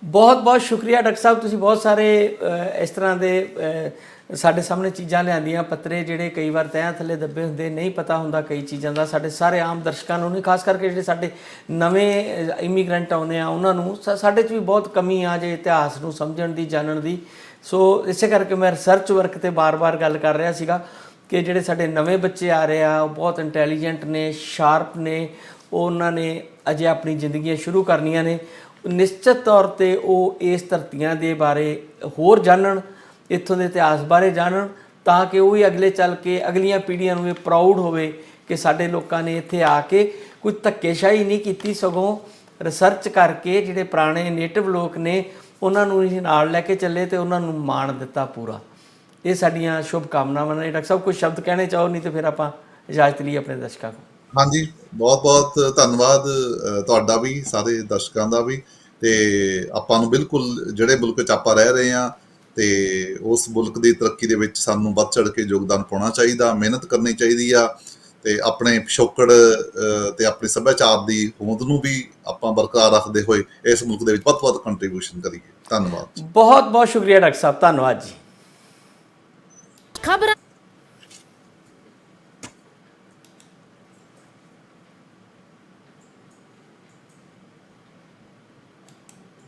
ਬਹੁਤ ਬਹੁਤ ਸ਼ੁਕਰੀਆ ਡਾਕਟਰ ਸਾਹਿਬ, ਤੁਸੀਂ ਬਹੁਤ ਸਾਰੇ ਇਸ ਤਰ੍ਹਾਂ ਦੇ ਸਾਡੇ ਸਾਹਮਣੇ ਚੀਜ਼ਾਂ ਲਿਆਂਦੀਆਂ, ਪੱਤਰੇ ਜਿਹੜੇ ਕਈ ਵਾਰ ਤਹਿਆਂ ਥੱਲੇ ਦੱਬੇ ਹੁੰਦੇ, ਨਹੀਂ ਪਤਾ ਹੁੰਦਾ ਕਈ ਚੀਜ਼ਾਂ ਦਾ, ਸਾਡੇ ਸਾਰੇ ਆਮ ਦਰਸ਼ਕਾਂ ਨੂੰ ਨਹੀਂ, ਖਾਸ ਕਰਕੇ ਜਿਹੜੇ ਸਾਡੇ ਨਵੇਂ ਇਮੀਗ੍ਰੈਂਟ ਆਉਂਦੇ ਆ ਉਹਨਾਂ ਨੂੰ, ਸਾਡੇ 'ਚ ਵੀ ਬਹੁਤ ਕਮੀ ਆ ਜੇ ਇਤਿਹਾਸ ਨੂੰ ਸਮਝਣ ਦੀ, ਜਾਣਨ ਦੀ। ਸੋ ਇਸੇ ਕਰਕੇ ਮੈਂ ਰਿਸਰਚ ਵਰਕ 'ਤੇ ਬਾਰ-ਬਾਰ ਗੱਲ ਕਰ ਰਿਹਾ ਸੀਗਾ ਕਿ ਜਿਹੜੇ ਸਾਡੇ ਨਵੇਂ ਬੱਚੇ ਆ ਰਹੇ ਆ ਉਹ ਬਹੁਤ ਇੰਟੈਲੀਜੈਂਟ ਨੇ, ਸ਼ਾਰਪ ਨੇ, ਉਹਨਾਂ ਨੇ ਅਜੇ ਆਪਣੀ ਜ਼ਿੰਦਗੀਆਂ ਸ਼ੁਰੂ ਕਰਨੀਆਂ ਨੇ। ਨਿਸ਼ਚਿਤ ਤੌਰ 'ਤੇ ਉਹ ਇਸ ਧਰਤੀਆਂ ਦੇ ਬਾਰੇ ਹੋਰ ਜਾਣਨ, ਇੱਥੋਂ ਦੇ ਇਤਿਹਾਸ ਬਾਰੇ ਜਾਣਨ, ਤਾਂ ਕਿ ਉਹ ਵੀ ਅਗਲੇ ਚੱਲ ਕੇ ਅਗਲੀਆਂ ਪੀੜ੍ਹੀਆਂ ਨੂੰ ਇਹ ਪ੍ਰਾਊਡ ਹੋਵੇ ਕਿ ਸਾਡੇ ਲੋਕਾਂ ਨੇ ਇੱਥੇ ਆ ਕੇ ਕੋਈ ਧੱਕੇਸ਼ਾਹੀ ਨਹੀਂ ਕੀਤੀ, ਸਗੋਂ ਰਿਸਰਚ ਕਰਕੇ ਜਿਹੜੇ ਪੁਰਾਣੇ ਨੇਟਿਵ ਲੋਕ ਨੇ ਉਹਨਾਂ ਨੂੰ ਅਸੀਂ ਨਾਲ ਲੈ ਕੇ ਚੱਲੇ ਤੇ ਉਹਨਾਂ ਨੂੰ ਮਾਣ ਦਿੱਤਾ ਪੂਰਾ। ਇਹ ਸਾਡੀਆਂ ਸ਼ੁਭ ਕਾਮਨਾਵਾਂ ਨੇ। ਡਾਕਟਰ ਸਾਹਿਬ ਕੁਝ ਸ਼ਬਦ ਕਹਿਣੇ ਚਾਹੋ, ਨਹੀਂ ਤਾਂ ਫਿਰ ਆਪਾਂ ਇਜਾਜ਼ਤ ਲਈਏ ਆਪਣੇ ਦਰਸ਼ਕਾਂ ਕੋਲ। ਹਾਂਜੀ, ਬਹੁਤ ਬਹੁਤ ਧੰਨਵਾਦ ਤੁਹਾਡਾ ਵੀ, ਸਾਰੇ ਦਰਸ਼ਕਾਂ ਦਾ ਵੀ। ਤੇ ਆਪਾਂ ਨੂੰ ਬਿਲਕੁਲ ਜਿਹੜੇ ਮੁਲਕ 'ਚ ਆਪਾਂ ਰਹਿ ਰਹੇ ਹਾਂ ਤੇ ਉਸ ਮੁਲਕ ਦੀ ਤਰੱਕੀ ਦੇ ਵਿੱਚ ਸਾਨੂੰ ਵੱਧ ਚੜ੍ਹ ਕੇ ਯੋਗਦਾਨ ਪਾਉਣਾ ਚਾਹੀਦਾ, ਮਿਹਨਤ ਕਰਨੀ ਚਾਹੀਦੀ ਆ ਤੇ ਆਪਣੇ ਪਿਛੋਕੜ ਤੇ ਆਪਣੇ ਸੱਭਿਆਚਾਰ ਦੀ ਹੋਂਦ ਨੂੰ ਵੀ ਆਪਾਂ ਬਰਕਰਾਰ ਰੱਖਦੇ ਹੋਏ ਇਸ ਮੁਲਕ ਦੇ ਵਿੱਚ ਵੱਧ ਤੋਂ ਵੱਧ ਕੰਟਰੀਬਿਊਸ਼ਨ ਕਰੀਏ। ਧੰਨਵਾਦ। ਬਹੁਤ ਬਹੁਤ ਸ਼ੁਕਰੀਆ ਡਾਕਟਰ ਸਾਹਿਬ, ਧੰਨਵਾਦ ਜੀ। ਖਬਰਾਂ